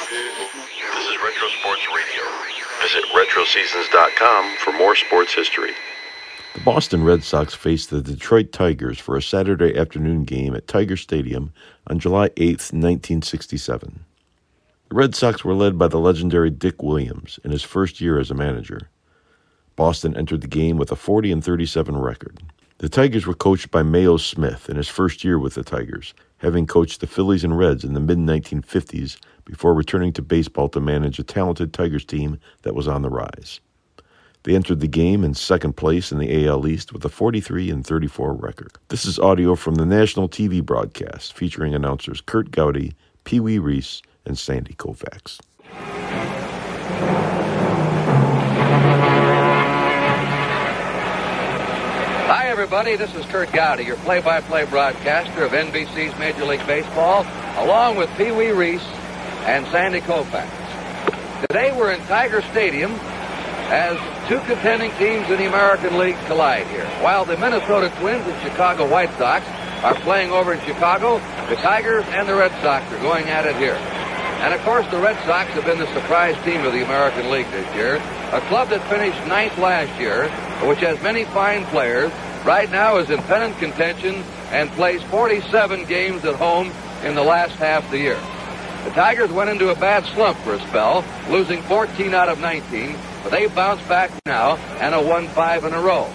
This is Retro Sports Radio. Visit RetroSeasons.com for more sports history. The Boston Red Sox faced the Detroit Tigers for a Saturday afternoon game at Tiger Stadium on July 8, 1967. The Red Sox were led by the legendary Dick Williams in his first year as a manager. Boston entered the game with a 40-37 record. The Tigers were coached by Mayo Smith in his first year with the Tigers, having coached the Phillies and Reds in the mid-1950s before returning to baseball to manage a talented Tigers team that was on the rise. They entered the game in second place in the AL East with a 43-34 record. This is audio from the national TV broadcast featuring announcers Curt Gowdy, Pee Wee Reese, and Sandy Koufax. Hi, everybody. This is Curt Gowdy, your play-by-play broadcaster of NBC's Major League Baseball, along with Pee Wee Reese and Sandy Koufax. Today we're in Tiger Stadium as two contending teams in the American League collide here. While the Minnesota Twins and Chicago White Sox are playing over in Chicago, the Tigers and the Red Sox are going at it here. And, of course, the Red Sox have been the surprise team of the American League this year, a club that finished ninth last year, which has many fine players, right now is in pennant contention and plays 47 games at home in the last half of the year. The Tigers went into a bad slump for a spell, losing 14 out of 19, but they bounced back now and have won 5 in a row.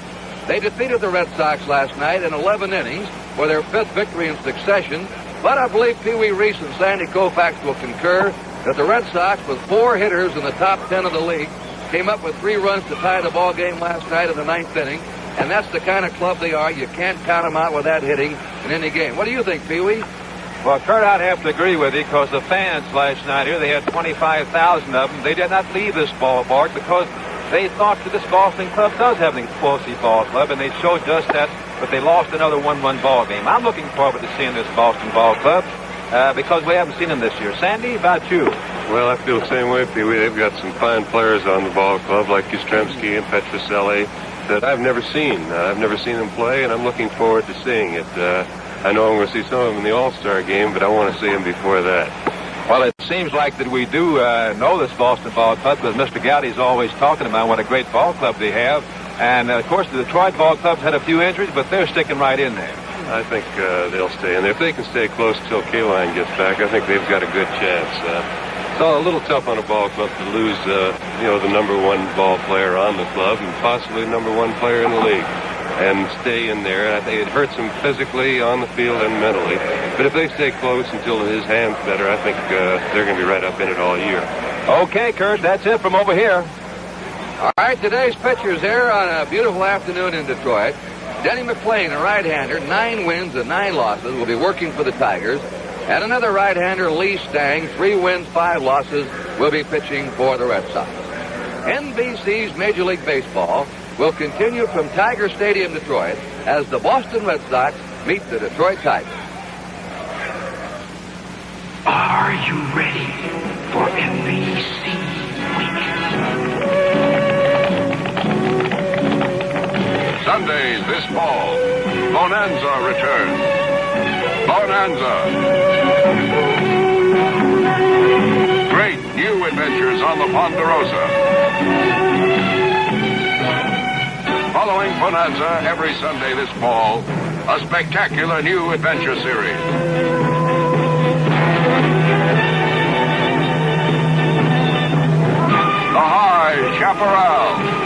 They defeated the Red Sox last night in 11 innings for their 5th victory in succession, but I believe Pee Wee Reese and Sandy Koufax will concur that the Red Sox, with 4 hitters in the top 10 of the league, came up with 3 runs to tie the ball game last night in the 9th inning, and that's the kind of club they are. You can't count them out with that hitting in any game. What do you think, Pee Wee? Well, Curt, I'd have to agree with you because the fans last night here, they had 25,000 of them. They did not leave this ballpark because they thought that this Boston club does have an explosive ball club, and they showed just that, but they lost another 1-1 ball game. I'm looking forward to seeing this Boston ball club because we haven't seen them this year. Sandy, about you? Well, I feel the same way, Pee Wee. They've got some fine players on the ball club like Yastrzemski and Petrocelli that I've never seen. I've never seen them play, and I'm looking forward to seeing it. I know I'm going to see some of them in the All-Star game, but I want to see them before that. Well, it seems like that we do know this Boston ball club because Mr. Gowdy's always talking about what a great ball club they have. And, of course, the Detroit ball club's had a few injuries, but they're sticking right in there. I think they'll stay in there. If they can stay close until K-Line gets back, I think they've got a good chance. It's a little tough on a ball club to lose, the number 1 ball player on the club and possibly the number 1 player in the league and stay in there. I think it hurts them physically on the field and mentally. But if they stay close until his hand's better, I think they're going to be right up in it all year. Okay, Curt, that's it from over here. All right, today's pitchers here on a beautiful afternoon in Detroit. Denny McLain, a right-hander, 9 wins and 9 losses, will be working for the Tigers. And another right-hander, Lee Stange, 3 wins, 5 losses, will be pitching for the Red Sox. NBC's Major League Baseball will continue from Tiger Stadium, Detroit, as the Boston Red Sox meet the Detroit Tigers. Are you ready for NBC Week? Sundays this fall, Bonanza returns. Bonanza. Great new adventures on the Ponderosa. Following Bonanza every Sunday this fall, a spectacular new adventure series. The High Chaparral.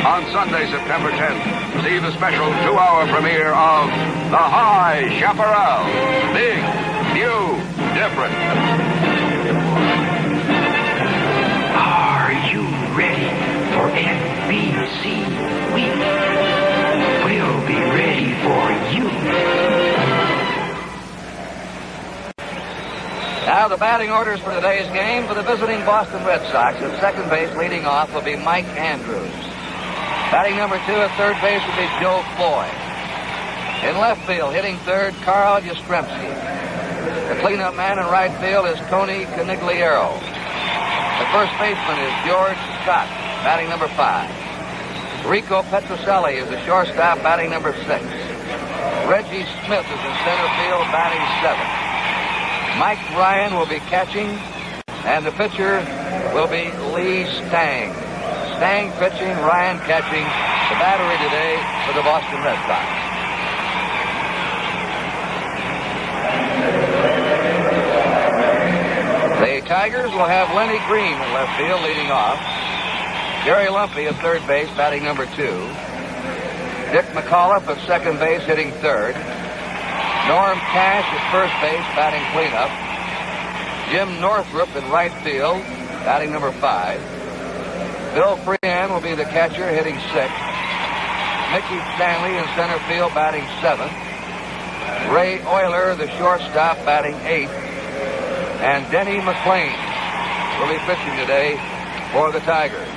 On Sunday, September 10th, see the special 2-hour premiere of The High Chaparral. Big, new, different. Are you ready for NBC Week? We'll be ready for you. Now the batting orders for today's game for the visiting Boston Red Sox. At second base, leading off, will be Mike Andrews. Batting number 2 at third base will be Joe Floyd. In left field, hitting third, Carl Yastrzemski. The cleanup man in right field is Tony Conigliaro. The first baseman is George Scott, batting number 5. Rico Petrocelli is the shortstop, batting number 6. Reggie Smith is in center field, batting 7. Mike Ryan will be catching, and the pitcher will be Lee Stange. Stange pitching, Ryan catching. The battery today for the Boston Red Sox. The Tigers will have Lenny Green in left field leading off. Gary Lumpy at third base batting number 2. Dick McAuliffe at second base hitting third. Norm Cash at first base batting cleanup. Jim Northrup in right field batting number 5. Bill Freehan will be the catcher hitting 6th. Mickey Stanley in center field batting 7th. Ray Euler, the shortstop, batting 8th. And Denny McLain will be pitching today for the Tigers.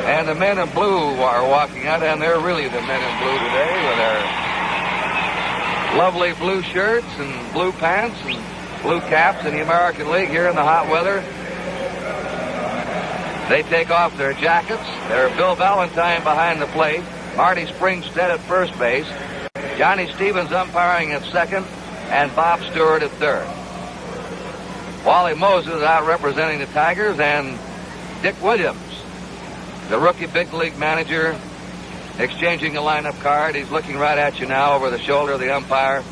And the men in blue are walking out, and they're really the men in blue today with their lovely blue shirts and blue pants and blue caps in the American League here in the hot weather. They take off their jackets. They're Bill Valentine behind the plate, Marty Springstead at first base, Johnny Stevens umpiring at second, and Bob Stewart at third. Wally Moses out representing the Tigers, and Dick Williams, the rookie big league manager, exchanging a lineup card. He's looking right at you now over the shoulder of the umpire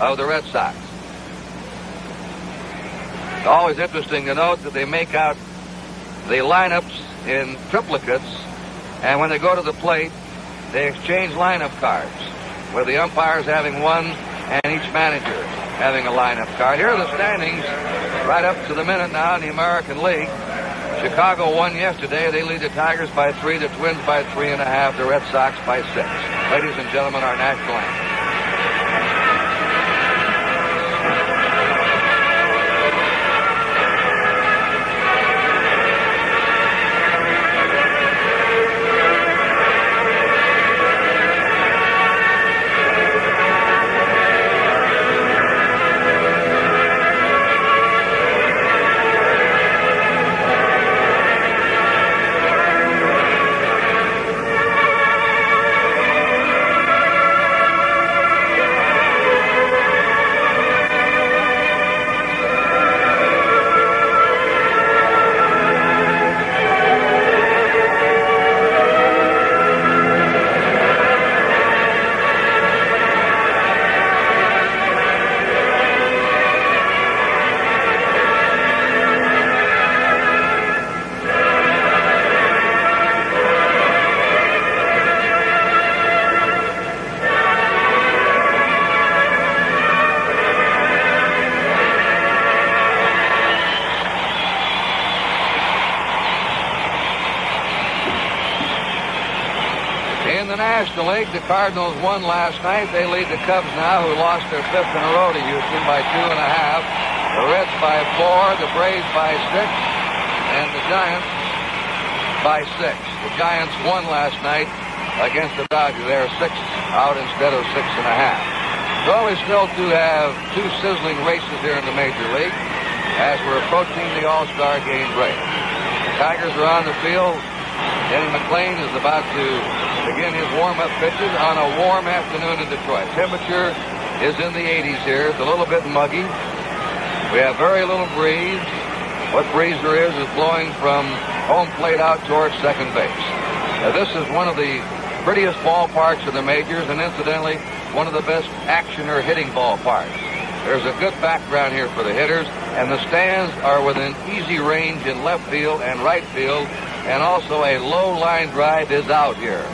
of the Red Sox. It's always interesting to note that they make out the lineups in triplicates, and when they go to the plate, they exchange lineup cards, with the umpires having one and each manager having a lineup card. Here are the standings right up to the minute now in the American League. Chicago won yesterday. They lead the Tigers by 3, the Twins by 3.5, the Red Sox by 6. Ladies and gentlemen, our national anthem. National League, the Cardinals won last night. They lead the Cubs now, who lost their 5th in a row to Houston by 2.5. The Reds by 4, the Braves by 6, and the Giants by 6. The Giants won last night against the Dodgers. They're 6 out instead of 6.5. So we still do have 2 sizzling races here in the Major League as we're approaching the All-Star game break. The Tigers are on the field. Denny McLain is about to begin his warm-up pitches on a warm afternoon in Detroit. Temperature is in the 80s here. It's a little bit muggy. We have very little breeze. What breeze there is blowing from home plate out towards second base. This is one of the prettiest ballparks in the majors, and incidentally, one of the best action or hitting ballparks. There's a good background here for the hitters, and the stands are within easy range in left field and right field, and also a low line drive is out here.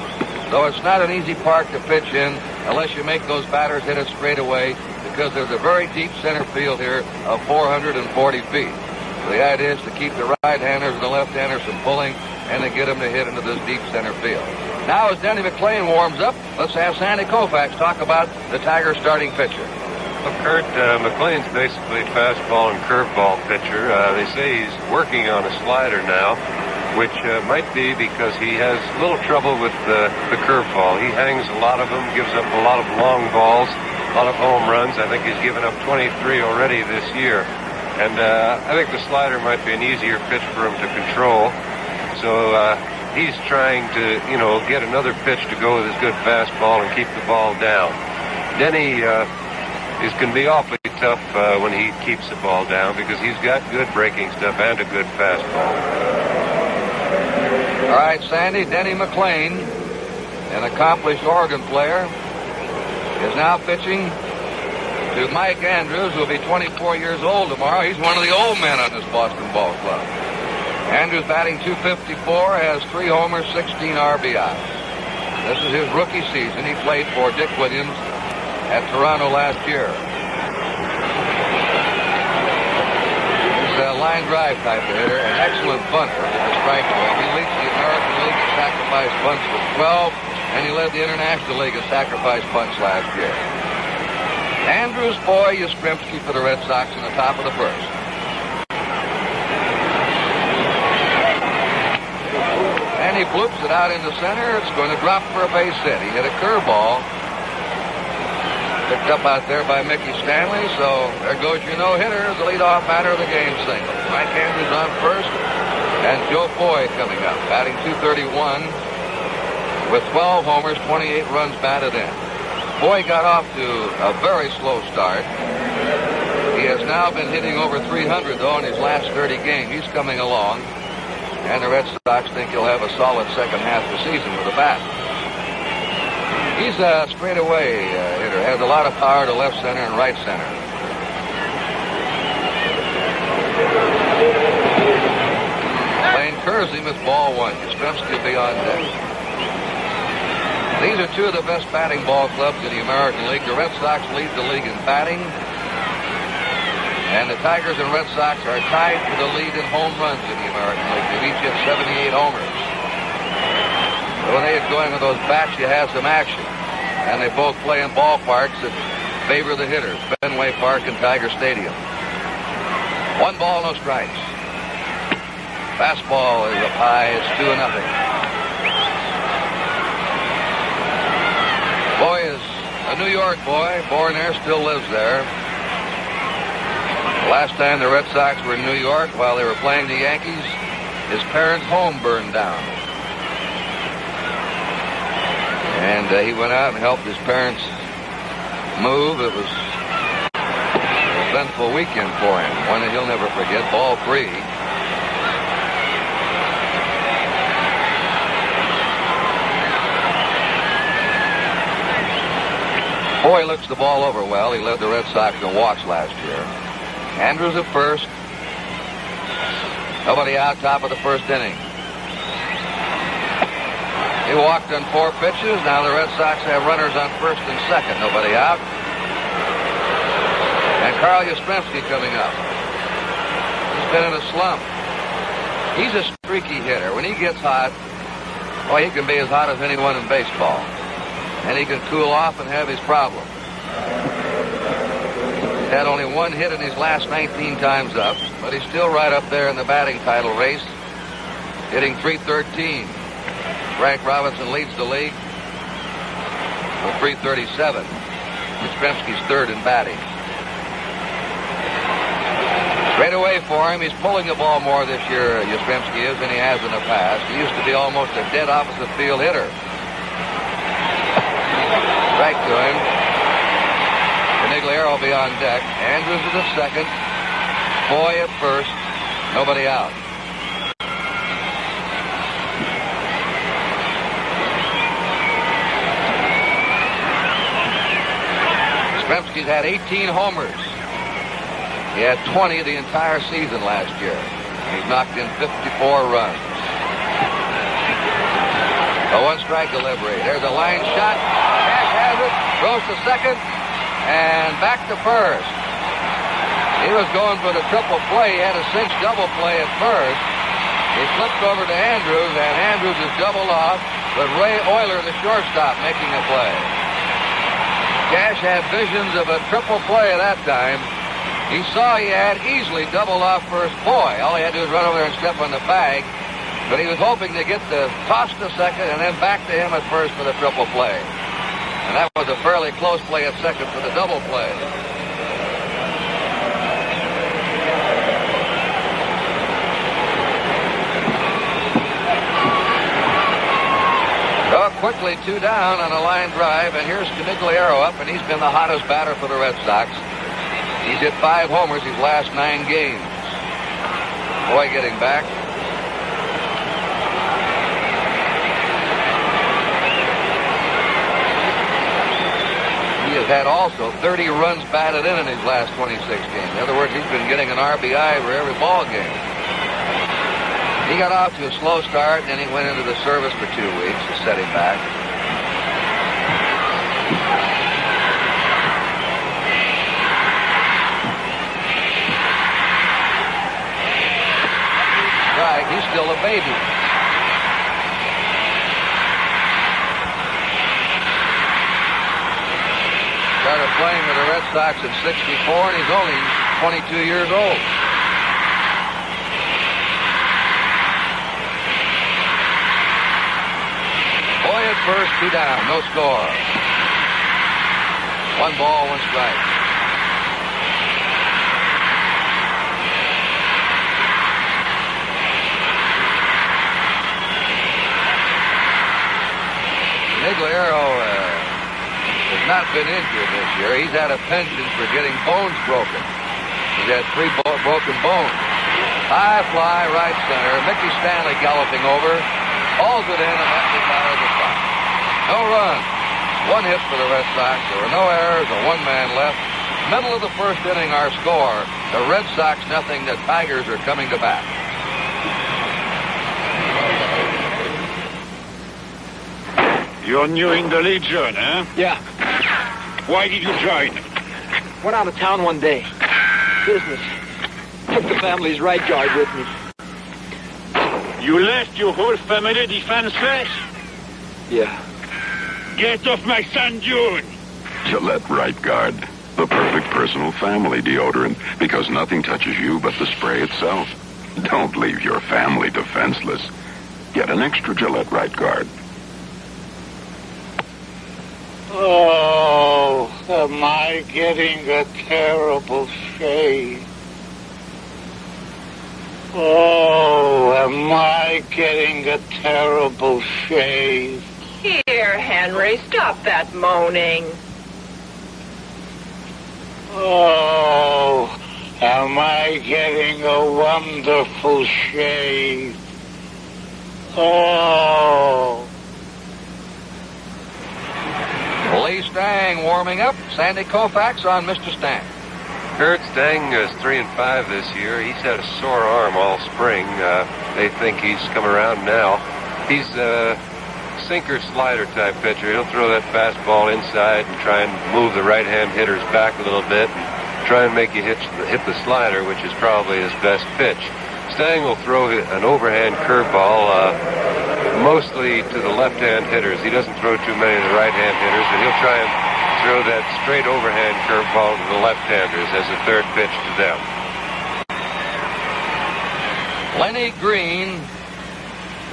So it's not an easy park to pitch in unless you make those batters hit it straight away, because there's a very deep center field here of 440 feet. So the idea is to keep the right-handers and the left-handers from pulling and to get them to hit into this deep center field. Now as Denny McLain warms up, let's have Sandy Koufax talk about the Tigers starting pitcher. Well, Kurt, McLain's basically fastball and curveball pitcher. They say he's working on a slider now, which might be because he has a little trouble with the curveball. He hangs a lot of them, gives up a lot of long balls, a lot of home runs. I think he's given up 23 already this year. And I think the slider might be an easier pitch for him to control. So he's trying to, get another pitch to go with his good fastball and keep the ball down. Denny can be awfully tough when he keeps the ball down because he's got good breaking stuff and a good fastball. All right, Sandy, Denny McLain, an accomplished Oregon player, is now pitching to Mike Andrews, who will be 24 years old tomorrow. He's one of the old men on this Boston ball club. Andrews batting .254, has 3 homers, 16 RBIs. This is his rookie season. He played for Dick Williams at Toronto last year. He's a line drive type of hitter, an excellent bunter with a strike rate. He leads the American League in sacrifice bunts with 12, and he led the International League in sacrifice bunts last year. Andrews, boy, Yastrzemski for the Red Sox in the top of the first. And he bloops it out into center. It's going to drop for a base hit. He hit a curveball. Picked up out there by Mickey Stanley. So there goes your no-hitter, the leadoff batter of the game single. Mike Andrews on first. And Joe Foy coming up, batting .231 with 12 homers, 28 runs batted in. Foy got off to a very slow start. He has now been hitting over .300, though, in his last 30 games. He's coming along. And the Red Sox think he'll have a solid second half of the season with a bat. He's a straightaway hitter. Has a lot of power to left center and right center. Lane Kersey with ball one. Yastrzemski will be on deck. These are two of the best batting ball clubs in the American League. The Red Sox lead the league in batting. And the Tigers and Red Sox are tied for the lead in home runs in the American League. They've each hit 78 homers. So when they get going with those bats, you have some action. And they both play in ballparks that favor the hitters, Fenway Park and Tiger Stadium. 1 ball, no strikes. Fastball is up high. It's 2-0. Boy is a New York boy. Born there, still lives there. Last time the Red Sox were in New York while they were playing the Yankees, his parents' home burned down. And he went out and helped his parents move. It was an eventful weekend for him, one that he'll never forget. Ball 3. Boy looks the ball over well. He led the Red Sox in walks last year. Andrews at first. Nobody out, top of the first inning. He walked on 4 pitches. Now the Red Sox have runners on first and second. Nobody out. And Carl Yastrzemski coming up. He's been in a slump. He's a streaky hitter. When he gets hot, boy, he can be as hot as anyone in baseball. And he can cool off and have his problem. He's had only 1 hit in his last 19 times up, but he's still right up there in the batting title race, hitting .313. Frank Robinson leads the league with .337. Yastrzemski's third in batting. Straight away for him. He's pulling the ball more this year, Yastrzemski is, than he has in the past. He used to be almost a dead opposite field hitter. Strike to him. Canigliaro will be on deck. Andrews is at second. Foy at first. Nobody out. Yastrzemski's had 18 homers. He had 20 the entire season last year. He's knocked in 54 runs. A 1-strike delivery. There's a line shot. Cash has it. Goes to second. And back to first. He was going for the triple play. He had a cinch double play at first. He flipped over to Andrews, and Andrews is doubled off, but Ray Euler, the shortstop, making a play. Cash had visions of a triple play at that time. He saw he had easily doubled off first. Boy, all he had to do was run over there and step on the bag. But he was hoping to get the toss to second and then back to him at first for the triple play. And that was a fairly close play at second for the double play. So quickly 2 down on a line drive, and here's Canigliaro up, and he's been the hottest batter for the Red Sox. He's He's hit 5 homers his last 9 games. Boy getting back. He has had also 30 runs batted in his last 26 games. In other words, he's been getting an RBI for every ball game. He got off to a slow start, and then he went into the service for 2 weeks to set him back. Right, he's still a baby. Started playing with the Red Sox at 64, and he's only 22 years old. Boy at first, 2 down, no score. 1 ball, 1 strike. Migliero has not been injured this year. He's had a pension for getting bones broken. He's had 3 broken bones. High fly, right center. Mickey Stanley galloping over. Hauls it in, and that is out of the spot. No runs. 1 hit for the Red Sox. There were no errors, or 1 man left. Middle of the first inning, our score. The Red Sox nothing. The Tigers are coming to bat. You're new in the Legion, eh? Yeah. Why did you join? Went out of town one day. Business. Took the family's right guard with me. You left your whole family defenseless? Yeah. Get off my sand dune! Gillette Right Guard. The perfect personal family deodorant, because nothing touches you but the spray itself. Don't leave your family defenseless. Get an extra Gillette Right Guard. Oh, am I getting a terrible shave? Oh, am I getting a terrible shave? Here, Henry, stop that moaning. Oh, am I getting a wonderful shave? Oh. Lee Stange warming up. Sandy Koufax on Mr. Stange. Kurt Stange is 3-5 this year. He's had a sore arm all spring. They think he's come around now. He's a sinker slider type pitcher. He'll throw that fastball inside and try and move the right-hand hitters back a little bit and try and make you hit the slider, which is probably his best pitch. Stange will throw an overhand curveball mostly to the left-hand hitters. He doesn't throw too many to the right-hand hitters, but he'll try and throw that straight overhand curveball to the left-handers as a third pitch to them. Lenny Green,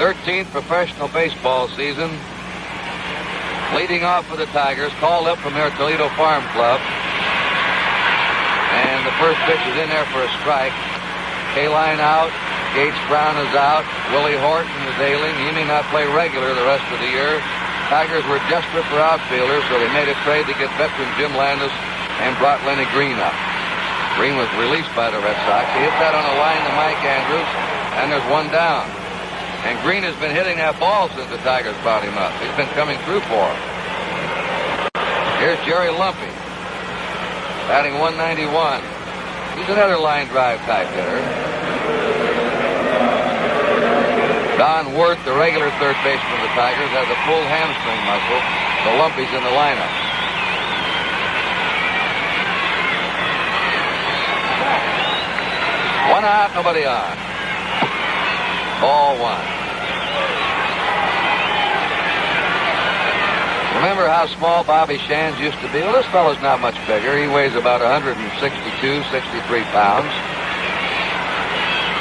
13th professional baseball season, leading off for the Tigers, called up from their Toledo Farm Club. And the first pitch is in there for a strike. K-line out. Gates Brown is out. Willie Horton is ailing. He may not play regular the rest of the year. Tigers were desperate for outfielders, so they made a trade to get veteran Jim Landis and brought Lenny Green up. Green was released by the Red Sox. He hit that on a line to Mike Andrews, and there's 1 down. And Green has been hitting that ball since the Tigers brought him up. He's been coming through for him. Here's Jerry Lumpy, batting 191. He's another line drive type hitter. Don Wirth, the regular third baseman of the Tigers, has a pulled hamstring muscle. So Lumpy's in the lineup. One out, nobody on. Ball 1. Remember how small Bobby Shands used to be? Well, this fellow's not much bigger. He weighs about 162, 63 pounds.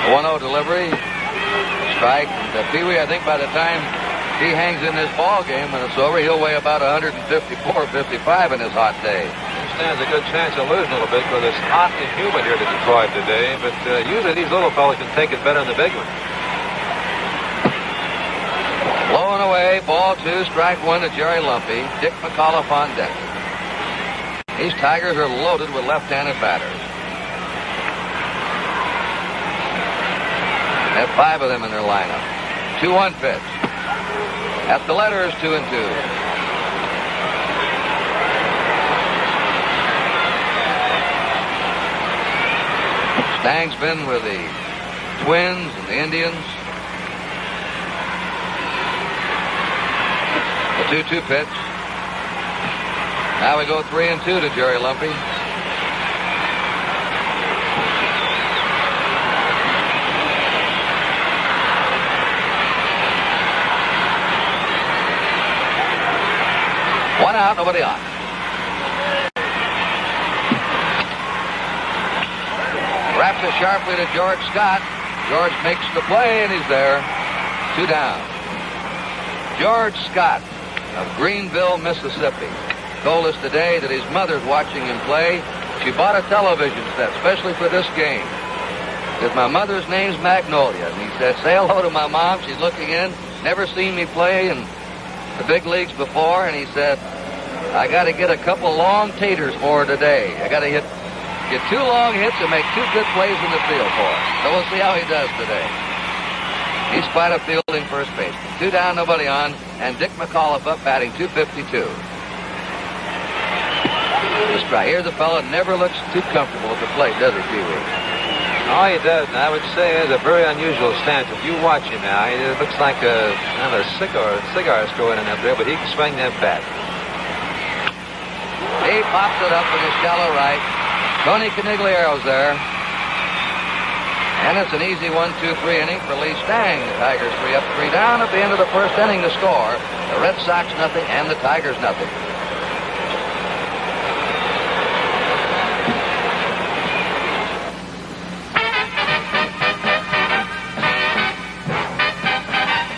A 1-0 delivery. Strike. And Pee-wee, I think by the time he hangs in this ball game when it's over, he'll weigh about 154, 55 in his hot day. He stands a good chance of losing a little bit because it's hot and humid here to Detroit today. But usually these little fellas can take it better than the big ones. Low and away, ball 2, strike 1 to Jerry Lumpy. Dick McAuliffe on deck. These Tigers are loaded with left-handed batters. 5 of them in their lineup. 2-1 pitch. At the letters, 2-2. Stange's been with the Twins and the Indians. The 2-2 pitch. Now we go 3-2 to Jerry Lumpy. One out, nobody on. Wraps it sharply to George Scott. George makes the play, and he's there. 2 down. George Scott of Greenville, Mississippi, told us today that his mother's watching him play. She bought a television set, especially for this game. Said, my mother's name's Magnolia. And he said, say hello to my mom. She's looking in. Never seen me play in the big leagues before. And he said, I got to get a couple long taters for her today. I got to get 2 long hits and make 2 good plays in the field for her. So we'll see how he does today. He's quite a fielding first baseman. 2 down, nobody on, and Dick McAuliffe up batting .252. Just right. Here's a fellow that never looks too comfortable at the plate, does he, Pee-wee? Oh, he does. And I would say it's a very unusual stance. If you watch him now, it looks like a cigar is going in up there, but he can swing that bat. He pops it up in his shallow right. Tony Conigliero's there. And it's an easy 1-2-3 inning for Lee Stange. The Tigers 3 up, 3 down at the end of the first inning to score. The Red Sox nothing and the Tigers nothing.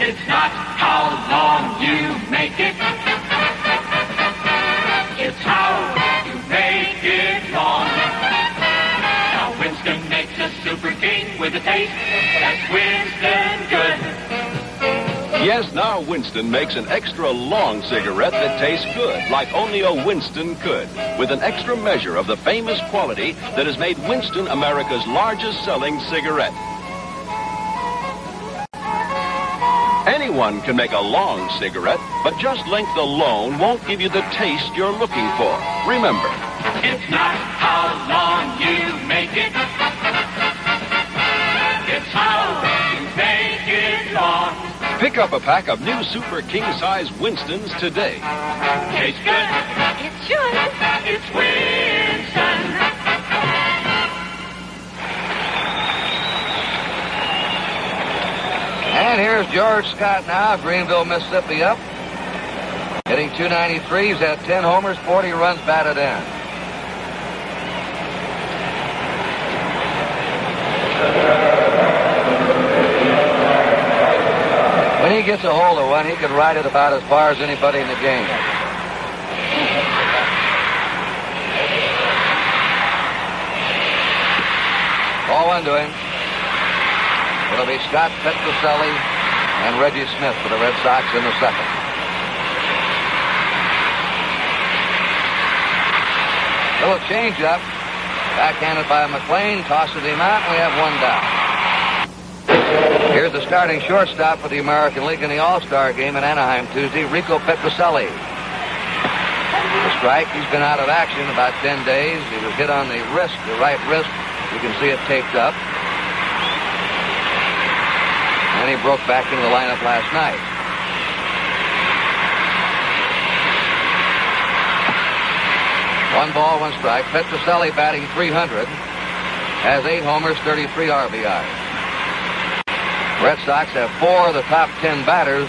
It's not how long you make it. It's how you make it long. Now Winston makes a super king with a taste that's Winston good. Yes, now Winston makes an extra long cigarette that tastes good, like only a Winston could, with an extra measure of the famous quality that has made Winston America's largest selling cigarette. Anyone can make a long cigarette, but just length alone won't give you the taste you're looking for. Remember, it's not how long you make it. It's how you make it long. pick up a pack of new Super King-size Winstons today. Tastes good. It should. It's Winston. And here's George Scott now, Greenville, Mississippi up. Hitting .293, he's had 10 homers, 40 runs batted in. When he gets a hold of one, he can ride it about as far as anybody in the game. Ball one to him. It'll be Scott Petroselli and Reggie Smith for the Red Sox in the second. Little change-up. Backhanded by McLain. Tosses him out, and we have one down. Here's the starting shortstop for the American League in the All-Star game in Anaheim Tuesday, Rico Petroselli. The strike, he's been out of action about 10 days. He was hit on the wrist, the right wrist. You can see it taped up. And he broke back into the lineup last night. One ball, one strike. Petroselli batting .300. Has 8 homers, 33 RBIs. Red Sox have 4 of the top 10 batters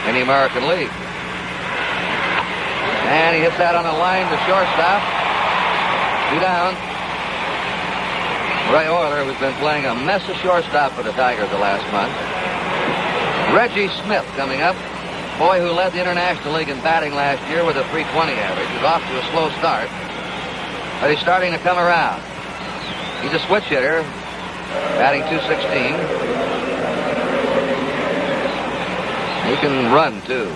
in the American League. And he hits that on the line to shortstop. 2 down. Ray Oyler, who's been playing a mess of shortstop for the Tigers the last month. Reggie Smith coming up. Boy who led the International League in batting last year with a .320 average. He's off to a slow start, but he's starting to come around. He's a switch hitter, batting .216. He can run, too.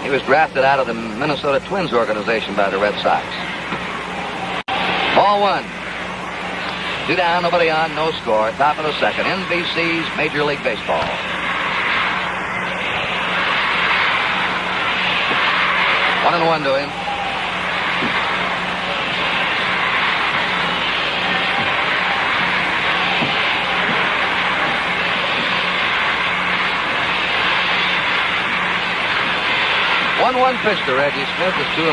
He was drafted out of the Minnesota Twins organization by the Red Sox. Ball one. 2 down, nobody on, no score. Top of the second. NBC's Major League Baseball. One and one to him. One pitch to Reggie Smith is 2-1.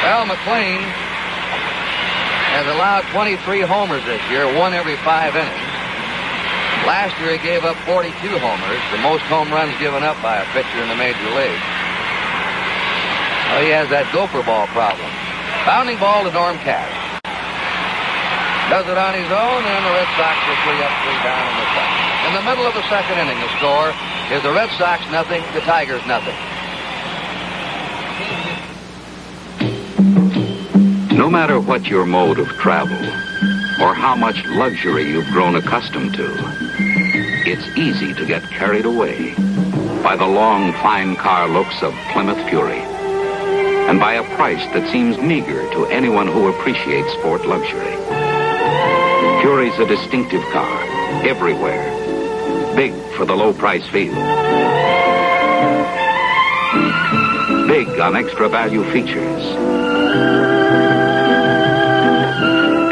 Well, McLain has allowed 23 homers this year, 1 every 5 innings. Last year he gave up 42 homers, the most home runs given up by a pitcher in the major league. Well, he has that gopher ball problem. Bounding ball to Norm Cash. Does it on his own, and the Red Sox are 3 up, 3 down in the second. In the middle of the second inning, the score is the Red Sox nothing, the Tigers nothing. No matter what your mode of travel, or how much luxury you've grown accustomed to, it's easy to get carried away by the long, fine car looks of Plymouth Fury, and by a price that seems meager to anyone who appreciates sport luxury. Fury's a distinctive car, everywhere. Big for the low-price field. Big on extra value features.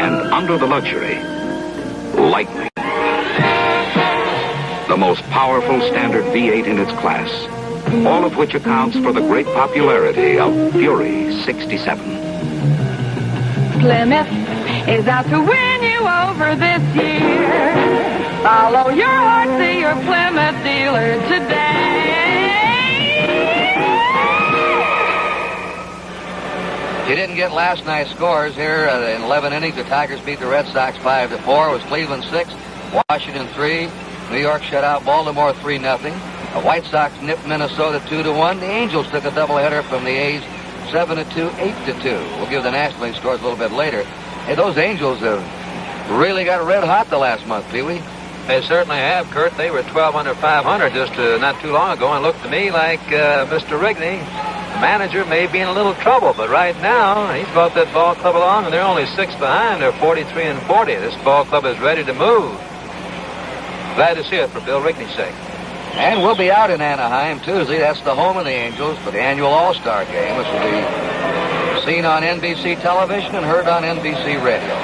And under the luxury, lightning. The most powerful standard V8 in its class, all of which accounts for the great popularity of Fury 67. Plymouth is out to win you over this year. Follow your heart to your Plymouth dealer today. You didn't get last night's scores here in 11 innings. The Tigers beat the Red Sox 5-4. It was Cleveland 6, Washington 3, New York shut out Baltimore 3-0. The White Sox nipped Minnesota 2-1. The Angels took a doubleheader from the A's 7-2, 8-2. We'll give the National League scores a little bit later. Hey, those Angels have really got red hot the last month, Pee-wee. They certainly have, Kurt. They were 12 under 500 just not too long ago, and looked to me like Mr. Rigney, the manager, may be in a little trouble. But right now, he's brought that ball club along, and they're only 6 behind. They're 43-40. This ball club is ready to move. Glad to see it for Bill Rigney's sake. And we'll be out in Anaheim Tuesday. That's the home of the Angels for the annual All-Star Game, which will be seen on NBC television and heard on NBC radio.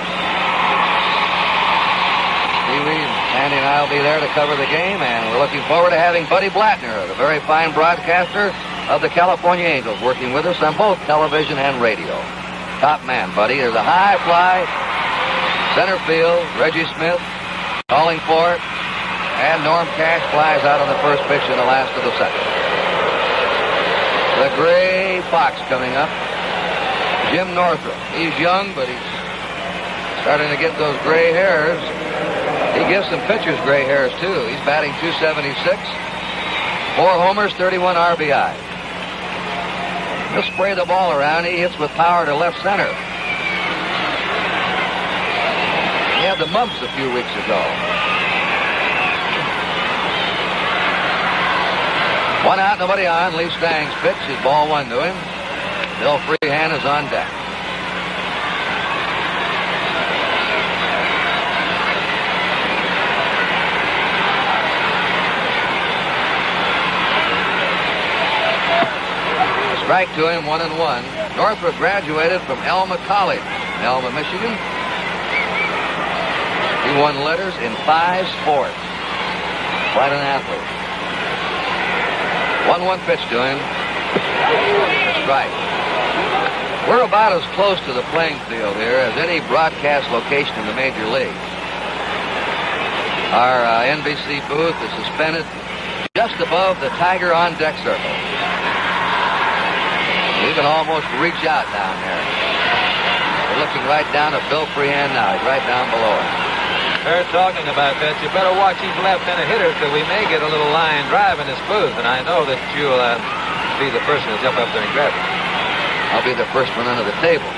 Sandy and I will be there to cover the game, and we're looking forward to having Buddy Blattner, the very fine broadcaster of the California Angels, working with us on both television and radio. Top man, Buddy. There's a high fly, center field, Reggie Smith calling for it, and Norm Cash flies out on the first pitch in the last of the second. The gray fox coming up, Jim Northrup. He's young, but he's starting to get those gray hairs. He gives some pitchers gray hairs, too. He's batting .276, 4 homers, 31 RBI. He'll spray the ball around. He hits with power to left center. He had the mumps a few weeks ago. 1 out, nobody on. Lee Stange's pitch is ball 1 to him. Bill Freehan is on deck. Strike to him, 1-1. Northrup graduated from Elma College in Elma, Michigan. He won letters in 5 sports. Quite an athlete. 1-1 pitch to him. A strike. We're about as close to the playing field here as any broadcast location in the major league. Our NBC booth is suspended just above the Tiger on deck circle. You can almost reach out down there. We're looking right down at Bill Freehan now. He's right down below him. They're talking about that. You better watch these left-handed hitters, because we may get a little line drive in this booth, and I know that you'll be the person to jump up there and grab it. I'll be the first one under the table.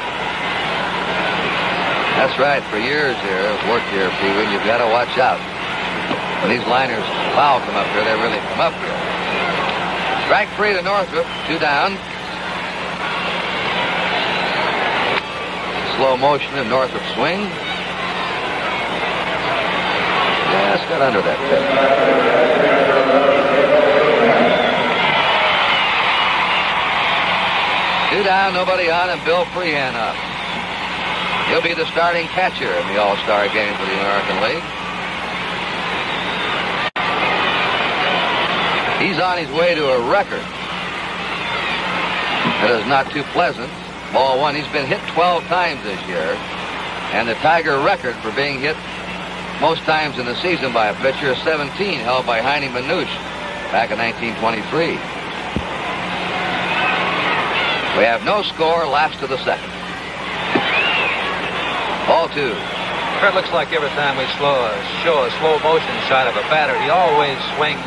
That's right. For years here, I've worked here, Pee-wee, you've got to watch out. When these liners foul come up here, they really come up here. Strike 3 to Northrup, 2 down. Slow motion of Northrup swing. Just got under that pitch. 2 down, nobody on, and Bill Freehan up. He'll be the starting catcher in the All-Star game for the American League. He's on his way to a record that is not too pleasant. Ball 1. He's been hit 12 times this year, and the Tiger record for being hit most times in the season by a pitcher is 17, held by Heine Manuche back in 1923. We have no score, last to the second. Ball 2. It looks like every time we show a slow motion shot of a batter, he always swings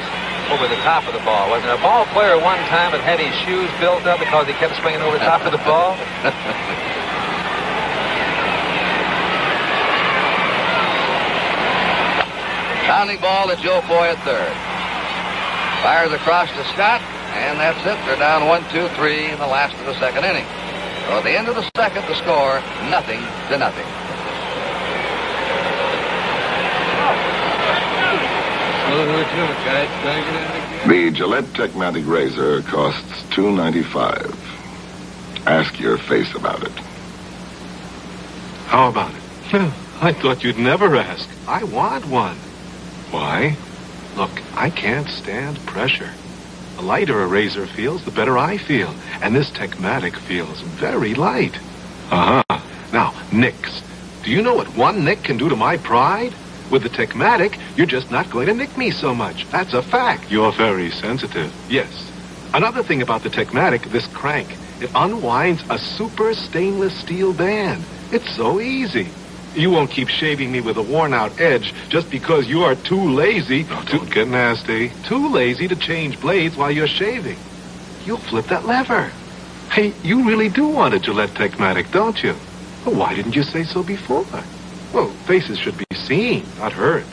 over the top of the ball. Wasn't a ball player one time that had his shoes built up because he kept swinging over the top of the ball? Pounding ball to Joe Foy at third. Fires across to Scott, and that's it. They're down 1-2-3 in the last of the second inning. So at the end of the second, the score, 0-0. The Gillette Techmatic razor costs $2.95. Ask your face about it. How about it? I thought you'd never ask. I want one. Why? Look, I can't stand pressure. The lighter a razor feels, the better I feel. And this Techmatic feels very light. Uh-huh. Now, nicks. Do you know what one nick can do to my pride? With the Techmatic, you're just not going to nick me so much. That's a fact. You're very sensitive. Yes. Another thing about the Techmatic, this crank. It unwinds a super stainless steel band. It's so easy. You won't keep shaving me with a worn-out edge just because you are too lazy to get nasty. Too lazy to change blades while you're shaving. You'll flip that lever. Hey, you really do want a Gillette Techmatic, don't you? Well, why didn't you say so before? Well, faces should be seen, not heard.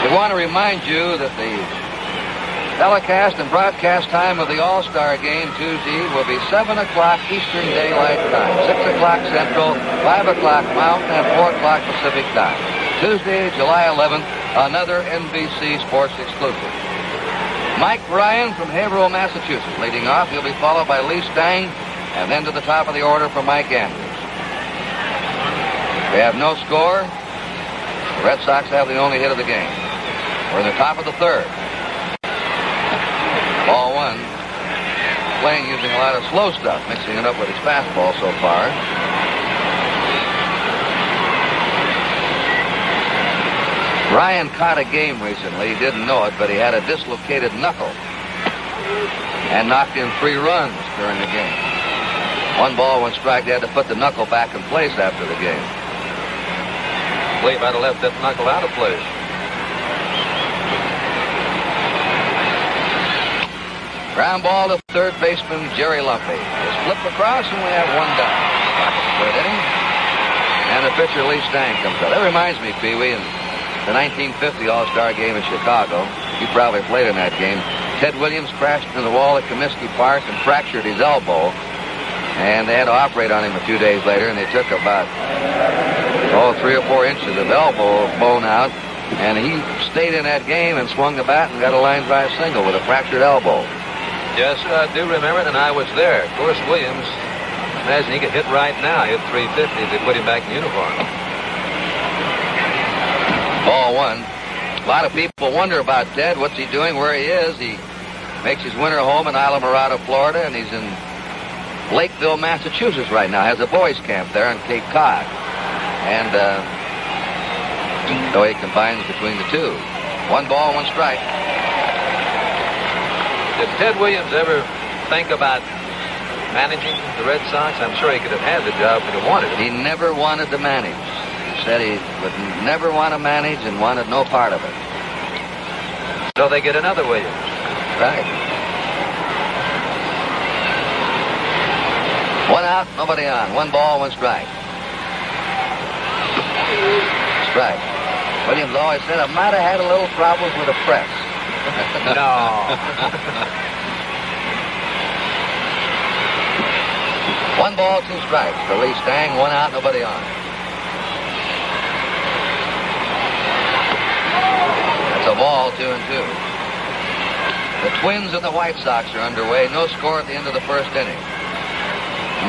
We want to remind you that the telecast and broadcast time of the All-Star Game Tuesday will be 7 o'clock Eastern Daylight Time, 6 o'clock Central, 5 o'clock Mountain, and 4 o'clock Pacific Time. Tuesday, July 11th, another NBC Sports exclusive. Mike Ryan from Haverhill, Massachusetts, leading off. He'll be followed by Lee Stange, and then to the top of the order for Mike Andrews. We have no score. The Red Sox have the only hit of the game. We're in the top of the third. Ball 1. Playing using a lot of slow stuff, mixing it up with his fastball so far. Ryan caught a game recently. He didn't know it, but he had a dislocated knuckle and knocked in 3 runs during the game. 1 ball, 1 strike. They had to put the knuckle back in place after the game. I believe I'd have left that knuckle out of place. Ground ball to third baseman Jerry Lumpy. It's flipped across, and we have 1 down. Third inning. And the pitcher Lee Stange comes up. That reminds me, Pee Wee, in the 1950 All-Star Game in Chicago, you probably played in that game, Ted Williams crashed into the wall at Comiskey Park and fractured his elbow. And they had to operate on him a few days later, and they took about 3 or 4 inches of elbow bone out. And he stayed in that game and swung the bat and got a line drive single with a fractured elbow. Yes, I do remember it, and I was there. Of course, Williams, imagine he could hit right now. He hit 350 if they put him back in uniform. Ball 1. A lot of people wonder about Ted. What's he doing? Where he is? He makes his winter home in Isla Morada, Florida, and he's in Lakeville, Massachusetts right now. Has a boys' camp there on Cape Cod. And so he combines between the two. 1 ball, 1 strike. Did Ted Williams ever think about managing the Red Sox? I'm sure he could have had the job if he wanted it. He never wanted to manage. He said he would never want to manage and wanted no part of it. So they get another Williams. Right. 1 out, nobody on. 1 ball, 1 strike. Strike. Williams always said I might have had a little problems with the press. No. 1 ball, 2 strikes for Lee Stange. 1 out, nobody on. It's a ball, 2-2. The Twins and the White Sox are underway. No score at the end of the first inning.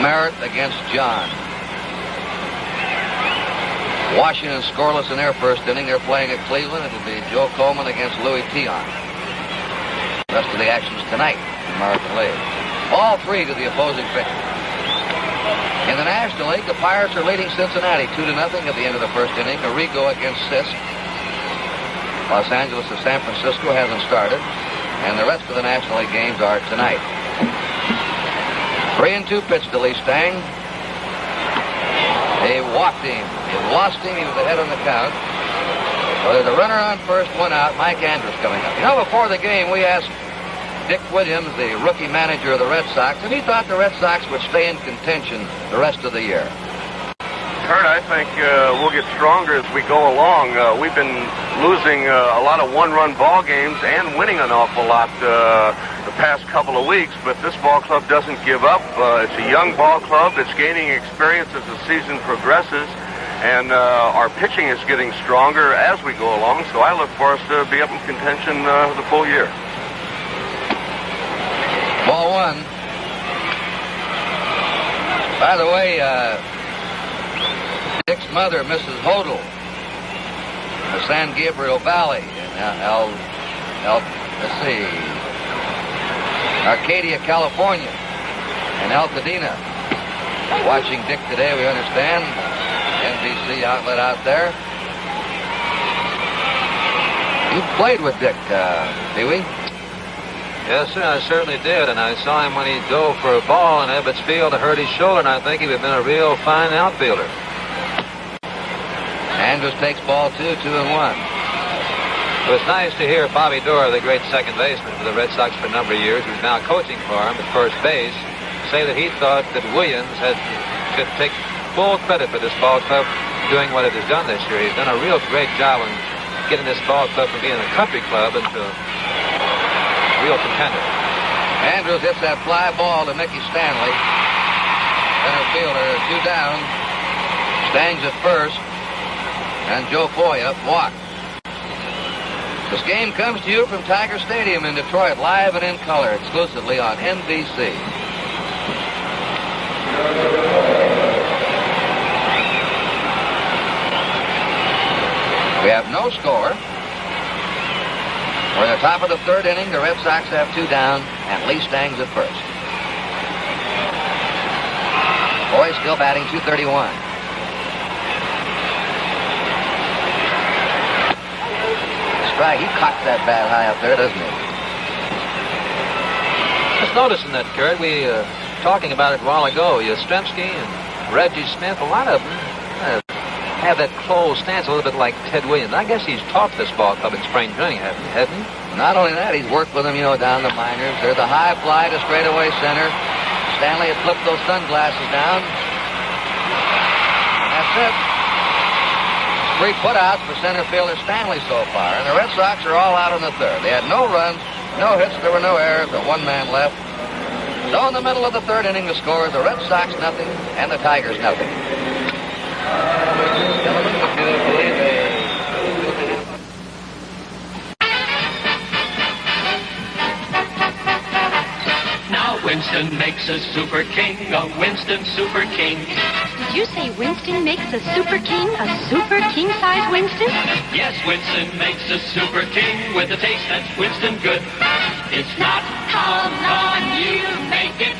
Merritt against John. Washington scoreless in their first inning. They're playing at Cleveland. It'll be Joe Coleman against Louis Tion. The rest of the action's tonight in American League. All three to the opposing pitcher. In the National League, the Pirates are leading Cincinnati 2-0 at the end of the first inning. Arrigo against Sisk. Los Angeles and San Francisco hasn't started. And the rest of the National League games are tonight. 3-2 pitch to Lee Stange. They walked him. They lost him. He was ahead on the count. So there's a runner on first, one out. Mike Andrews coming up. You know, before the game, we asked Dick Williams, the rookie manager of the Red Sox, and he thought the Red Sox would stay in contention the rest of the year. Kurt, I think we'll get stronger as we go along. We've been losing a lot of one-run ball games and winning an awful lot the past couple of weeks, but this ball club doesn't give up. It's a young ball club. It's gaining experience as the season progresses, and our pitching is getting stronger as we go along, so I look for us to be up in contention the full year. Ball one. By the way, Dick's mother, Mrs. Hodel, the San Gabriel Valley in let's see, Arcadia, California, and Altadena. Watching Dick today, we understand. NBC outlet out there. You played with Dick, Pee-wee? Yes, sir, I certainly did, and I saw him when he dove for a ball in Ebbets Field to hurt his shoulder, and I think he would have been a real fine outfielder. Andrews takes ball 2, 2-1. It was nice to hear Bobby Doerr, the great second baseman for the Red Sox for a number of years, who's now coaching for him at first base, say that he thought that Williams should take full credit for this ball club doing what it has done this year. He's done a real great job in getting this ball club from being a country club into a real contender. Andrews hits that fly ball to Mickey Stanley. Center fielder, 2 down. Stange at first. And Joe Foy up, walk. This game comes to you from Tiger Stadium in Detroit, live and in color, exclusively on NBC. We have no score. We're at the top of the third inning. The Red Sox have 2 down, and Lee Stange at first. Foy still batting, 231. Strike. He cocked that bat high up there, doesn't he? Just noticing that, Kurt. We talking about it a while ago. Yastrzemski and Reggie Smith, a lot of them have that closed stance a little bit like Ted Williams. I guess he's taught this ball club in spring training, hasn't he? Not only that, he's worked with them, down the minors. There's the high fly to straightaway center. Stanley had flipped those sunglasses down. And that's it. 3 putouts for center fielder Stanley so far, and the Red Sox are all out in the third. They had no runs, no hits, there were no errors, but 1 man left. So in the middle of the third inning, the score is the Red Sox nothing and the Tigers nothing. Now Winston makes a super king, a Winston super king. Did you say Winston makes a super king-size Winston? Yes, Winston makes a super king with a taste that's Winston good. It's not how long you make it.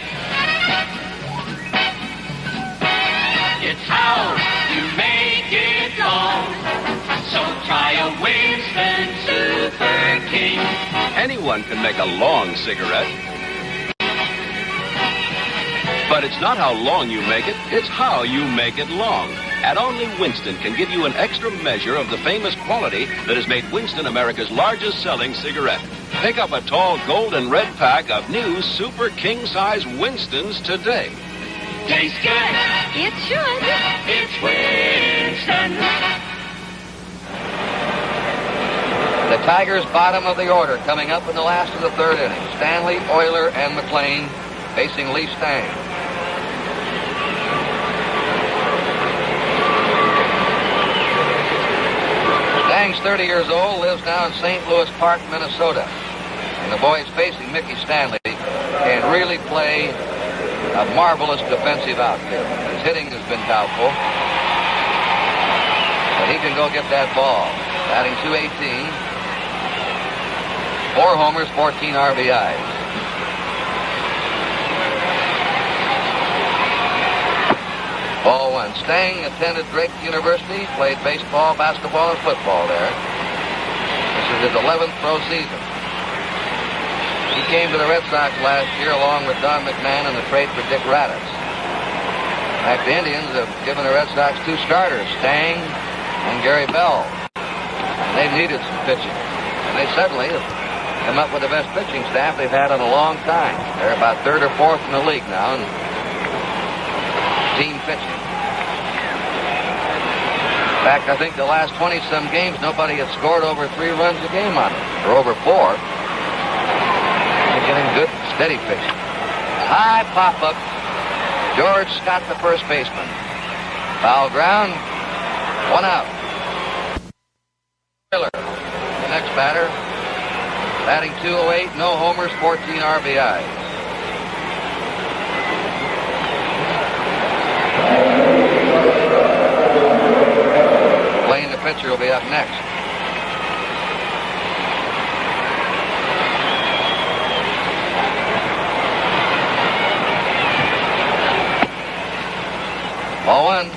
It's how you make it long. So try a Winston Super King. Anyone can make a long cigarette. But it's not how long you make it, it's how you make it long. And only Winston can give you an extra measure of the famous quality that has made Winston America's largest selling cigarette. Pick up a tall gold and red pack of new Super King-size Winstons today. Tastes good. It should. It's Winston. The Tigers' bottom of the order coming up in the last of the third inning. Stanley, Euler, and McLain facing Lee Stange. Stange 30 years old, lives now in St. Louis Park, Minnesota. And the boy is facing Mickey Stanley and really play a marvelous defensive outfit. His hitting has been doubtful, but he can go get that ball. Batting .218, 4 homers, 14 RBIs. Ball 1. Stange attended Drake University, played baseball, basketball, and football there. This is his 11th pro season. He came to the Red Sox last year along with Don McMahon in the trade for Dick Raddatz. In fact, the Indians have given the Red Sox 2 starters, Stange and Gary Bell. And they needed some pitching. And they suddenly have come up with the best pitching staff they've had in a long time. They're about 3rd or 4th in the league now in team pitching. In fact, I think the last 20-some games, nobody had scored over 3 runs a game on it, or over 4. They're getting good, steady pitching. High pop-up. George Scott, the first baseman. Foul ground. 1 out. Miller, the next batter. Batting .208, no homers, 14 RBIs. McLain, the pitcher, will be up next. Ball 1.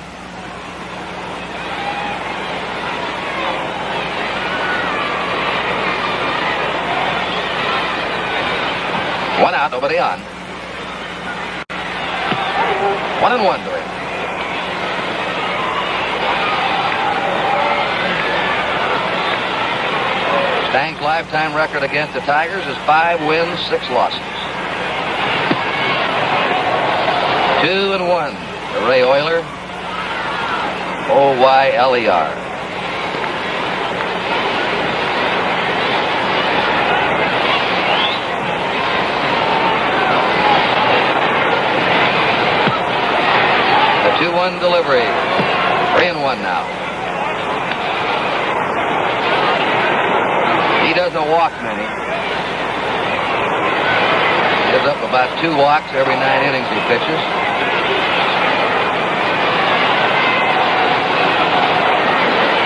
One out, nobody on. 1-1 to him. Stange's lifetime record against the Tigers is 5 wins, 6 losses. 2-1 to Ray Oyler. Oyler. The 2-1 delivery. 3-1 now. He doesn't walk many. He gives up about 2 walks every 9 innings he pitches.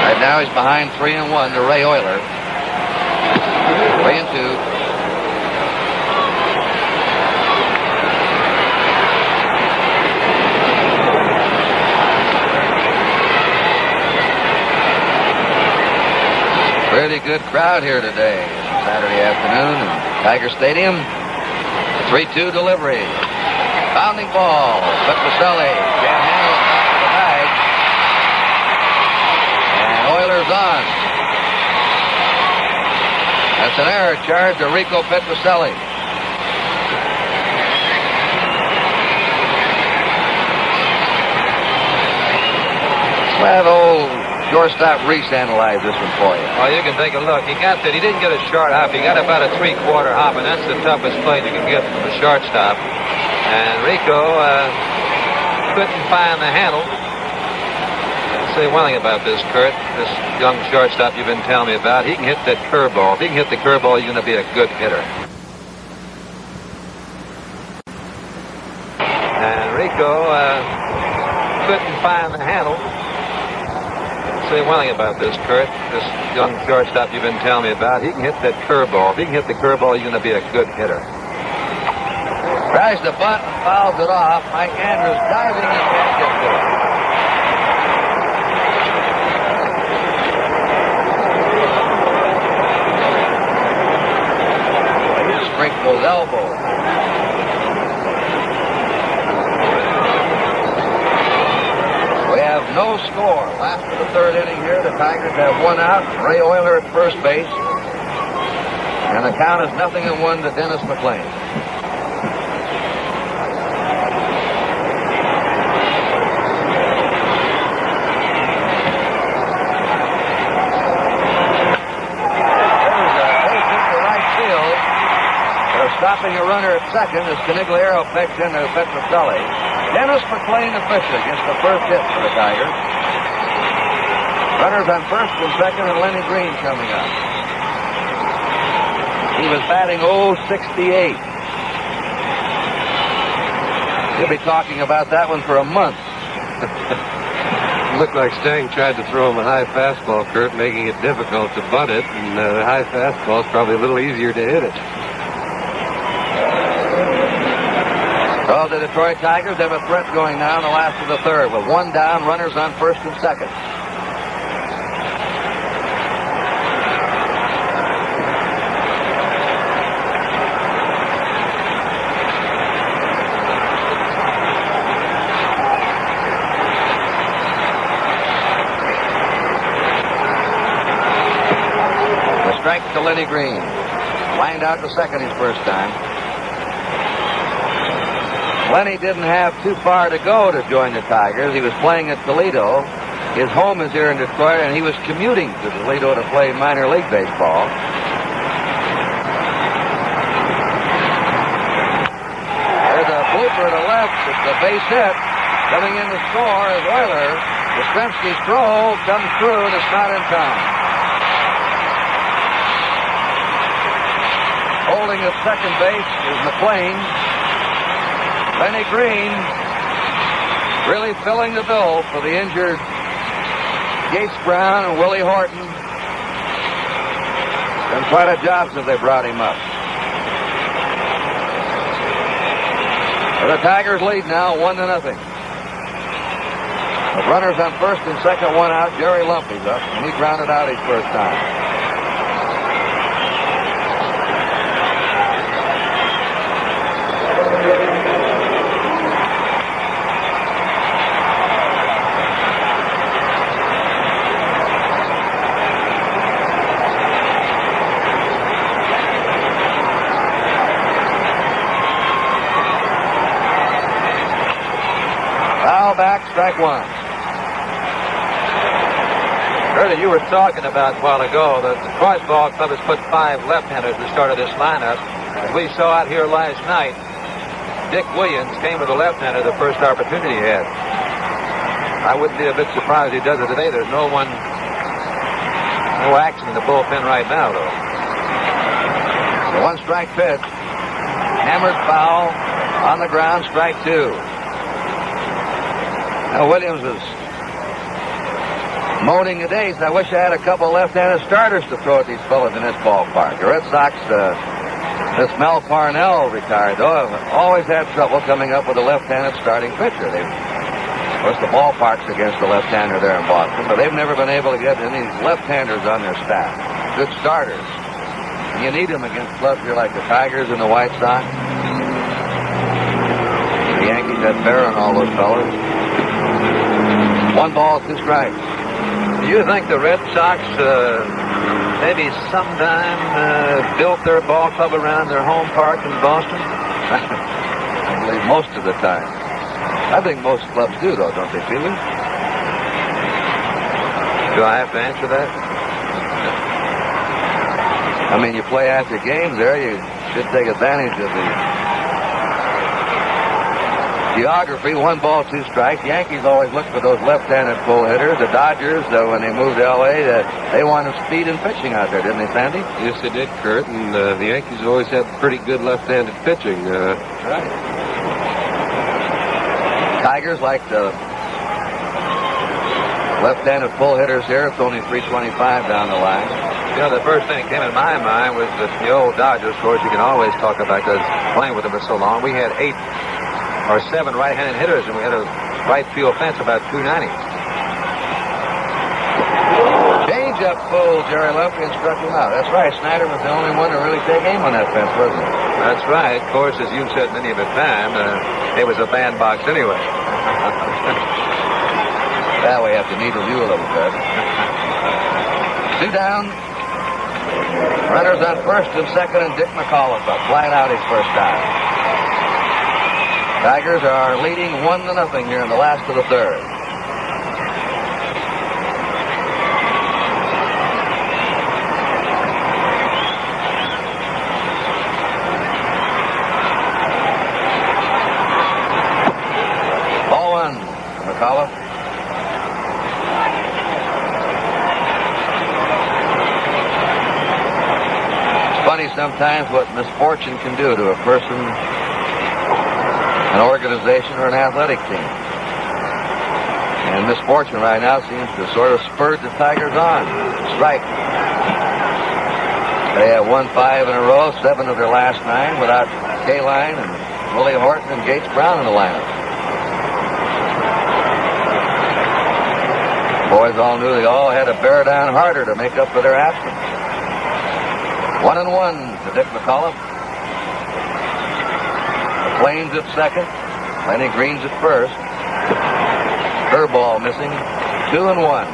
Right now he's behind 3-1 to Ray Oyler. 3-2. Pretty good crowd here today, Saturday afternoon in Tiger Stadium. 3-2 delivery. Bounding ball. Petrocelli can't handle it off the bag. And Oyler's on. That's an error charge to Rico Petrocelli. Let's have old shortstop Reese analyze this one for you. Well, you can take a look. He didn't get a short hop. He got about a 3/4 hop, and that's the toughest play you can get from a shortstop. And Rico couldn't find the handle. I'll say one thing about this, Kurt. This young shortstop you've been telling me about, he can hit that curveball. If he can hit the curveball, he's going to be a good hitter. And Rico couldn't find the handle. Say one thing about this, Kurt. This young shortstop you've been telling me about, he can hit that curveball. If he can hit the curveball, he's going to be a good hitter. Tries the bunt and fouls it off. Mike Andrews diving and can't get to it. He sprinkles elbow. No score. After the 3rd inning here, the Tigers have 1 out. Ray Oyler at first base. And the count is 0-1 to Dennis McLain. There's a base hit to right field. They're stopping a runner at second as Canigliaro picks into Petrocelli. Dennis McLain, the pitcher, gets the first hit for the Tigers. Runners on first and second, and Lenny Green coming up. He was batting .068. He'll be talking about that one for a month. Looked like Stange tried to throw him a high fastball, Kurt, making it difficult to butt it, and the high fastball is probably a little easier to hit it. So the Detroit Tigers have a threat going now in the last of the third with one down, runners on first and second. Strike to Lenny Green. Lined out to second his first time. Lenny didn't have too far to go to join the Tigers. He was playing at Toledo. His home is here in Detroit, and he was commuting to Toledo to play minor league baseball. There's a blooper to left. It's a base hit. Coming in to score is Euler. Yastrzemski's throw comes through, and it's not in time. Holding at second base is McLain. Lenny Green really filling the bill for the injured Gates Brown and Willie Horton. Done quite a job since they brought him up. The Tigers lead now 1-0. The runners on first and second, one out. Jerry Lumpy's up, and he grounded out his first time. Back, strike one. Earlier, you were talking about a while ago that the Crossball Club has put 5 left-handers at the start of this lineup. As we saw out here last night, Dick Williams came with a left-hander the first opportunity he had. I wouldn't be a bit surprised he does it today. There's no action in the bullpen right now, though. The one strike pitch. Hammered foul on the ground, strike two. Now, Williams is moaning today. I wish I had a couple left-handed starters to throw at these fellas in this ballpark. The Red Sox, this Mel Parnell retired, though, have always had trouble coming up with a left-handed starting pitcher. Of course, the ballpark's against the left-hander there in Boston, but they've never been able to get any left-handers on their staff. Good starters. And you need them against clubs here like the Tigers and the White Sox. The Yankees had Barron and all those fellas. 1 ball, 2 strikes. Do you think the Red Sox maybe sometime built their ball club around their home park in Boston? I believe most of the time. I think most clubs do, though, don't they, Feely? Do I have to answer that? I mean, you play after games there, you should take advantage of the geography. 1 ball, 2 strikes. Yankees always look for those left-handed pull hitters. The Dodgers, when they moved to L.A., they wanted speed and pitching out there, didn't they, Sandy? Yes, they did, Kurt. And the Yankees always had pretty good left-handed pitching. Right. Tigers like the left-handed pull hitters here. It's only 325 down the line. You know, the first thing that came in my mind was that the old Dodgers, of course, you can always talk about because playing with them for so long. We had 8 or 7 right-handed hitters, and we had a right field fence about 290. Change-up fooled Jerry Lumpy and struck him out. That's right. Snyder was the only one to really take aim on that fence, wasn't he? That's right. Of course, as you've said many of the time, it was a bandbox anyway. Now we have to needle you a little bit. 2 down. Runners on first and second, and Dick McAuliffe up. Flying out his first time. Tigers are leading 1-0 here in the last of the third. Ball 1, McAuliffe. funny sometimes what misfortune can do to a person, an organization, or an athletic team. And misfortune right now seems to sort of spur the Tigers on. Strike. They have won 5 in a row, 7 of their last 9 without Kaline and Willie Horton and Gates Brown in the lineup. Boys all knew they all had to bear down harder to make up for their absence. 1-1 to Dick McCullough. McLain's at second. Lenny Green's at first. Curveball missing. 2-1.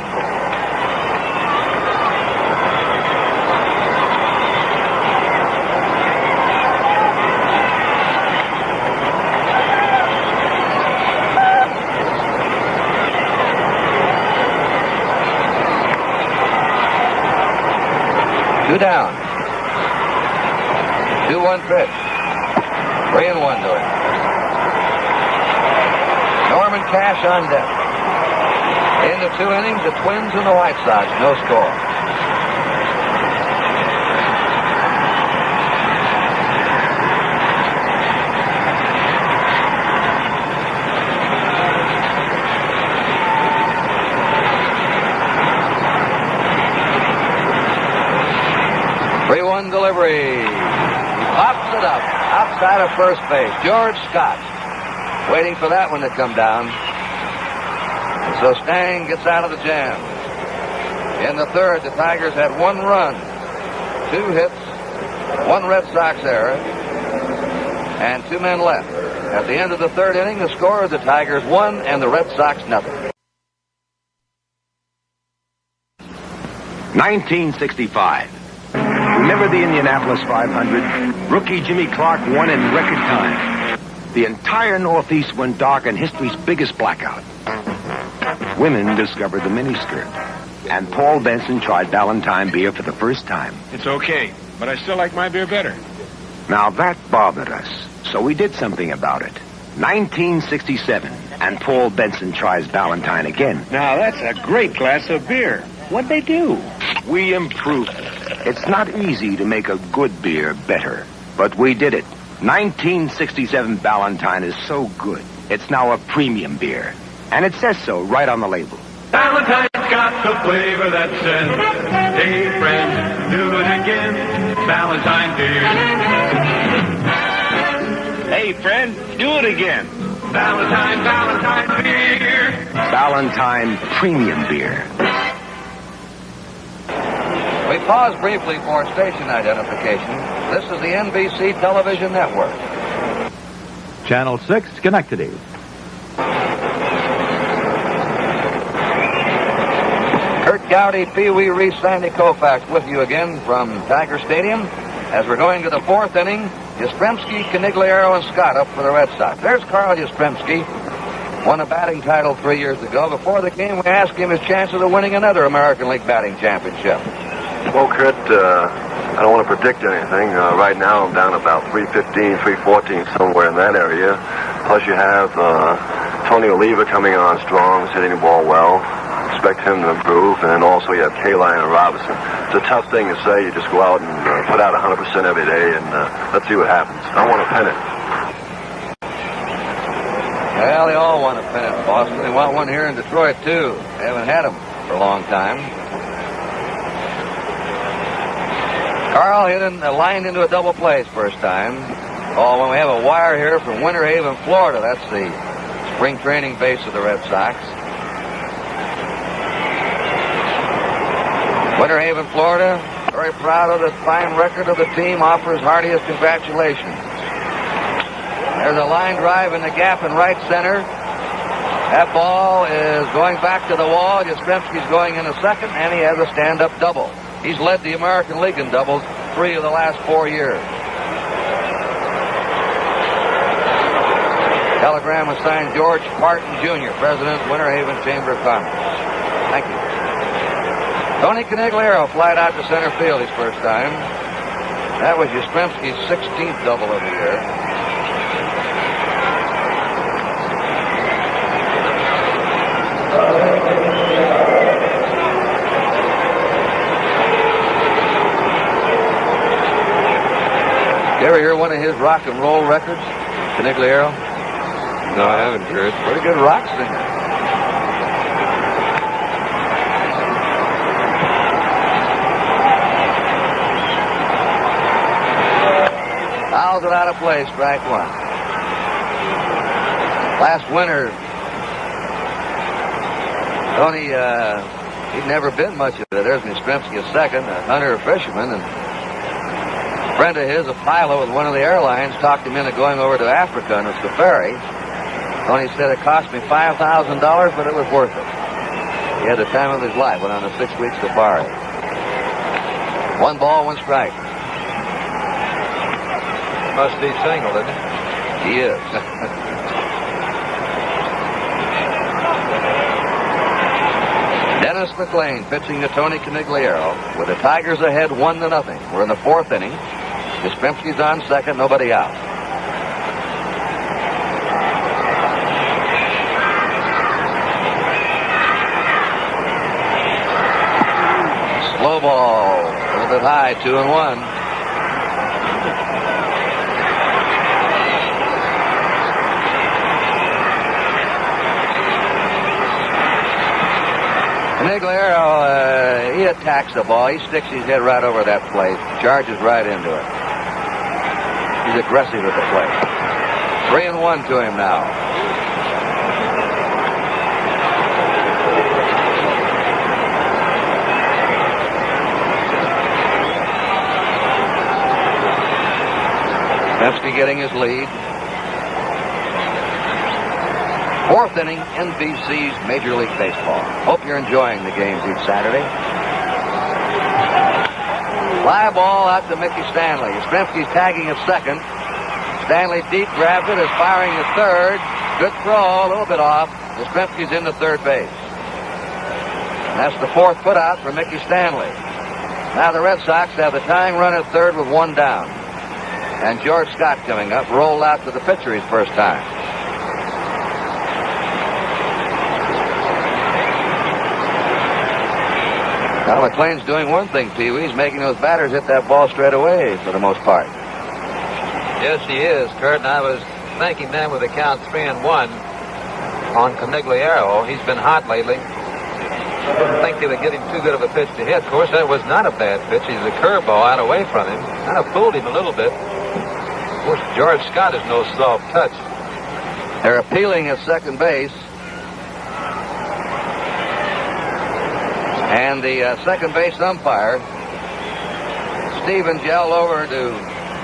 Two down. 2-1 pitch. 3-1 to it. Norman Cash on deck. In the 2 innings, the Twins and the White Sox, no score. Delivery. He pops it up outside of first base. George Scott waiting for that one to come down. And so Stange gets out of the jam. In the third, the Tigers had 1 run, 2 hits, 1 Red Sox error, and 2 men left. At the end of the third inning, the score is the Tigers 1 and the Red Sox nothing. 1965. Remember the Indianapolis 500? Rookie Jimmy Clark won in record time. The entire Northeast went dark in history's biggest blackout. Women discovered the miniskirt. And Paul Benson tried Ballantine beer for the first time. It's okay, but I still like my beer better. Now that bothered us, so we did something about it. 1967, and Paul Benson tries Ballantine again. Now that's a great glass of beer. What'd they do? We improved it. It's not easy to make a good beer better, but we did it. 1967 Ballantine is so good, it's now a premium beer. And it says so right on the label. Ballantine's got the flavor that says, hey friend, do it again, Ballantine beer. Hey friend, do it again. Ballantine beer. Ballantine premium beer. We pause briefly for station identification. This is the NBC Television Network. Channel 6, Schenectady. Kurt Gowdy, Pee Wee Reese, Sandy Koufax with you again from Tiger Stadium. As we're going to the 4th inning, Yastrzemski, Canigliaro, and Scott up for the Red Sox. There's Carl Yastrzemski. Won a batting title 3 years ago. Before the game, we asked him his chances of winning another American League batting championship. Well, Kurt, I don't want to predict anything. Right now, I'm down about 315, 314, somewhere in that area. Plus, you have Tony Oliva coming on strong, hitting the ball well. Expect him to improve. And then also you have Kaline and Robinson. It's a tough thing to say. You just go out and put out 100% every day, and let's see what happens. I want a pennant. Well, they all want a pennant in Boston. They want one here in Detroit, too. They haven't had them for a long time. Carl lined into a double play his first time. Oh, when we have a wire here from Winter Haven, Florida. That's the spring training base of the Red Sox. Winter Haven, Florida, very proud of the fine record of the team, offers heartiest congratulations. There's a line drive in the gap in right center. That ball is going back to the wall. Yastrzemski's going in a second, and he has a stand-up double. He's led the American League in doubles 3 of the last 4 years. Telegram was signed George Martin, Jr., President, Winter Haven Chamber of Commerce. Thank you. Tony Canigliaro flied out to center field his first time. That was Yastrzemski's 16th double of the year. You ever hear one of his rock and roll records, Canigliaro? No, I haven't heard. Pretty good rock singer. Fouls it out of play, strike one. Last winter, Tony, he'd never been much of it. There's Yastrzemski a second, a hunter, a fisherman, and a friend of his, a pilot with one of the airlines, talked him into going over to Africa on a safari. Tony said it cost me $5,000, but it was worth it. He had the time of his life, went on a 6-week safari. 1 ball, 1 strike. Must be single, isn't it? He is. Dennis McLain pitching to Tony Canigliaro with the Tigers ahead 1-0. We're in the 4th inning. Yastrzemski's on second, nobody out. Slow ball, a little bit high, 2-1. Canigliaro, he attacks the ball. He sticks his head right over that plate, charges right into it. He's aggressive at the plate. 3-1 to him now. Yastrzemski getting his lead. 4th inning, NBC's Major League Baseball. Hope you're enjoying the games each Saturday. Fly ball out to Mickey Stanley. Yastrzemski's tagging at second. Stanley deep grabs it, is firing at third. Good throw, a little bit off. Yastrzemski's into third base. And that's the 4th putout for Mickey Stanley. Now the Red Sox have the tying run at third with 1 down. And George Scott coming up, rolled out to the pitcher his first time. Now McLain's doing one thing, Pee Wee. He's making those batters hit that ball straight away for the most part. Yes, he is, Kurt. And I was thinking then with the count 3-1 on Canigliaro. He's been hot lately. I didn't think they would get him too good of a pitch to hit. Of course, that was not a bad pitch. He's a curveball out away from him. Kind of fooled him a little bit. Of course, George Scott is no soft touch. They're appealing at second base. And the second base umpire, Stephen yelled over to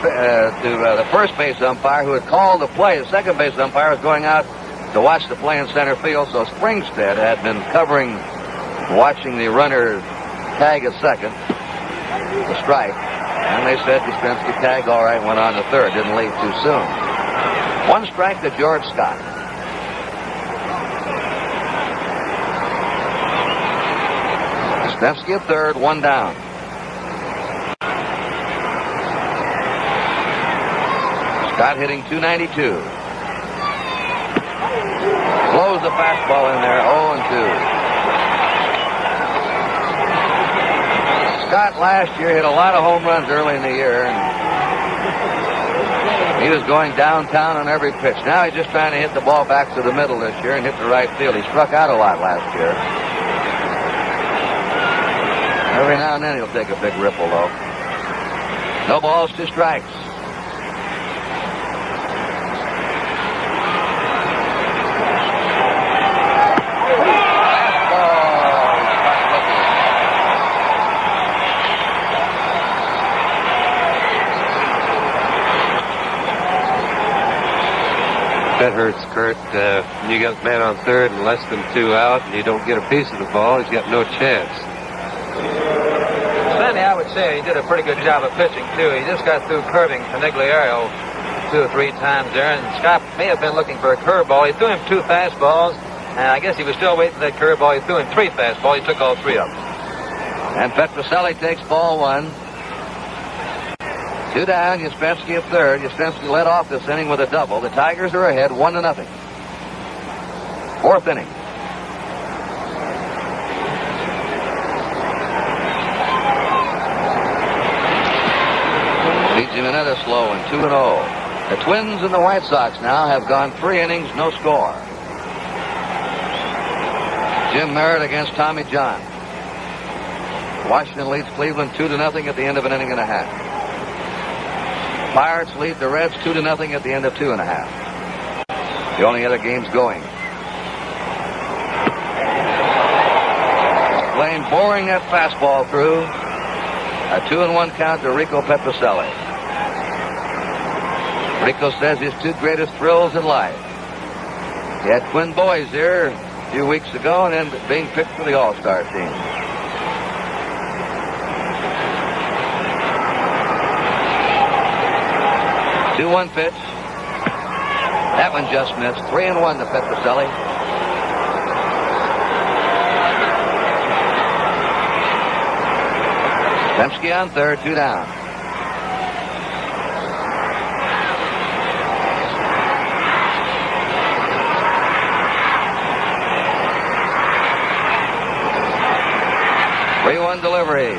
the first base umpire who had called the play. The second base umpire was going out to watch the play in center field, so Springstead had been covering, watching the runner tag at second, the strike. And they said Yastrzemski tagged all right, went on to third, didn't leave too soon. 1 strike to George Scott. Yastrzemski at third, 1 down. Scott hitting .292. Blows the fastball in there, 0-2. Scott last year hit a lot of home runs early in the year, and he was going downtown on every pitch. Now he's just trying to hit the ball back to the middle this year and hit the right field. He struck out a lot last year. Every now and then he'll take a big ripple, though. No balls, 2 strikes. That hurts, Kurt. You got a man on third and less than 2 out, and you don't get a piece of the ball, he's got no chance. Sandy, I would say he did a pretty good job of pitching, too. He just got through curving Canigliaro 2 or 3 times there, and Scott may have been looking for a curveball. He threw him 2 fastballs, and I guess he was still waiting for that curveball. He threw him 3 fastballs. He took all 3 of them. And Petroselli takes ball 1. 2 down, Yastrzemski at third. Yastrzemski led off this inning with a double. The Tigers are ahead 1-0. 4th inning. Jimenez slow and 2-0. The Twins and the White Sox now have gone 3 innings, no score. Jim Merritt against Tommy John. Washington leads Cleveland 2-0 at the end of an inning and a half. Pirates lead the Reds 2-0 at the end of 2.5. The only other games going. McLain boring that fastball through. A 2-1 count to Rico Petrocelli. Rico says his 2 greatest thrills in life. He had twin boys here a few weeks ago and then being picked for the All-Star team. The 2-1 pitch. That one just missed. 3-1 to Petrocelli. Yastrzemski on third, 2 down. Three-one delivery.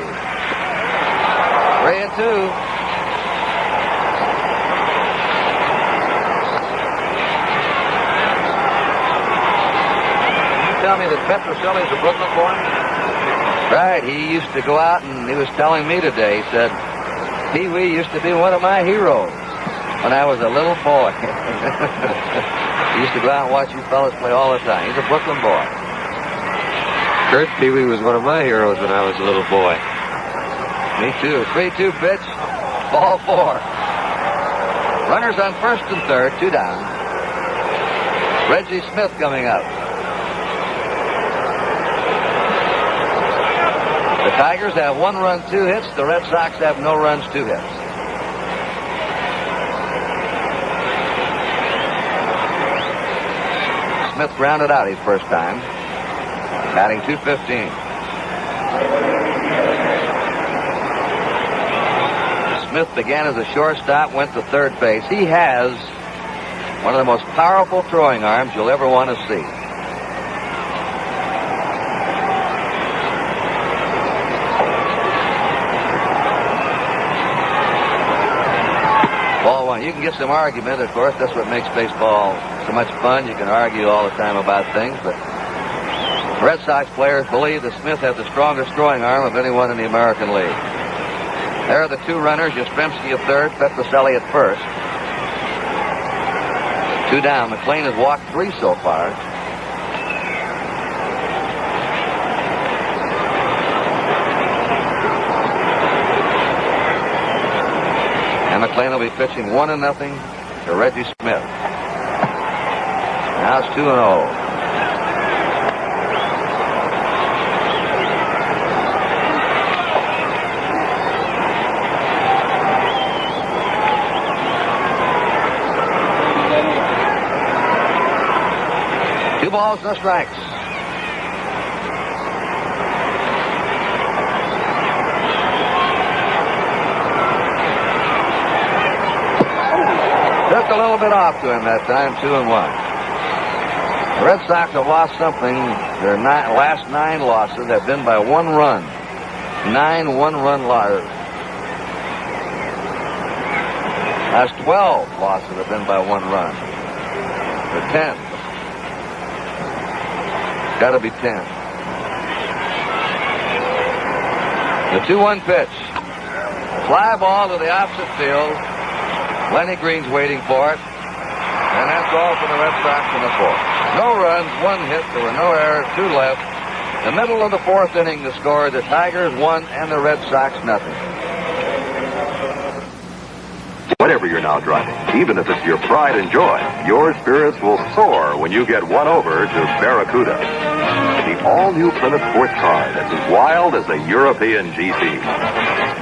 3-2. Tell me that Petrocelli's a Brooklyn boy? Right, he used to go out and he was telling me today, he said, Pee Wee used to be one of my heroes when I was a little boy. He used to go out and watch you fellas play all the time. He's a Brooklyn boy. Kurt, Pee Wee was one of my heroes when I was a little boy. Me too. 3-2 pitch, ball 4. Runners on first and third, 2 down. Reggie Smith coming up. The Tigers have 1 run, 2 hits. The Red Sox have no runs, 2 hits. Smith grounded out his first time, batting .215. Smith began as a shortstop, went to third base. He has one of the most powerful throwing arms you'll ever want to see. You can get some argument, of course. That's what makes baseball so much fun. You can argue all the time about things, but Red Sox players believe that Smith has the strongest throwing arm of anyone in the American League. There are the 2 runners, Yastrzemski at third, Petrocelli at first. 2 down. McLain has walked 3 so far. And McLain will be pitching 1-0 to Reggie Smith. Now it's 2-0. Two balls, no strikes. Just a little bit off to him that time, 2-1. The Red Sox have lost something. Their last 9 losses have been by 1 run. 9 one-run losses. Last 12 losses have been by 1 run. The 10. Got to be 10. The 2-1 pitch. Fly ball to the opposite field. Lenny Green's waiting for it. And that's all for the Red Sox in the 4th. No runs, 1 hit. There were no errors, 2 left. The middle of the 4th inning, the score, the Tigers 1 and the Red Sox 0. Whatever you're now driving, even if it's your pride and joy, your spirits will soar when you get one over to Barracuda. The all-new Plymouth sports car that's as wild as a European GT.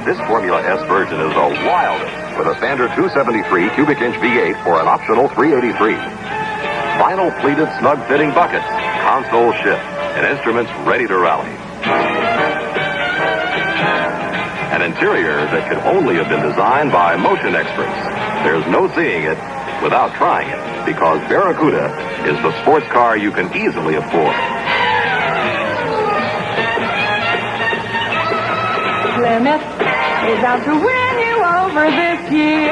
This Formula S version is the wildest, with a standard 273 cubic inch V8 for an optional 383. Vinyl pleated snug fitting buckets, console shift, and instruments ready to rally. An interior that could only have been designed by motion experts. There's no seeing it without trying it, because Barracuda is the sports car you can easily afford. Plymouth is out to win you over over this year.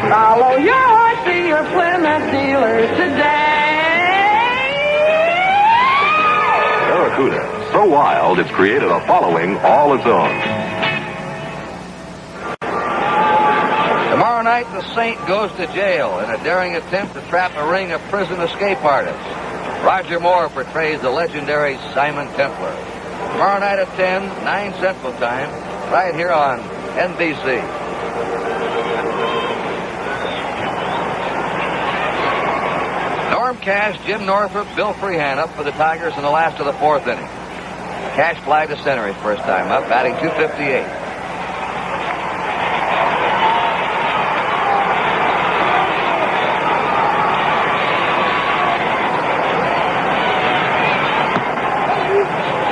Follow your heart to your Plymouth dealer today. Barracuda, so wild it's created a following all its own. Tomorrow night, the Saint goes to jail in a daring attempt to trap a ring of prison escape artists. Roger Moore portrays the legendary Simon Templar. Tomorrow night at 10, 9 Central Time, right here on NBC. Norm Cash, Jim Northrup, Bill Freehan up for the Tigers in the last of the fourth inning. Cash fly to center his first time up, batting .258.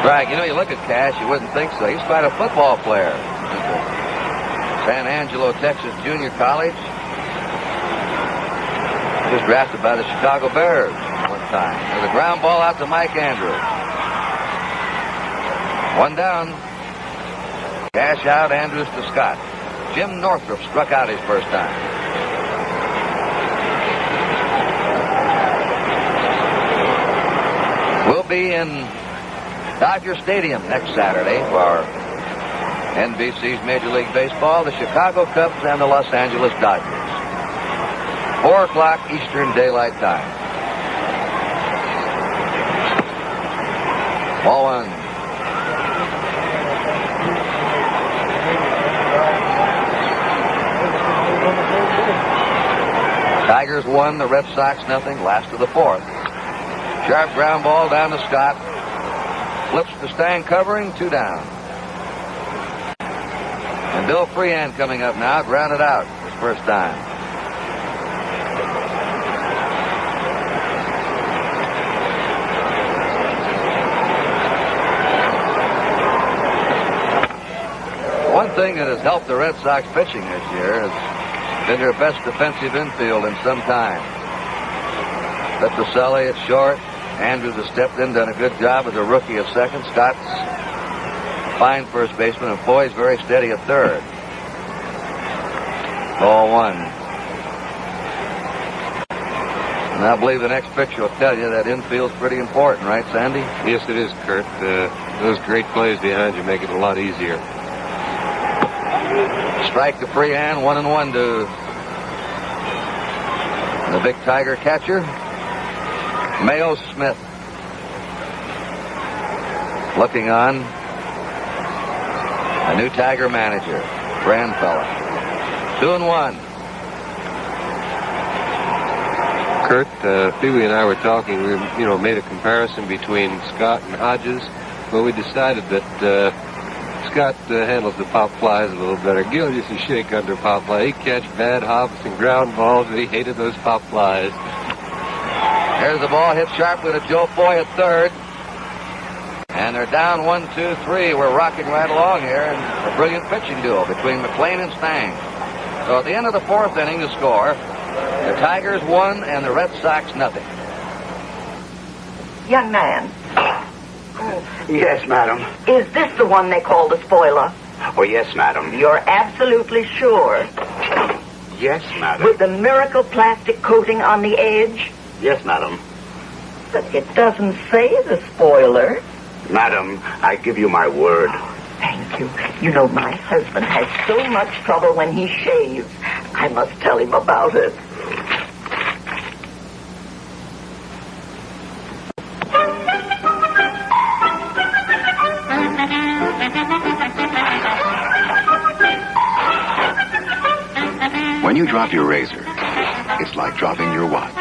Right, you know, you look at Cash, you wouldn't think so. He's quite a football player. San Angelo, Texas Junior College. He was drafted by the Chicago Bears one time. There's a ground ball out to Mike Andrews. One down. Cash out, Andrews to Scott. Jim Northrup struck out his first time. We'll be in Dodger Stadium next Saturday for NBC's Major League Baseball, the Chicago Cubs and the Los Angeles Dodgers. 4 o'clock Eastern Daylight Time. Ball one. Tigers 1, the Red Sox nothing, last of the fourth. Sharp ground ball down to Scott. Flips to Stang covering, 2 down. And Bill Freehan coming up now, grounded out his first time. One thing that has helped the Red Sox pitching this year has been their best defensive infield in some time. Petrocelli at short. Andrews has stepped in, done a good job as a rookie at second. Scott's fine first baseman, and Foy's very steady at third. Ball one. And I believe the next picture will tell you that infield's pretty important, right, Sandy? Yes, it is, Kurt. Those great plays behind you make it a lot easier. Strike to Freehan, 1-1 to the big Tiger catcher, Mayo Smith. Looking on, a new Tiger manager, grand fella. 2-1. Kurt, Pee Wee and I were talking. We, made a comparison between Scott and Hodges. Well, we decided that Scott handles the pop flies a little better. Gil used to shake under pop fly. He'd catch bad hops and ground balls, and he hated those pop flies. There's the ball hit sharply to Joe Foy at third. And they're down 1-2-3. We're rocking right along here. And a brilliant pitching duel between McLain and Stange. So at the end of the fourth inning, the score, the Tigers 1 and the Red Sox nothing. Young man. Yes, madam. Is this the one they call the spoiler? Oh, yes, madam. You're absolutely sure? Yes, madam. With the miracle plastic coating on the edge? Yes, madam. But it doesn't say the spoiler. Madam, I give you my word. Thank you. You know, my husband has so much trouble when he shaves. I must tell him about it. When you drop your razor, it's like dropping your watch.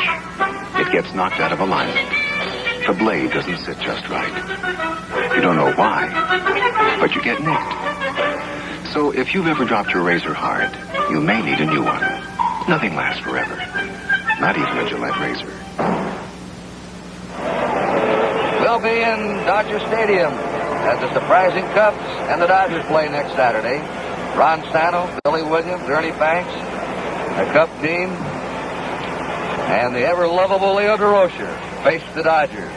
It gets knocked out of alignment. The blade doesn't sit just right. You don't know why, but you get nicked. So if you've ever dropped your razor hard, you may need a new one. Nothing lasts forever. Not even a Gillette razor. We'll be in Dodger Stadium as the surprising Cubs and the Dodgers play next Saturday. Ron Santo, Billy Williams, Ernie Banks, the Cub team, and the ever-lovable Leo DeRocher face the Dodgers.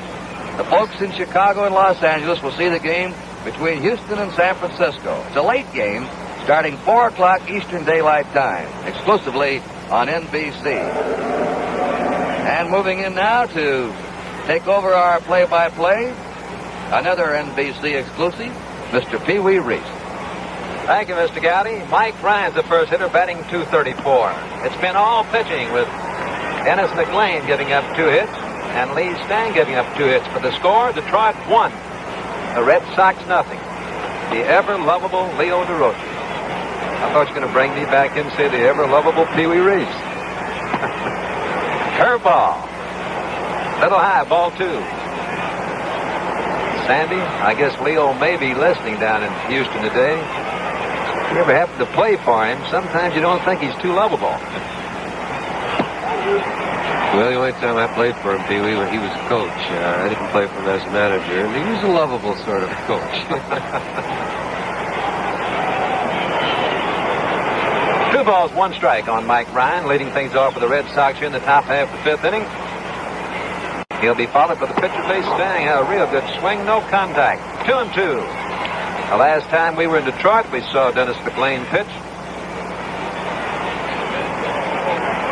The folks in Chicago and Los Angeles will see the game between Houston and San Francisco. It's a late game. starting 4 o'clock Eastern Daylight Time, exclusively on NBC. And moving in now to take over our play-by-play, another NBC exclusive, Mr. Pee Wee Reese. Thank you, Mr. Gowdy. Mike Ryan's the first hitter, batting .234. It's been all pitching, with Dennis McLain giving up 2 hits and Lee Stange giving up 2 hits. For the score, Detroit 1, the Red Sox nothing. The ever-lovable Leo DeRoche. I thought you were going to bring me back in and say the ever-lovable Pee Wee Reese. Curveball. Little high, ball 2. Sandy, I guess Leo may be listening down in Houston today. If you ever happen to play for him, sometimes you don't think he's too lovable. Well, the only time I played for him, Pee Wee, when he was coach. I didn't play for him as manager, and he was a lovable sort of coach. 2 balls, 1 strike on Mike Ryan, leading things off for the Red Sox here in the top half of the 5th inning. He'll be followed by the pitcher, Lee Stange. A real good swing, no contact. 2-2. The last time we were in Detroit, we saw Dennis McLain pitch.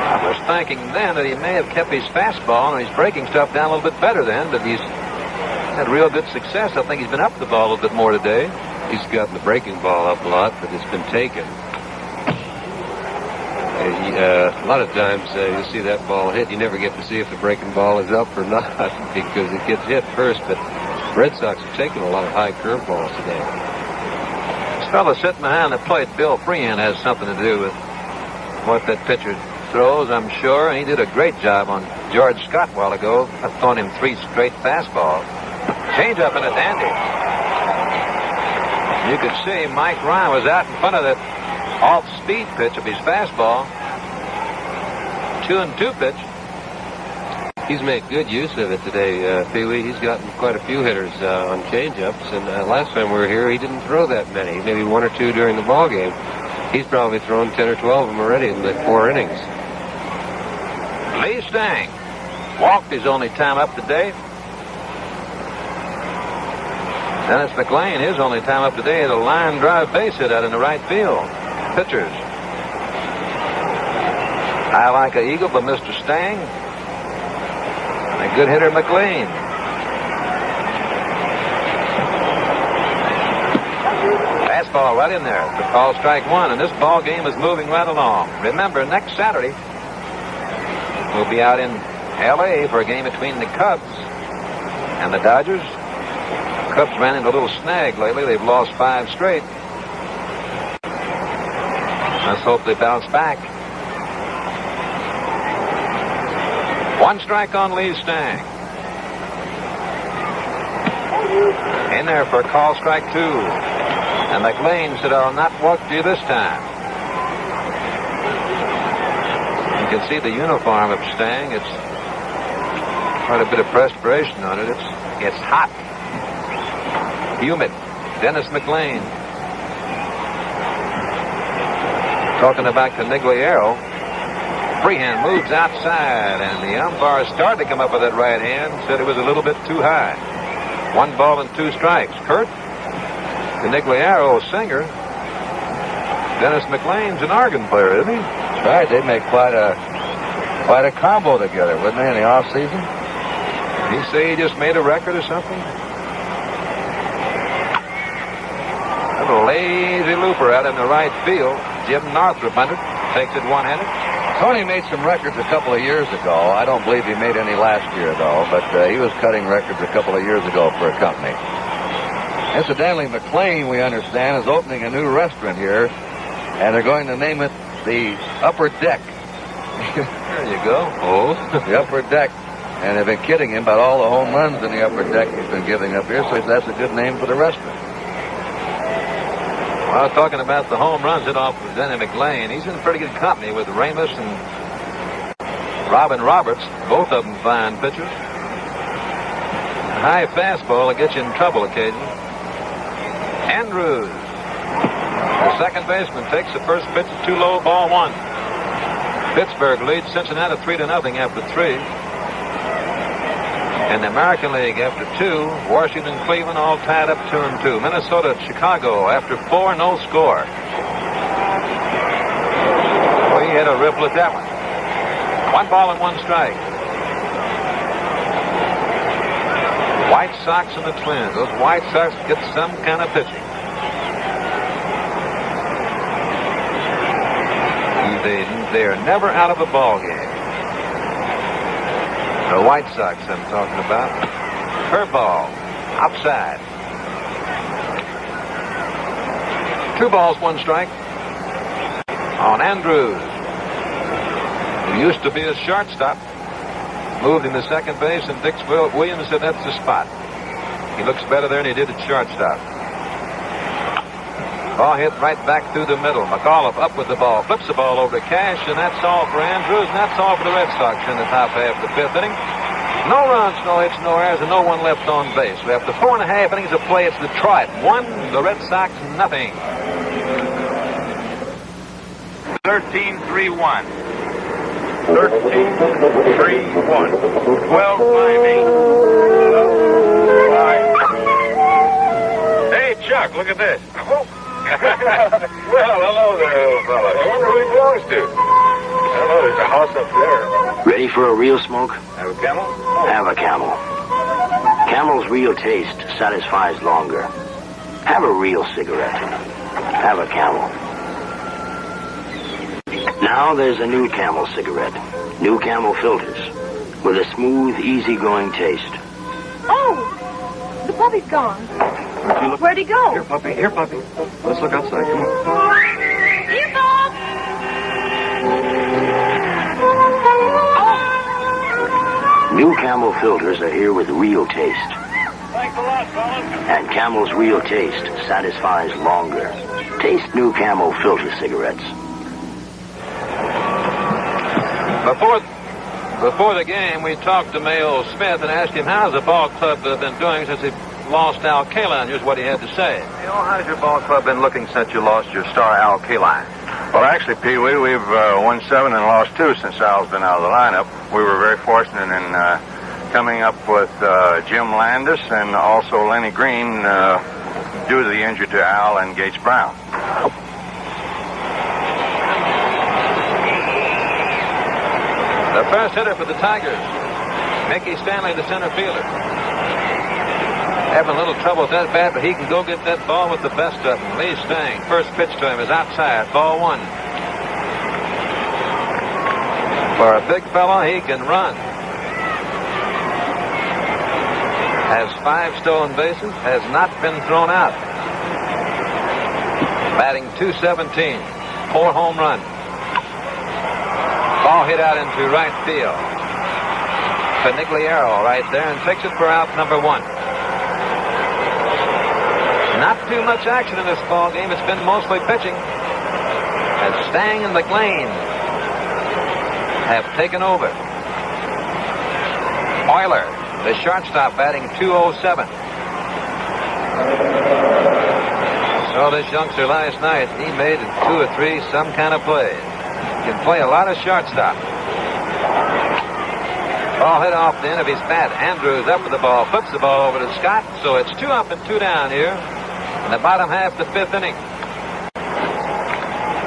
I was thinking then that he may have kept his fastball and his breaking stuff down a little bit better then, but he's had real good success. I think he's been up the ball a little bit more today. He's gotten the breaking ball up a lot, but it's been taken. A lot of times you'll see that ball hit. You never get to see if the breaking ball is up or not because it gets hit first. But Red Sox have taken a lot of high curveballs today. This fellow sitting behind the plate, Bill Freehan, has something to do with what that pitcher throws, I'm sure. He did a great job on George Scott a while ago, throwing him 3 straight fastballs. Change up in a dandy. You could see Mike Ryan was out in front of that off-speed pitch of his fastball. 2-2 pitch. He's made good use of it today, Pee Wee. He's gotten quite a few hitters on changeups, and last time we were here, he didn't throw that many. Maybe 1 or 2 during the ball game. He's probably thrown 10 or 12 of them already in the 4 innings. Lee Stange walked his only time up today. Dennis McLain, his only time up today, is a line drive base hit out in the right field. Pitchers. I like an eagle by Mr. Stange. And a good hitter, McLain. Fastball right in there to call strike 1, and this ball game is moving right along. Remember, next Saturday, we'll be out in L.A. for a game between the Cubs and the Dodgers. The Cubs ran into a little snag lately. They've lost 5 straight. Let's hope they bounce back. 1 strike on Lee Stange. In there for a call strike 2. And McLain said, "I'll not walk you this time." You can see the uniform of Stange. It's quite a bit of perspiration on it. It's hot. Humid. Dennis McLain. Talking about Canigliaro. Freehan moves outside, and the umpire started to come up with that right hand. Said it was a little bit too high. 1 ball and 2 strikes. Kurt, Canigliaro, a singer. Dennis McLain's an organ player, isn't he? That's right. They make quite a combo together, wouldn't they, in the off season? He say he just made a record or something? A little lazy looper out in the right field. Jim Northrup under it. Takes it one-handed. Tony made some records a couple of years ago. I don't believe he made any last year, though, but he was cutting records a couple of years ago for a company. Incidentally, McLain, we understand, is opening a new restaurant here, and they're going to name it the Upper Deck. There you go. Oh, the Upper Deck. And they've been kidding him about all the home runs in the Upper Deck he's been giving up here, so that's a good name for the restaurant. Well, talking about the home runs hit off with Denny McLain, he's in pretty good company with Ramus and Robin Roberts, both of them fine pitchers. A high fastball will get you in trouble occasionally. Andrews, the second baseman, takes the first pitch, 2 low, ball 1. Pittsburgh leads Cincinnati 3-0 after 3. In the American League after 2, Washington, Cleveland all tied up 2-2. Minnesota, Chicago after 4, no score. hit a ripple at that one. 1 ball and 1 strike. White Sox and the Twins. Those White Sox get some kind of pitching. They're never out of a ball game. The White Sox I'm talking about. Curveball. Outside. 2 balls, 1 strike. On Andrews, who used to be a shortstop. Moved him to second base, and Dick Williams said that's the spot. He looks better there than he did at shortstop. Ball hit right back through the middle. McAuliffe up with the ball, flips the ball over to Cash, and that's all for Andrews, and that's all for the Red Sox in the top half of the 5th inning. No runs, no hits, no errors, and no one left on base. So after 4.5 innings of play, it's Detroit 1, the Red Sox nothing. 13-3-1. 13-3-1. 12-5-8. Hey, Chuck, look at this. Well, hello there, little fella. I wonder who he belongs to. I don't know, there's a house up there. Ready for a real smoke? Have a Camel? Have a Camel. Camel's real taste satisfies longer. Have a real cigarette. Have a Camel. Now there's a new Camel cigarette. New Camel filters. With a smooth, easygoing taste. Oh! The puppy's gone. Where'd he go? Here, puppy. Here, puppy. Let's look outside. Come on. Here, Bob! New Camel filters are here with real taste. Thanks a lot, fellas. And Camel's real taste satisfies longer. Taste new Camel filter cigarettes. Before the game, we talked to Mayo Smith and asked him how's the ball club been doing since he lost Al Kaline. Here's what he had to say. How's your ball club been looking since you lost your star Al Kaline? Well, actually, Pee Wee, we've won 7 and lost 2 since Al's been out of the lineup. We were very fortunate in coming up with Jim Landis and also Lenny Green due to the injury to Al and Gates Brown. The first hitter for the Tigers, Mickey Stanley, the center fielder. Having a little trouble with that bat, but he can go get that ball with the best of them. Lee Stange, first pitch to him is outside, ball 1. For a big fella, he can run. Has 5 stolen bases, has not been thrown out. Batting .217, 4 home runs. Ball hit out into right field. Panigliaro right there and takes it for out number 1. Not too much action in this ball game. It's been mostly pitching. As Stange and McLain have taken over. Euler, the shortstop, batting .207. Saw this youngster last night. He made 2 or 3 some kind of plays. Can play a lot of shortstop. Ball hit off the end of his bat. Andrews up with the ball, flips the ball over to Scott. So it's 2 up and 2 down here in the bottom half of the 5th inning.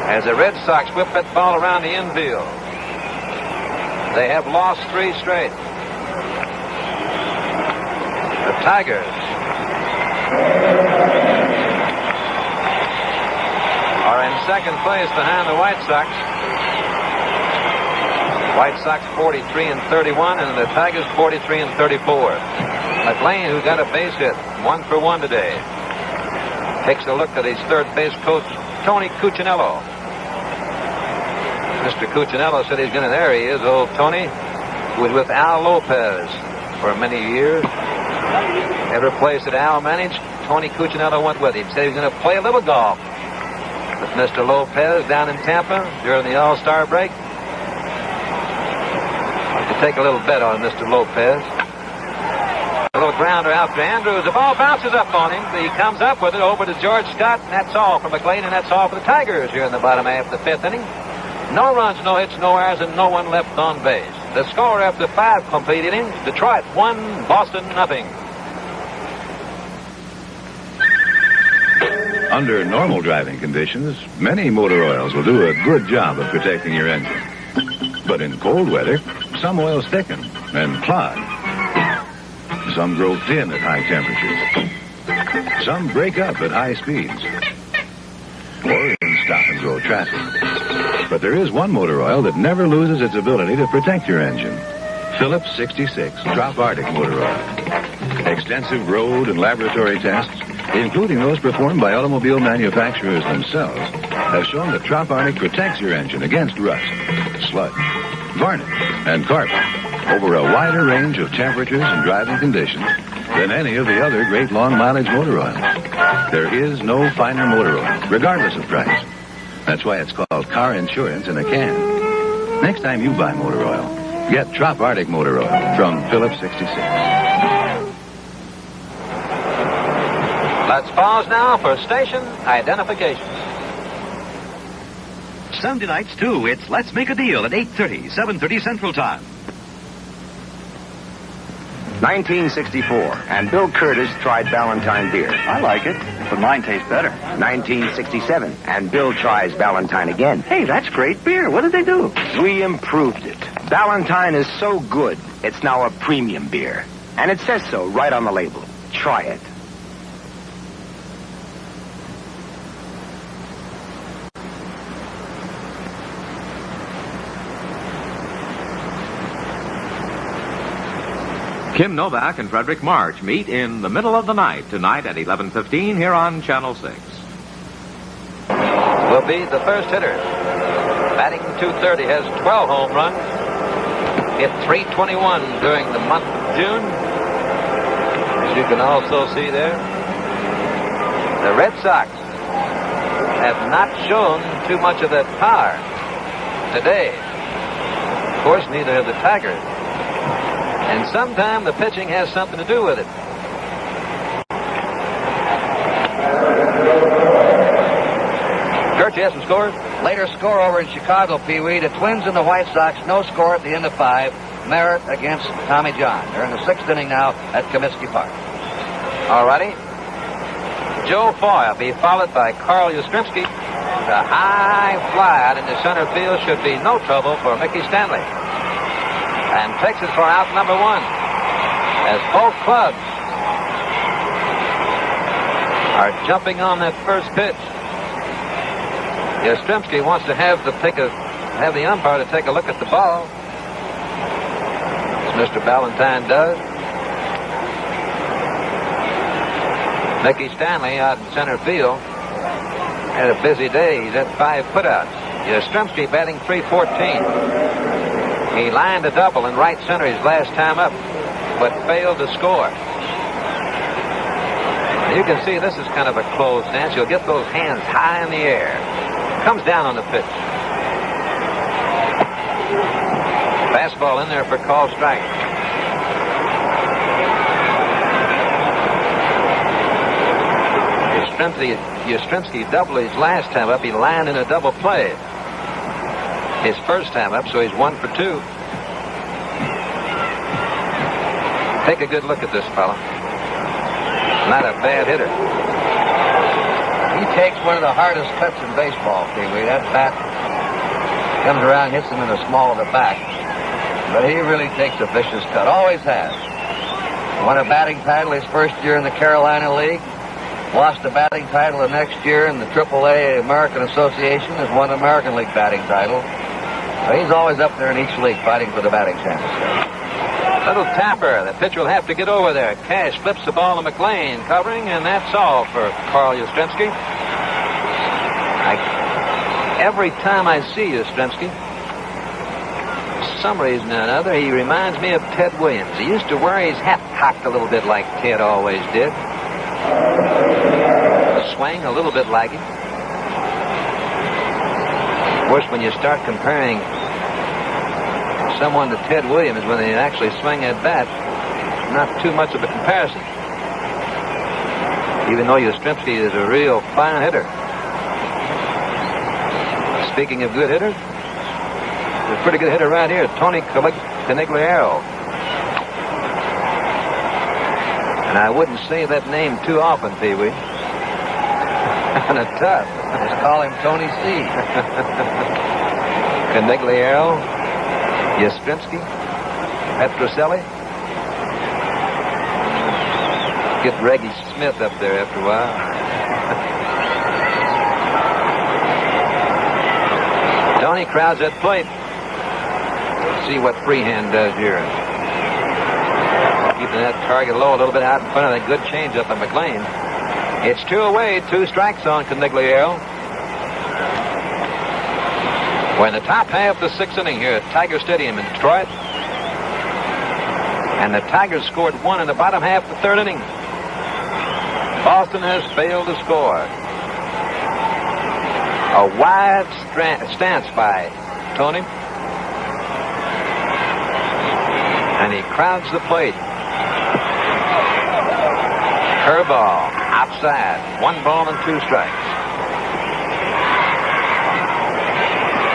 As the Red Sox whip that ball around the infield. They have lost 3 straight. The Tigers are in second place behind the White Sox. White Sox 43 and 31, and the Tigers 43 and 34. McLain, who got a base hit, 1 for 1 today, takes a look at his third base coach, Tony Cuccinello. Mr. Cuccinello said he's going to. There he is, old Tony, who was with Al Lopez for many years. Every place that Al managed, Tony Cuccinello went with him. Said he was going to play a little golf with Mr. Lopez down in Tampa during the All-Star break. To take a little bet on Mr. Lopez. A little grounder out to Andrews. The ball bounces up on him. He comes up with it over to George Scott, and that's all for McLain, and that's all for the Tigers here in the bottom half of the 5th inning. No runs, no hits, no errors, and no one left on base. The score after 5 complete innings, Detroit 1, Boston nothing. Under normal driving conditions, many motor oils will do a good job of protecting your engine. But in cold weather, some oils thicken and clog. Some grow thin at high temperatures. Some break up at high speeds. Or in stop-and-go traffic. But there is one motor oil that never loses its ability to protect your engine. Phillips 66 Trop Arctic motor oil. Extensive road and laboratory tests, including those performed by automobile manufacturers themselves, have shown that Trop Arctic protects your engine against rust, sludge, varnish, and carbon over a wider range of temperatures and driving conditions than any of the other great long-mileage motor oils. There is no finer motor oil, regardless of price. That's why it's called car insurance in a can. Next time you buy motor oil, get Trop Arctic motor oil from Phillips 66. Let's pause now for station identification. Sunday nights, too, it's Let's Make a Deal at 8:30, 7:30 Central Time. 1964, and Bill Curtis tried Ballantine beer. I like it, but mine tastes better. 1967, and Bill tries Ballantine again. Hey, that's great beer. What did they do? We improved it. Ballantine is so good, it's now a premium beer. And it says so right on the label. Try it. Kim Novak and Frederick March meet in the middle of the night tonight at 11:15 here on Channel 6. Will be the first hitter. Batting .230, has 12 home runs. Hit .321 during the month of June. As you can also see there, the Red Sox have not shown too much of that power today. Of course, neither have the Tigers. And sometimes the pitching has something to do with it. Kurt, you have some scores? Later score over in Chicago, Pee Wee. The Twins and the White Sox, no score at the end of 5. Merritt against Tommy John. They're in the 6th inning now at Comiskey Park. All righty. Joe Foy will be followed by Carl Yastrzemski. The high fly out into center field should be no trouble for Mickey Stanley. And takes it for out number 1. As both clubs are jumping on that first pitch. Yastrzemski wants to have the umpire to take a look at the ball, as Mr. Ballantine does. Mickey Stanley out in center field had a busy day. He's at 5 putouts. Yastrzemski batting .314. He lined a double in right center his last time up, but failed to score. You can see this is kind of a closed stance. You'll get those hands high in the air. Comes down on the pitch. Fastball in there for call strike. Yastrzemski doubled his last time up. He lined in a double play his first time up, so he's 1 for 2. Take a good look at this fella. Not a bad hitter. He takes one of the hardest cuts in baseball, Pee Wee. That bat comes around, hits him in the small of the back. But he really takes a vicious cut. Always has. Won a batting title his first year in the Carolina League. Lost the batting title the next year in the AAA American Association. Has won the American League batting title. So he's always up there in each league fighting for the batting championship. Little tapper. The pitcher will have to get over there. Cash flips the ball to McLain, covering, and that's all for Carl Yastrzemski. Every time I see Yastrzemski, for some reason or another, he reminds me of Ted Williams. He used to wear his hat cocked a little bit like Ted always did. Swing a little bit like him. Of course, when you start comparing someone to Ted Williams when they actually swing that bat, not too much of a comparison. Even though Yastrzemski is a real fine hitter. Speaking of good hitters, there's a pretty good hitter right here, Tony Conigliaro. And I wouldn't say that name too often, Pee Wee. Kind of tough. Just call him Tony C. Conigliaro, Yastrzemski, Petroselli. Get Reggie Smith up there after a while. Tony crowds at plate. See what freehand does here. Keeping that target low a little bit out in front of that good changeup of McLain. It's 2 away, 2 strikes on Conigliaro. We're in the top half of the 6th inning here at Tiger Stadium in Detroit. And the Tigers scored 1 in the bottom half of the 3rd inning. Boston has failed to score. A wide stance by Tony. And he crowds the plate. Curveball, outside. 1 ball and 2 strikes.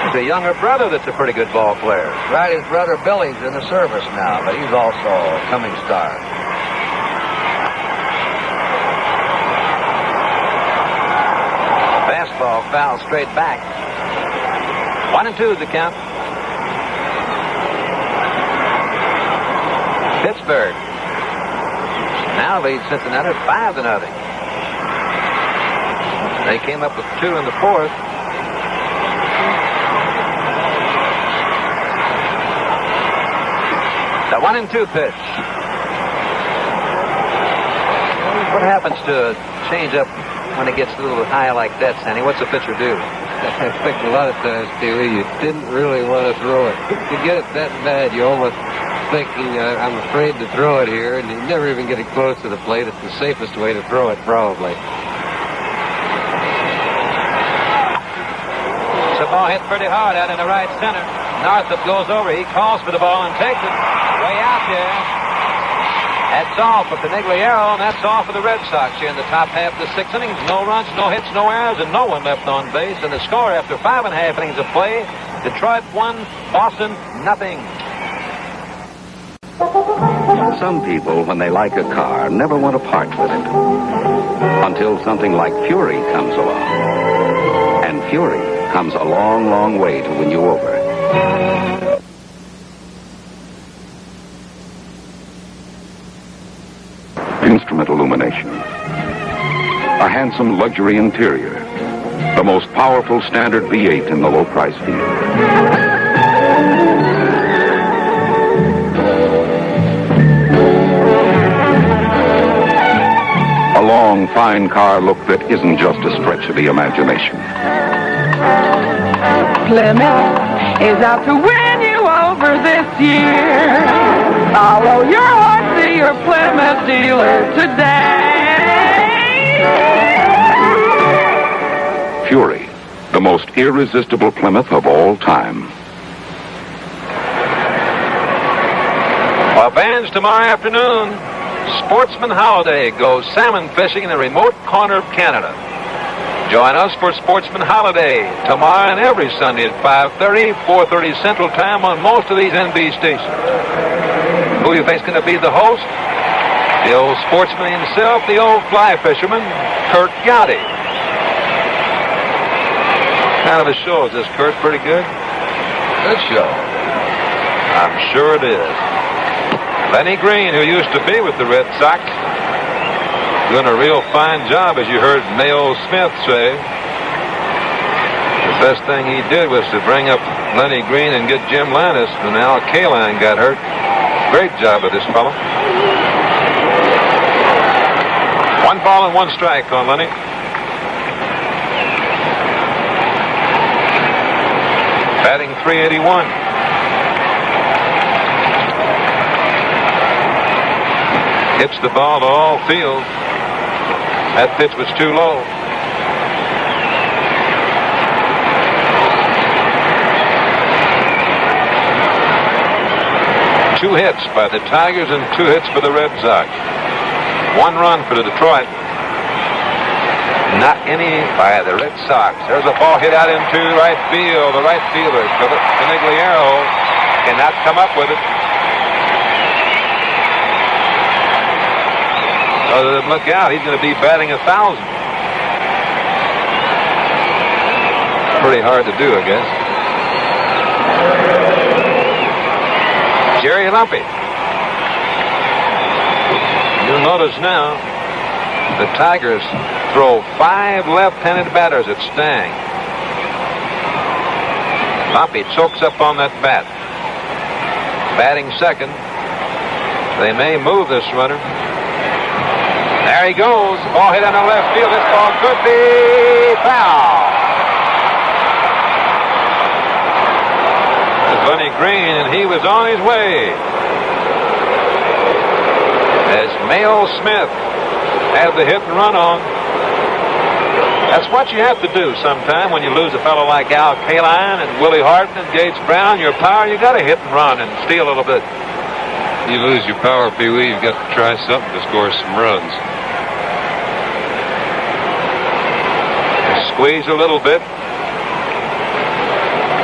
He's a younger brother that's a pretty good ball player. Right, his brother Billy's in the service now, but he's also a coming star. Fastball foul straight back. 1-2 is the count. Pittsburgh now leads Cincinnati 5-0. They came up with 2 in the 4th. The 1-2 pitch. What happens to a changeup when it gets a little high like that, Sandy? What's the pitcher do? I think a lot of times, Steely, you didn't really want to throw it. You get it that bad, you almost thinking, I'm afraid to throw it here, and you never even get it close to the plate. It's the safest way to throw it, probably. It's a ball hit pretty hard out in the right center. Northup goes over. He calls for the ball and takes it way out there. That's all for Conigliaro, and that's all for the Red Sox here in the top half of the 6th innings. No runs, no hits, no errors, and no one left on base. And the score after 5.5 innings of play, Detroit 1, Boston nothing. Some people, when they like a car, never want to part with it. Until something like Fury comes along. And Fury comes a long, long way to win you over. Instrument illumination. A handsome luxury interior. The most powerful standard V8 in the low price field. A long, fine car look that isn't just a stretch of the imagination. Plymouth is out to win you over this year. Follow your heart to your Plymouth dealer today. Fury, the most irresistible Plymouth of all time. Well, bands tomorrow afternoon. Sportsman Holiday goes salmon fishing in the remote corner of Canada. Join us for Sportsman Holiday tomorrow and every Sunday at 5:30, 4:30 Central Time on most of these NB stations. Who do you think's going to be the host? The old sportsman himself, the old fly fisherman, Kurt Gowdy. Kind of a show is this, Kurt? Pretty good? Good show. I'm sure it is. Lenny Green, who used to be with the Red Sox, doing a real fine job, as you heard Mayo Smith say. The best thing he did was to bring up Lenny Green and get Jim Lannis when Al Kaline got hurt. Great job of this fellow. 1 ball and 1 strike on Lenny. Batting .381. Hits the ball to all field. That pitch was too low. Two hits by the Tigers and 2 hits for the Red Sox. 1 run for the Detroit. Not any by the Red Sox. There's a ball hit out into right field. The right fielder, Conigliaro, cannot come up with it. Other than look out, he's going to be batting 1,000. Pretty hard to do, I guess. Jerry Lumpy. You'll notice now the Tigers throw 5 left-handed batters at Stange. Lumpy chokes up on that bat. Batting second. They may move this runner. There he goes. Ball hit on the left field. This ball could be foul. There's Lenny Green, and he was on his way. As Mayo Smith had the hit and run on. That's what you have to do sometime when you lose a fellow like Al Kaline and Willie Harton and Gates Brown. Your power, you got to hit and run and steal a little bit. You lose your power, Pee Wee, you've got to try something to score some runs. Squeeze a little bit.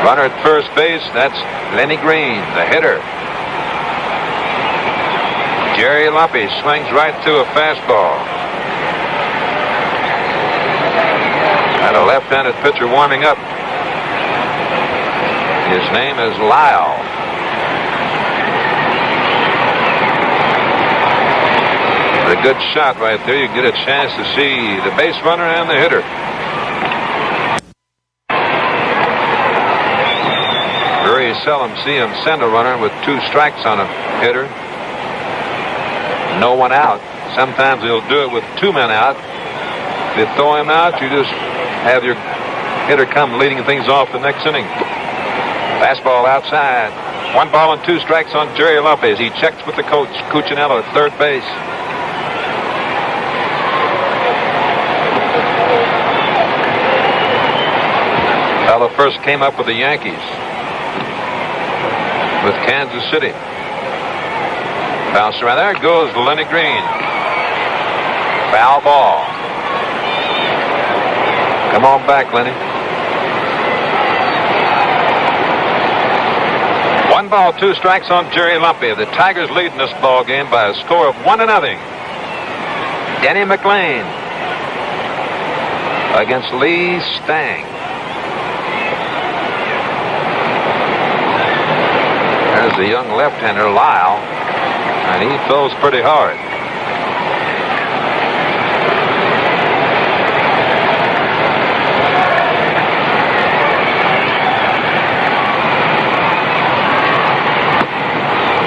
Runner at first base, that's Lenny Green, the hitter. Jerry Lumpy swings right through a fastball. And a left-handed pitcher warming up. His name is Lyle. A good shot right there. You get a chance to see the base runner and the hitter. Very seldom see him send a runner with 2 strikes on a hitter. No one out. Sometimes he'll do it with 2 men out. If you throw him out, you just have your hitter come leading things off the next inning. Fastball outside. 1 ball and 2 strikes on Jerry Lumpy as he checks with the coach, Cuccinello, at third base. Fellow first came up with the Yankees, with Kansas City. Bounce around. There goes Lenny Green. Foul ball. Come on back, Lenny. 1 ball, 2 strikes on Jerry Lumpy. The Tigers lead in this ball game by a score of 1-0. Denny McLain against Lee Stange. There's the young left-hander, Lyle, and he throws pretty hard.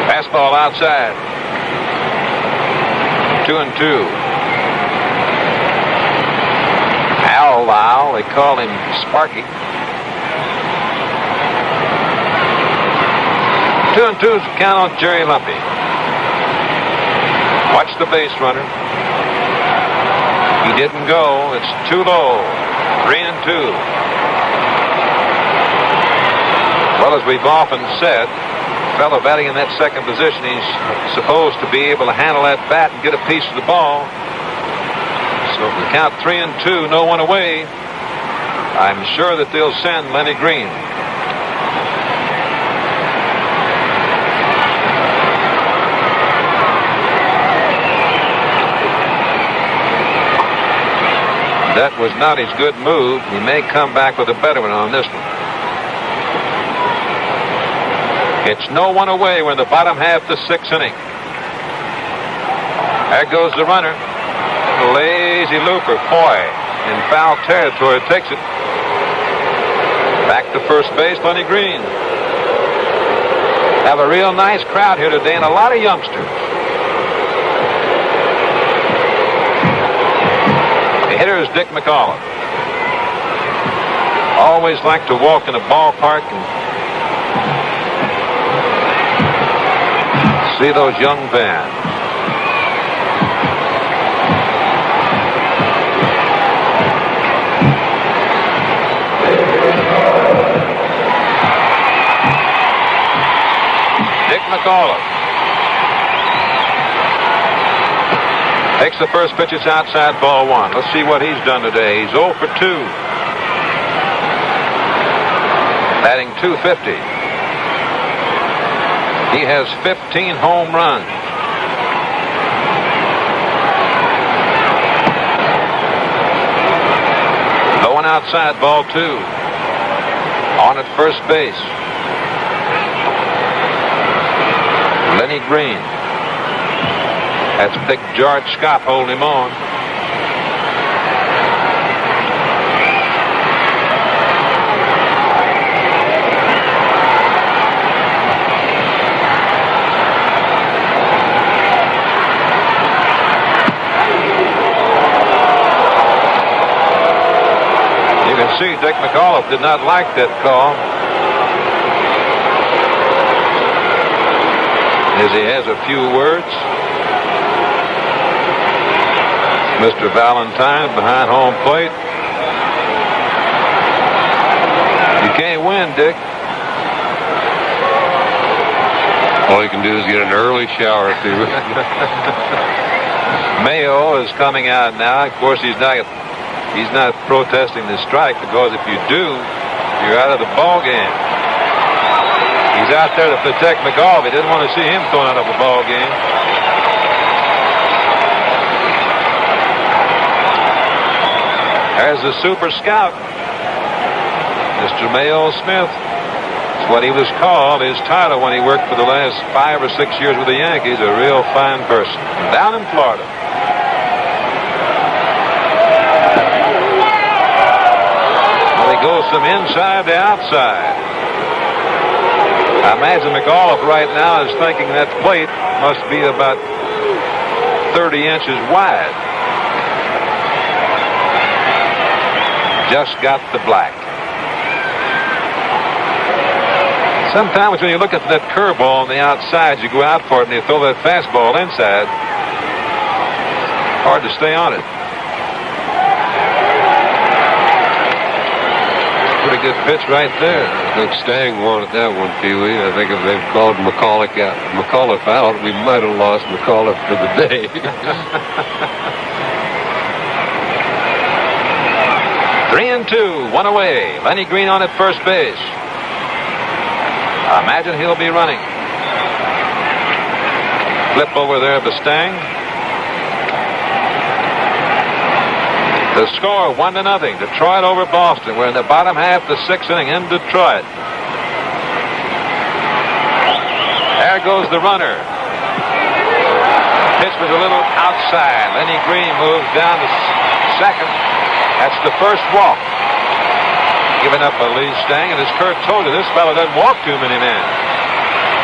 Fastball outside. 2-2. Al Lyle, they call him Sparky. 2-2's the count on Jerry Lumpy. Watch the base runner. He didn't go. It's too low. 3-2. Well, as we've often said, the fellow batting in that second position, he's supposed to be able to handle that bat and get a piece of the ball. So if we count 3-2, no one away, I'm sure that they'll send Lenny Green. That was not his good move. He may come back with a better one on this one. It's no one away. We're in the bottom half of the 6th inning. There goes the runner. Lazy looper, Foy, in foul territory, takes it. Back to first base, Lenny Green. Have a real nice crowd here today and a lot of youngsters. The hitter is Dick McAuliffe. Always like to walk in a ballpark and see those young fans. Dick McAuliffe takes the first pitch. It's outside, ball 1. Let's see what he's done today. He's 0 for 2. Batting .250. He has 15 home runs. Going outside, ball 2. On at first base. Lenny Green. That's big George Scott holding him on. You can see Dick McAuliffe did not like that call, as he has a few words. Mr. Valentine behind home plate. You can't win, Dick. All you can do is get an early shower if you Mayo is coming out now. Of course, he's not protesting the strike, because if you do, you're out of the ball game. He's out there to protect McAuliffe. He didn't want to see him thrown out of the ball game. There's the super scout, Mr. Mayo Smith. That's what he was called. His title when he worked for the last 5 or 6 years with the Yankees. A real fine person. Down in Florida. Well, he goes from inside to outside. I imagine McAuliffe right now is thinking that plate must be about 30 inches wide. Just got the black. Sometimes when you look at that curveball on the outside, you go out for it and you throw that fastball inside. Hard to stay on it. Pretty good pitch right there. I think Stange wanted that one, Pee-wee. I think if they'd called McAuliffe out, we might have lost McAuliffe for the day. 3-2, one away. Lenny Green on at first base. I imagine he'll be running. Flip over there to Stange. The score 1-0. Detroit over Boston. We're in the bottom half of the 6th inning in Detroit. There goes the runner. Pitch was a little outside. Lenny Green moves down to second. That's the first walk. Giving up a lead, Stange, and as Kurt told you, this fellow doesn't walk too many men.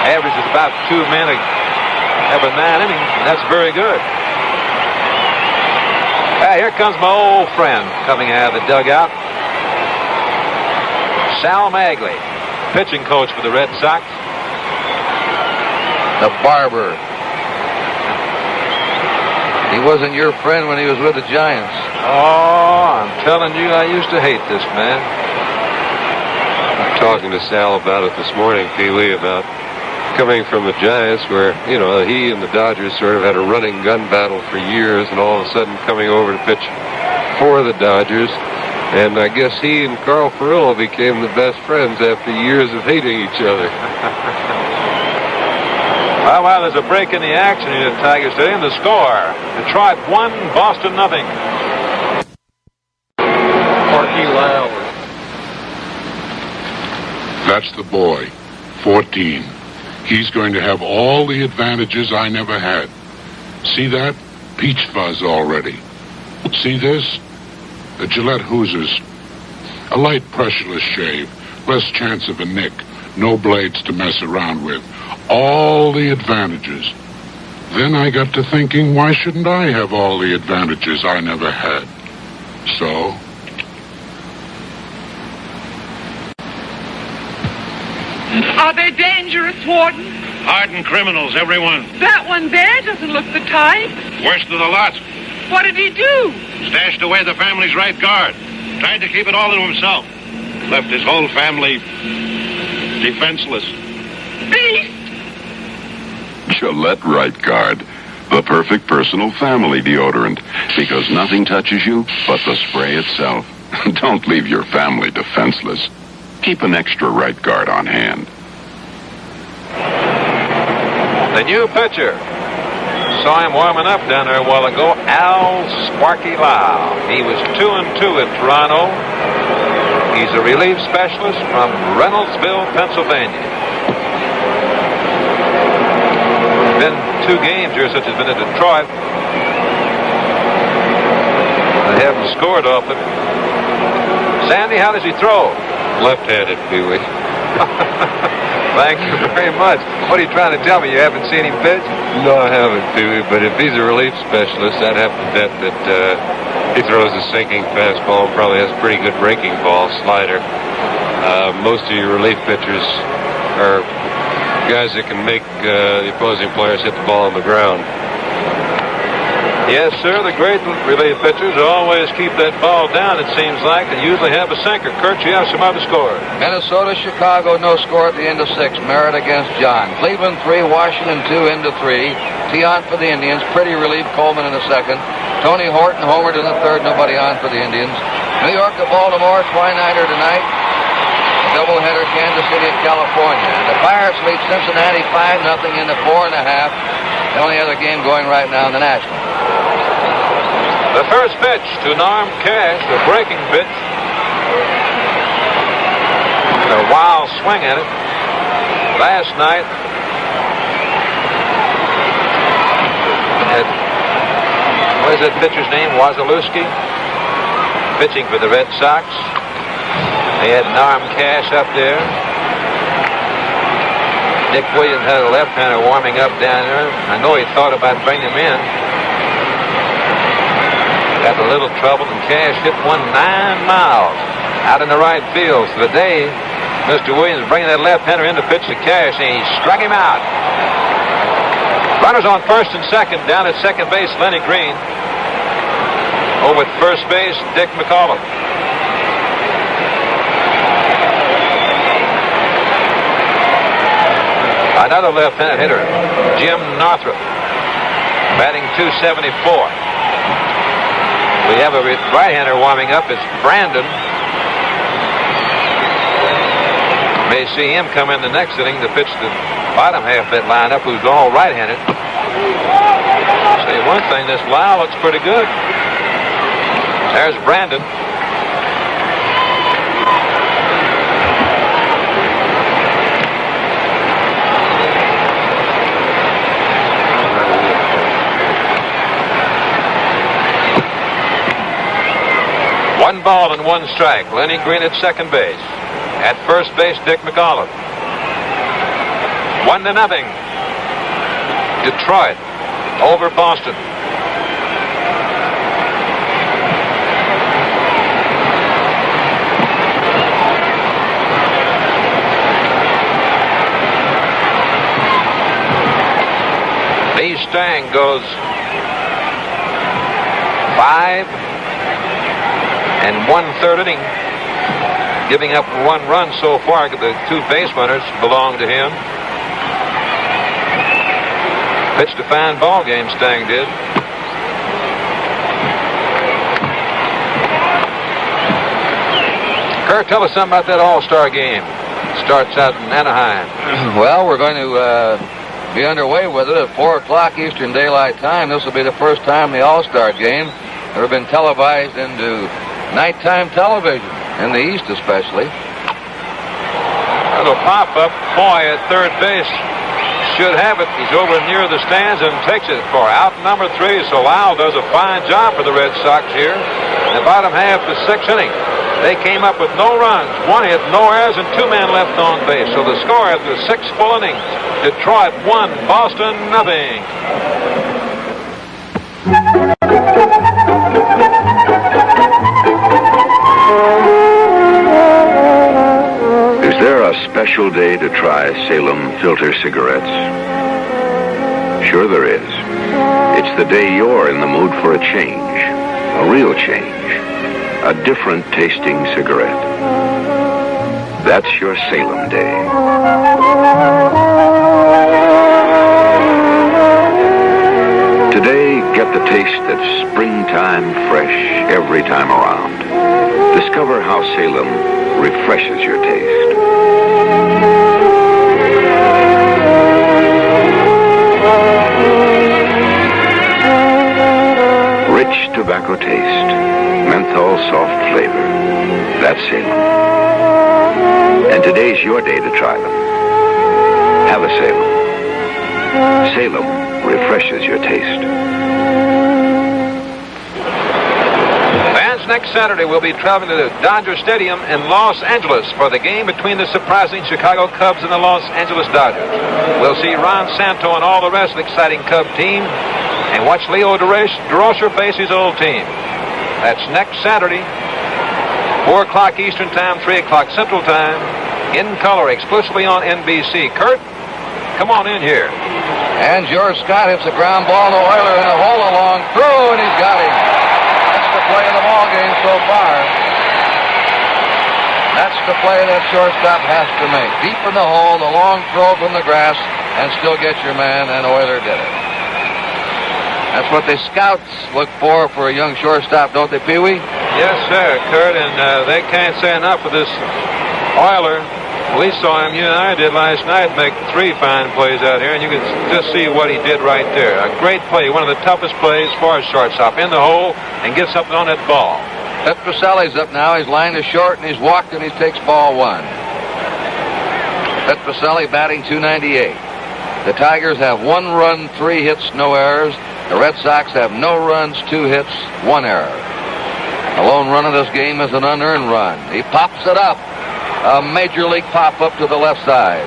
Average is about 2 men every 9 innings, and that's very good. Here comes my old friend coming out of the dugout. Sal Magley, pitching coach for the Red Sox. The barber. He wasn't your friend when he was with the Giants. Oh, I'm telling you, I used to hate this man. I'm talking to Sal about it this morning, Pee-wee, about coming from the Giants where, you know, he and the Dodgers sort of had a running gun battle for years, and all of a sudden coming over to pitch for the Dodgers. And I guess he and Carl Furillo became the best friends after years of hating each other. Well, there's a break in the action here at Tigers Stadium. The score, Detroit 1, Boston 0. Marky Lauer. That's the boy, 14. He's going to have all the advantages I never had. See that? Peach fuzz already. See this? The Gillette Hoosiers. A light pressureless shave. Less chance of a nick. No blades to mess around with. All the advantages. Then I got to thinking, why shouldn't I have all the advantages I never had? So... Are they dangerous, Warden? Hardened criminals, everyone. That one there doesn't look the type. Worst of the lot. What did he do? Stashed away the family's right guard. Tried to keep it all to himself. Left his whole family defenseless. Beast! Gillette Right Guard. The perfect personal family deodorant. Because nothing touches you but the spray itself. Don't leave your family defenseless. Keep an extra right guard on hand. The new pitcher. Saw him warming up down there a while ago. Al Sparky Lau. He was 2-2 at Toronto. He's a relief specialist from Reynoldsville, Pennsylvania. Been 2 games here since he's been in Detroit. They haven't scored often. Sandy, how does he throw? Left-handed, Pee-wee. Thank you very much. What are you trying to tell me? You haven't seen him pitch? No, I haven't, Pee-wee, but if he's a relief specialist, I'd have to bet that he throws a sinking fastball and probably has a pretty good breaking ball slider. Most of your relief pitchers are guys that can make the opposing players hit the ball on the ground. Yes, sir. The great relief pitchers always keep that ball down, it seems like, and usually have a sinker. Kurt, you have some other scores. Minnesota, Chicago, no score at the end of 6. Merritt against John. Cleveland 3, Washington 2 into 3. Tiant for the Indians. Pretty relief. Coleman in the 2nd. Tony Horton homered in the 3rd. Nobody on for the Indians. New York to Baltimore. Twininer tonight. Doubleheader, Kansas City at California. And the Pirates lead Cincinnati 5-0 in the 4.5. The only other game going right now in the National. The first pitch to Norm Cash, the breaking pitch. A wild swing at it. Last night, what is that pitcher's name? Wazalewski, pitching for the Red Sox. They had Norm Cash up there. Dick Williams had a left-hander warming up down there. I know he thought about bringing him in. Got a little trouble, and Cash hit one 9 miles out in the right field. So today, Mr. Williams bringing that left-hander in to pitch to Cash, and he struck him out. Runners on first and second. Down at second base, Lenny Green. Over at first base, Dick McCullough. Another left-handed hitter, Jim Northrup, batting .274. We have a right-hander warming up. It's Brandon. May see him come in the next inning to pitch the bottom half of that lineup, who's all right-handed. Say one thing, this Lyle looks pretty good. There's Brandon. One ball and 1 strike. Lenny Green at second base. At first base, Dick McCullough. 1-0. Detroit over Boston. Gary Stange goes 5 1/3 inning, giving up 1 run so far. The 2 base runners belong to him. Pitched a fine ball game, Stange did. Kurt, tell us something about that All-Star game. Starts out in Anaheim. Well, we're going to be underway with it at 4 o'clock Eastern Daylight Time. This will be the first time the All-Star game ever been televised into nighttime television, in the East especially. Little pop-up. Foy at third base should have it. He's over near the stands and takes it for out number 3. So Lyle does a fine job for the Red Sox here. In the bottom half of the 6th inning, they came up with no runs, 1 hit, no errors, and 2 men left on base. So the score after 6 full innings, Detroit 1, Boston 0. Is there a special day to try Salem filter cigarettes? Sure there is. It's the day you're in the mood for a change, a real change, a different tasting cigarette. That's your Salem day. Today, get the taste that's springtime fresh every time around. Discover how Salem refreshes your taste. Rich tobacco taste, menthol menthol soft flavor. That's Salem. And today's your day to try them. Have a Salem. Salem refreshes your taste. Fans next Saturday will be traveling to the Dodger Stadium in Los Angeles for the game between the surprising Chicago Cubs and the Los Angeles Dodgers. We'll see Ron Santo and all the rest of the exciting Cub team and watch Leo DeRocher face his old team. That's next Saturday, 4 o'clock Eastern Time, 3 o'clock Central Time, in color, exclusively on NBC. Kurt, come on in here. And George Scott hits a ground ball to Euler in a hole along through, and he's got him. That's the play of the ball game so far. That's the play that shortstop has to make. Deep in the hole, the long throw from the grass, and still get your man, and Euler did it. That's what the scouts look for a young shortstop, don't they, Pee-wee? Yes, sir, Kurt, and they can't say enough of this Euler. We saw him, you and I did last night, make 3 fine plays out here, and you can just see what he did right there. A great play, one of the toughest plays for a shortstop, in the hole, and gets something on that ball. Petroselli's up now. He's lined to short, and he's walked, and he takes ball 1. Petroselli batting .298. The Tigers have 1 run, 3 hits, no errors. The Red Sox have no runs, 2 hits, 1 error. The lone run of this game is an unearned run. He pops it up. A major league pop up to the left side.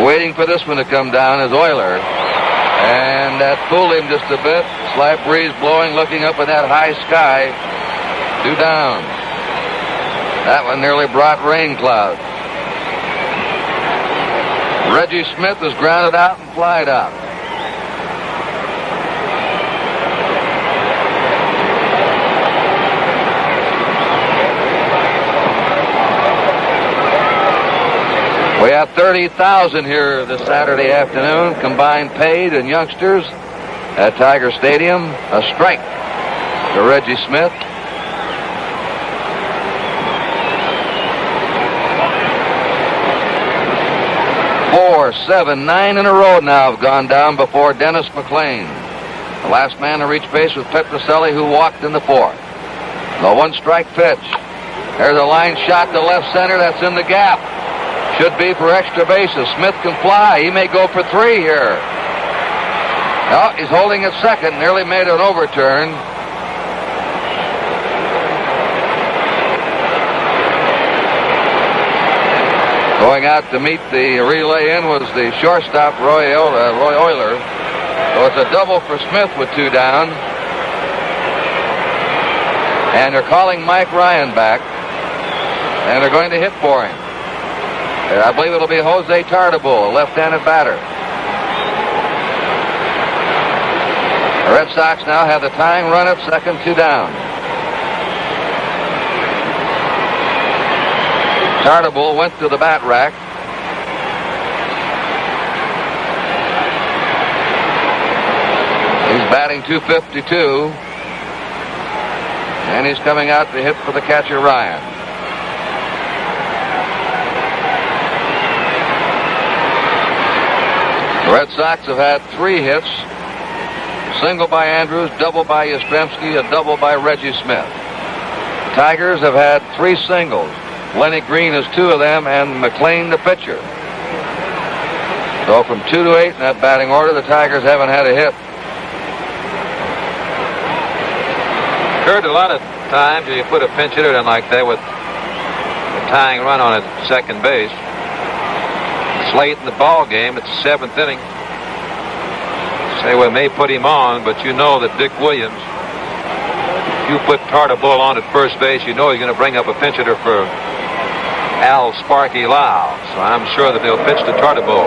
Waiting for this one to come down is Euler. And that fooled him just a bit. Slight breeze blowing, looking up at that high sky. 2 down. That one nearly brought rain clouds. Reggie Smith is grounded out and flied out. We have 30,000 here this Saturday afternoon, combined paid and youngsters at Tiger Stadium. A strike to Reggie Smith. 4, 7, 9 in a row now have gone down before Dennis McLain. The last man to reach base was Petroselli, who walked in the 4th. The 1-strike pitch. There's a line shot to left center. That's in the gap. Should be for extra bases. Smith can fly. He may go for 3 here. Oh, he's holding at second. Nearly made an overturn. Going out to meet the relay in was the shortstop, Roy Euler. So it's a double for Smith with 2 down. And they're calling Mike Ryan back. And they're going to hit for him. I believe it'll be Jose Tartabull, a left-handed batter. The Red Sox now have the tying run at second, 2 down. Tartabull went to the bat rack. He's batting .252. And he's coming out to hit for the catcher, Ryan. The Red Sox have had 3 hits. Single by Andrews, double by Yastrzemski, a double by Reggie Smith. The Tigers have had 3 singles. Lenny Green is 2 of them, and McLain the pitcher. So from 2 to 8 in that batting order, the Tigers haven't had a hit. Kurt, a lot of times you put a pinch hitter in like that with a tying run on at second base. It's late in the ball game. It's the 7th inning. Say, well, may put him on, but you know that Dick Williams, if you put Tartabull on at first base, you know he's going to bring up a pinch hitter for Al Sparky Lau. So I'm sure that they'll pitch to Tartabull.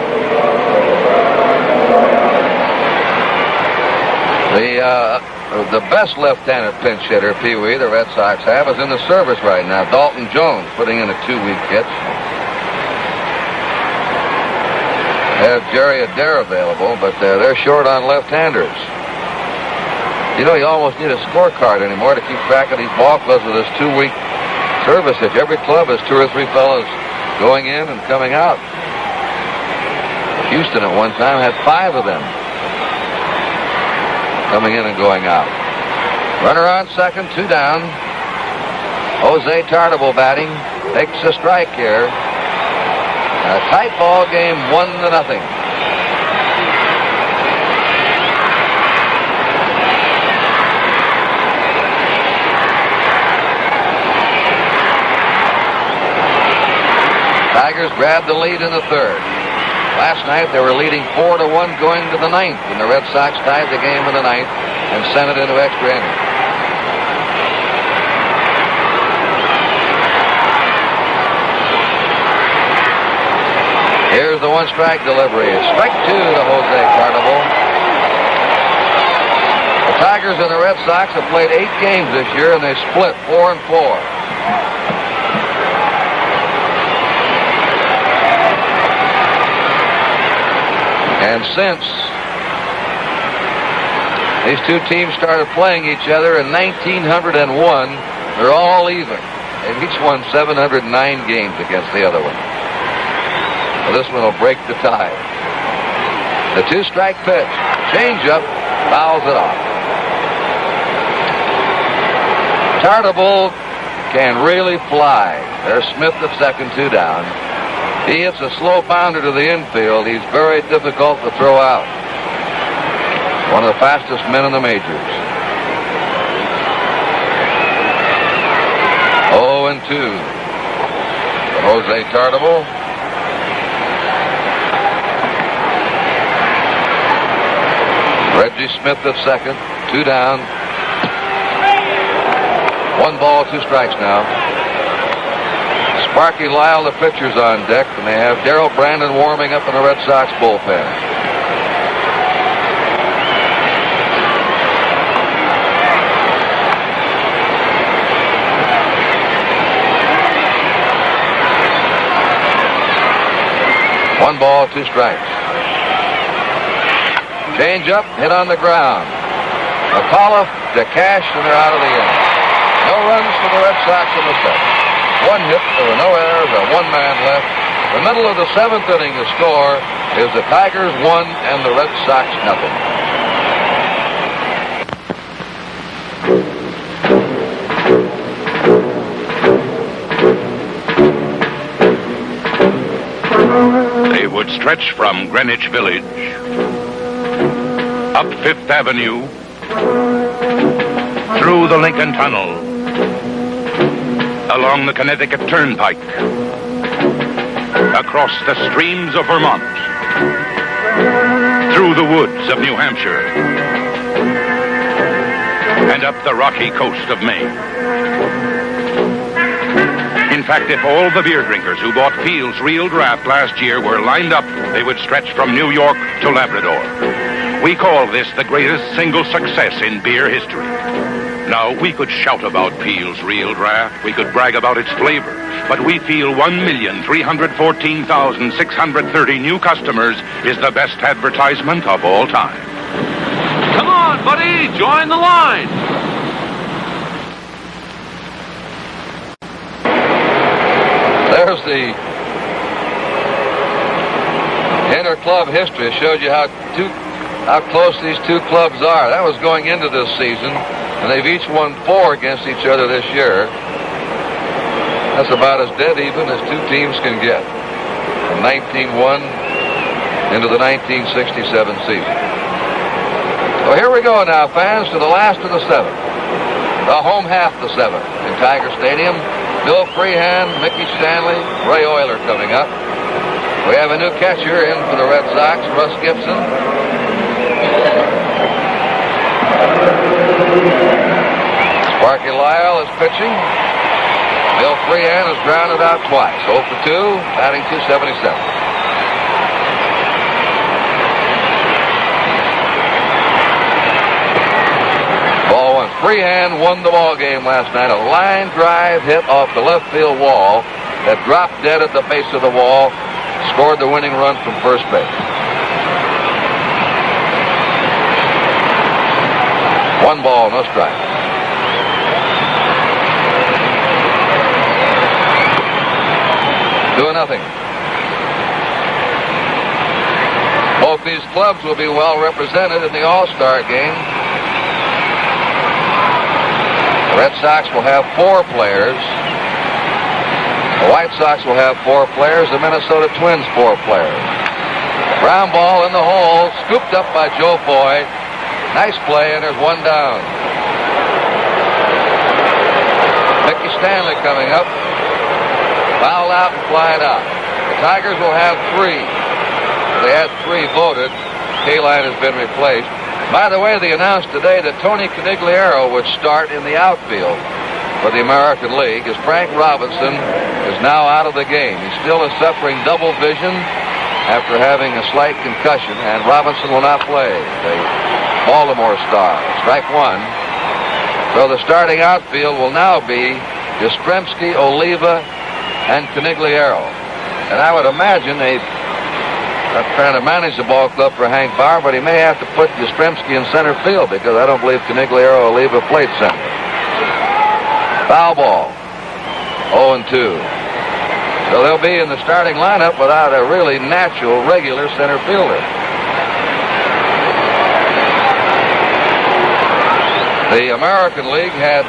The best left-handed pinch hitter, Pee-wee, the Red Sox have, is in the service right now. Dalton Jones putting in a 2-week pitch. They have Jerry Adair available, but they're short on left-handers. You know, you almost need a scorecard anymore to keep track of these ball clubs with this 2-week service. If every club has 2 or 3 fellows going in and coming out. Houston at one time had 5 of them coming in and going out. Runner on second, 2 down. Jose Tartable batting. Takes a strike here. A tight ball game, 1-0. Tigers grabbed the lead in the third. Last night they were leading 4-1 going to the ninth, and the Red Sox tied the game in the ninth and sent it into extra innings. Here's the 1-strike delivery. Strike 2 to Jose Tartable. The Tigers and the Red Sox have played 8 games this year, and they split 4-4. And since these two teams started playing each other in 1901, they're all even. They've each won 709 games against the other one. Well, this one will break the tie. The 2-strike pitch. Change-up. Fouls it off. Tartable can really fly. There's Smith at second, 2 down. He hits a slow bounder to the infield. He's very difficult to throw out. One of the fastest men in the majors. 0-2. Jose Tartable. Reggie Smith at second, 2 down. 1 ball, 2 strikes now. Sparky Lyle, the pitcher's on deck, and they have Darrell Brandon warming up in the Red Sox bullpen. One ball, 2 strikes. Change up, hit on the ground. McAuliffe to Cash, and they're out of the inning. No runs for the Red Sox in the 7th. 1 hit, there were no errors, a 1-man left. The middle of the 7th inning, the score is the Tigers 1 and the Red Sox 0. They would stretch from Greenwich Village, up 5th Avenue, through the Lincoln Tunnel, along the Connecticut Turnpike, across the streams of Vermont, through the woods of New Hampshire, and up the rocky coast of Maine. In fact, if all the beer drinkers who bought Fields Real Draft last year were lined up, they would stretch from New York to Labrador. We call this the greatest single success in beer history. Now, we could shout about Peel's Real Draft. We could brag about its flavor. But we feel 1,314,630 new customers is the best advertisement of all time. Come on, buddy. Join the line. There's the inter-club history. It showed you how close these two clubs are. That was going into this season, and they've each won 4 against each other this year. That's about as dead even as two teams can get. From 1901 into the 1967 season. So here we go now, fans, to the last of the 7th. The home half of the 7th in Tiger Stadium. Bill Freehand, Mickey Stanley, Ray Oyler coming up. We have a new catcher in for the Red Sox, Russ Gibson. Sparky Lyle is pitching. Bill Freehand has grounded out twice. 0 for 2, batting .277. Ball 1. Freehand won the ball game last night. A line drive hit off the left field wall that dropped dead at the base of the wall. Scored the winning run from first base. 1 ball, no strike. Nothing. Both these clubs will be well represented in the All-Star game. Red Sox will have 4 players. The White Sox will have 4 players. The Minnesota Twins 4 players. Ground ball in the hole, scooped up by Joe Foy. Nice play, and there's one down. Mickey Stanley coming up. Fouled out and flying out. The Tigers will have 3. They had 3 voted. K-line has been replaced. By the way, they announced today that Tony Conigliaro would start in the outfield for the American League, as Frank Robinson is now out of the game. He still is suffering double vision after having a slight concussion, and Robinson will not play. The Baltimore Star. Strike 1. So the starting outfield will now be Yastrzemski, Oliva, and Conigliaro. And I would imagine they're trying to manage the ball club for Hank Bauer, but he may have to put Yastrzemski in center field because I don't believe Conigliaro or Oliva played center. Foul ball. 0-2. So they'll be in the starting lineup without a really natural, regular center fielder. The American League had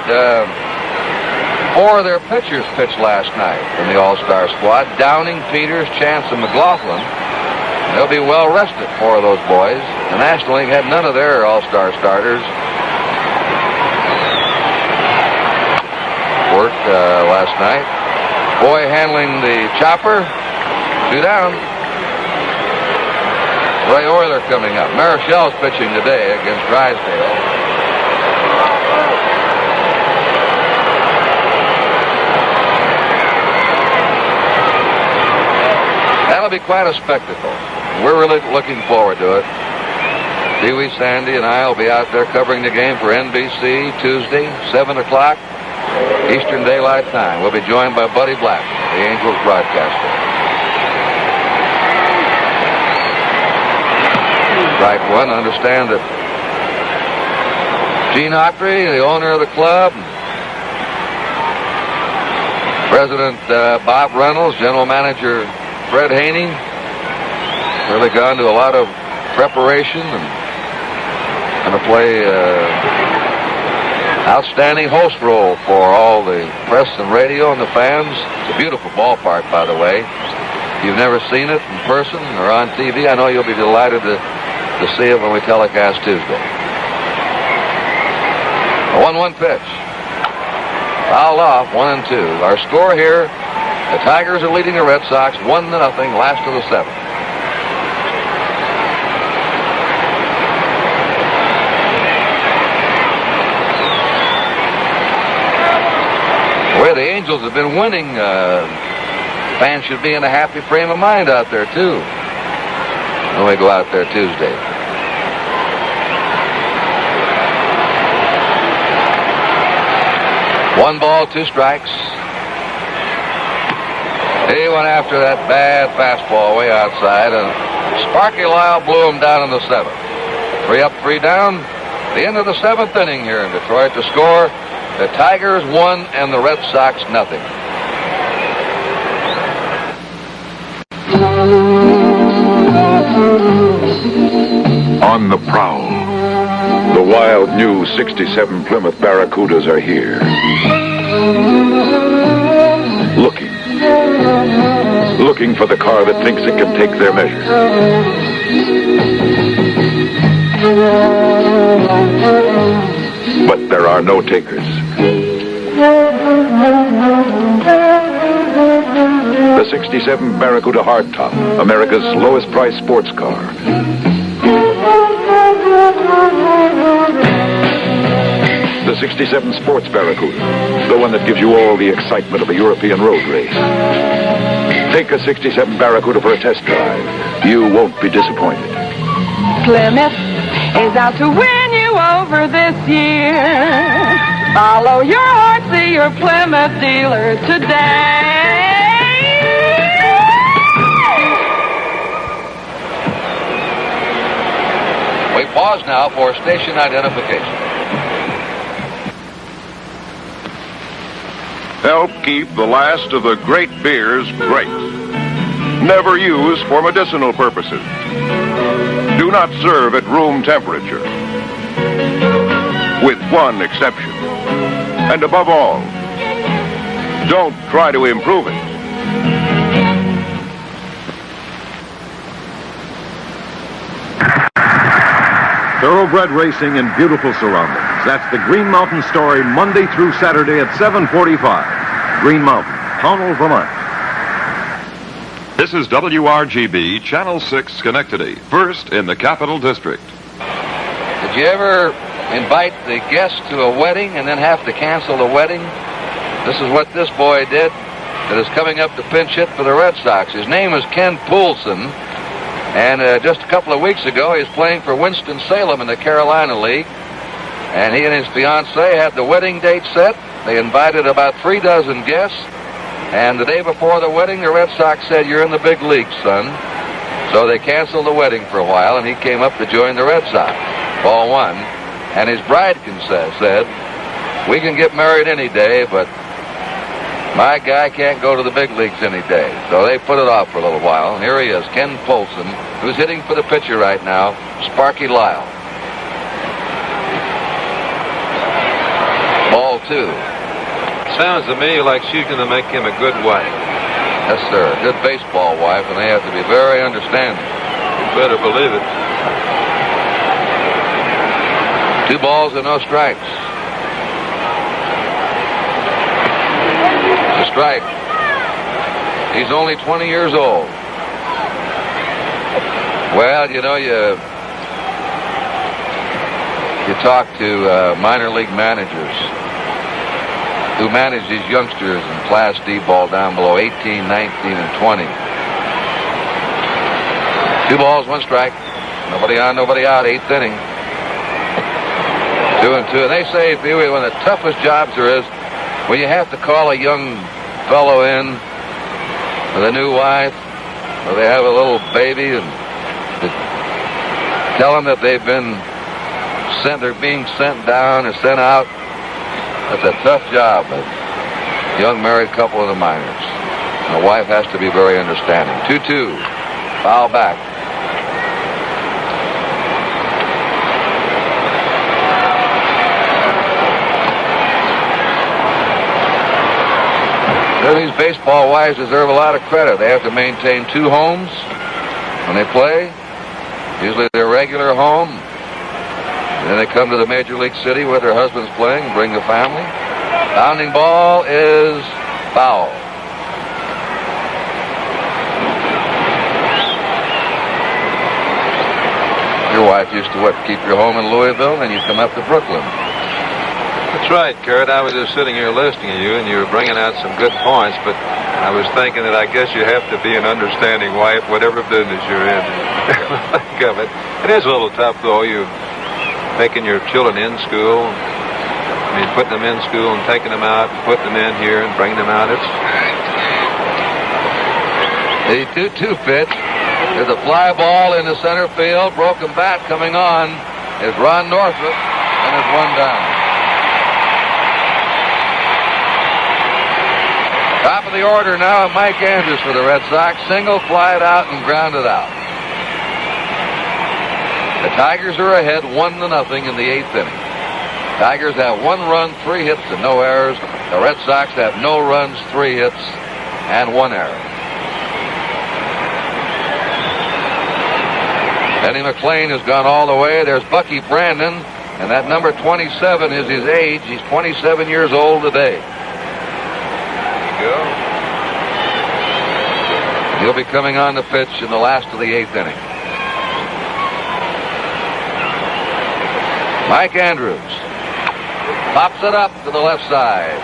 4 of their pitchers pitched last night in the All-Star squad. Downing, Peters, Chance, and McLaughlin. They'll be well rested, 4 of those boys. The National League had none of their All-Star starters. Worked last night. Boy handling the chopper. 2 down. Ray Euler coming up. Marichel's pitching today against Drysdale. That'll be quite a spectacle. We're really looking forward to it. Pee Wee, Sandy, and I will be out there covering the game for NBC Tuesday, 7 o'clock, Eastern Daylight Time. We'll be joined by Buddy Black, the Angels broadcaster. Strike 1. Understand that Gene Autry, the owner of the club, President Bob Reynolds, General Manager Fred Haney, really gone to a lot of preparation and going to play outstanding host role for all the press and radio and the fans. It's a beautiful ballpark, by the way. If you've never seen it in person or on TV, I know you'll be delighted to see it when we telecast Tuesday. A 1-1 pitch. Fouled off, 1-2. Our score here, the Tigers are leading the Red Sox 1-0, last of the 7th. The way the Angels have been winning, fans should be in a happy frame of mind out there, too, when we go out there Tuesday. One ball, 2 strikes. He went after that bad fastball way outside, and Sparky Lyle blew him down in the 7th. 3 up, 3 down. The end of the 7th inning here in Detroit. To score, the Tigers 1 and the Red Sox 0. On the prowl, the wild new 67 Plymouth Barracudas are here. Looking for the car that thinks it can take their measure. But there are no takers. The 67 Barracuda Hardtop, America's lowest price sports car. The 67 Sports Barracuda, the one that gives you all the excitement of a European road race. Take a 67 Barracuda for a test drive. You won't be disappointed. Plymouth is out to win you over this year. Follow your heart, see your Plymouth dealer today. We pause now for station identification. Help keep the last of the great beers great. Never use for medicinal purposes. Do not serve at room temperature. With one exception. And above all, don't try to improve it. Thoroughbred racing in beautiful surroundings. That's the Green Mountain Story, Monday through Saturday at 7:45. Green Mountain, Pownell, Vermont. This is WRGB, Channel 6, Schenectady, first in the Capital District. Did you ever invite the guests to a wedding and then have to cancel the wedding? This is what this boy did that is coming up to pinch hit for the Red Sox. His name is Ken Poulsen, and just a couple of weeks ago he was playing for Winston-Salem in the Carolina League, and he and his fiancée had the wedding date set. They invited about 3 dozen guests, and the day before the wedding the Red Sox said, "You're in the big leagues, son." So they canceled the wedding for a while, and he came up to join the Red Sox. Ball one. And his bride said, "We can get married any day, but my guy can't go to the big leagues any day." So they put it off for a little while. And here he is, Ken Poulsen, who's hitting for the pitcher right now, Sparky Lyle. Ball two. Sounds to me like she's going to make him a good wife. Yes, sir. A good baseball wife, and they have to be very understanding. You better believe it. 2 balls and no strikes. It's a strike. He's only 20 years old. Well, you know, you talk to minor league managers who manage these youngsters in Class D ball down below 18, 19, and 20. 2 balls, 1 strike. Nobody on, nobody out. 8th inning. 2-2. And they say, Pee Wee, one of the toughest jobs there is when you have to call a young fellow in with a new wife, or they have a little baby, and to tell them that they've been sent, they're being sent down or sent out. That's a tough job. A young married couple in the minors. And the wife has to be very understanding. 2-2. Foul back. These baseball wives deserve a lot of credit. They have to maintain 2 homes when they play. Usually their regular home. And then they come to the Major League City where their husband's playing and bring the family. Bounding ball is foul. Your wife used to, keep your home in Louisville, and you come up to Brooklyn. That's right, Kurt. I was just sitting here listening to you, and you were bringing out some good points, but I was thinking that I guess you have to be an understanding wife, whatever business you're in. Think of it. It is a little tough, though. You making your children in school. I mean, putting them in school and taking them out, and putting them in here and bringing them out. It's the 2-2 pitch. There's a fly ball into center field. Broken bat coming on is Ron Northrup, and it's 1 down. Top of the order now, Mike Andrews for the Red Sox. Single, flied out, and grounded out. The Tigers are ahead 1-0 in the 8th inning. Tigers have 1 run, 3 hits, and no errors. The Red Sox have no runs, 3 hits, and 1 error. Denny McLain has gone all the way. There's Bucky Brandon, and that number 27 is his age. He's 27 years old today. He'll be coming on the pitch in the last of the 8th inning. Mike Andrews pops it up to the left side.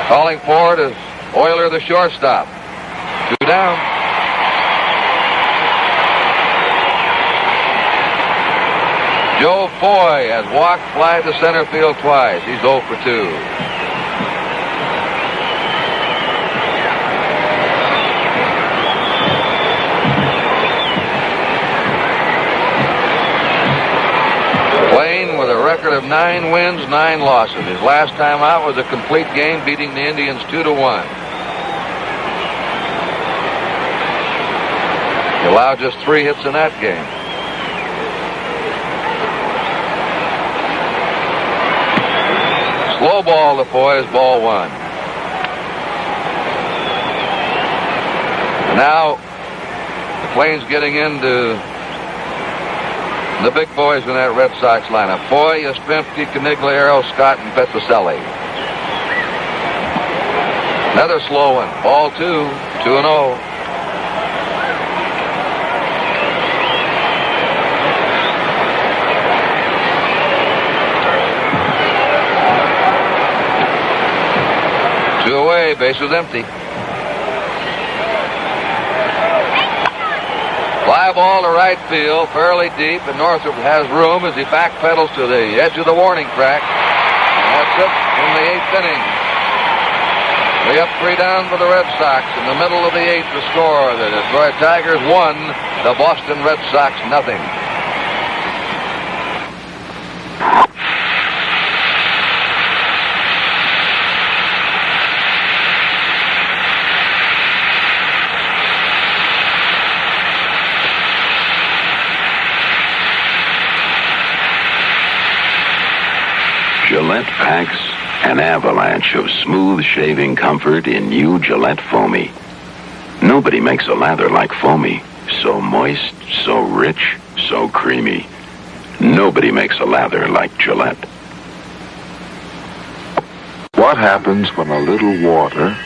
Calling for it is Euler, the shortstop. 2 down. Joe Foy has walked, fly to center field twice. He's 0 for 2. With a record of 9 wins, 9 losses. His last time out was a complete game, beating the Indians 2-1. He allowed just 3 hits in that game. Slow ball to Foy is ball one. Now, McLain's getting into the big boys in that Red Sox lineup. Foy, Yastrzemski, Canigliaro, Scott, and Petrocelli. Another slow one. Ball 2, 2-0. Two away, bases empty. Fly ball to right field, fairly deep, and Northrup has room as he backpedals to the edge of the warning track. And that's it in the 8th inning. 3 up, 3 down for the Red Sox. In the middle of the 8th, the score. The Detroit Tigers 1, the Boston Red Sox nothing. Gillette packs an avalanche of smooth shaving comfort in new Gillette Foamy. Nobody makes a lather like Foamy. So moist, so rich, so creamy. Nobody makes a lather like Gillette. What happens when a little water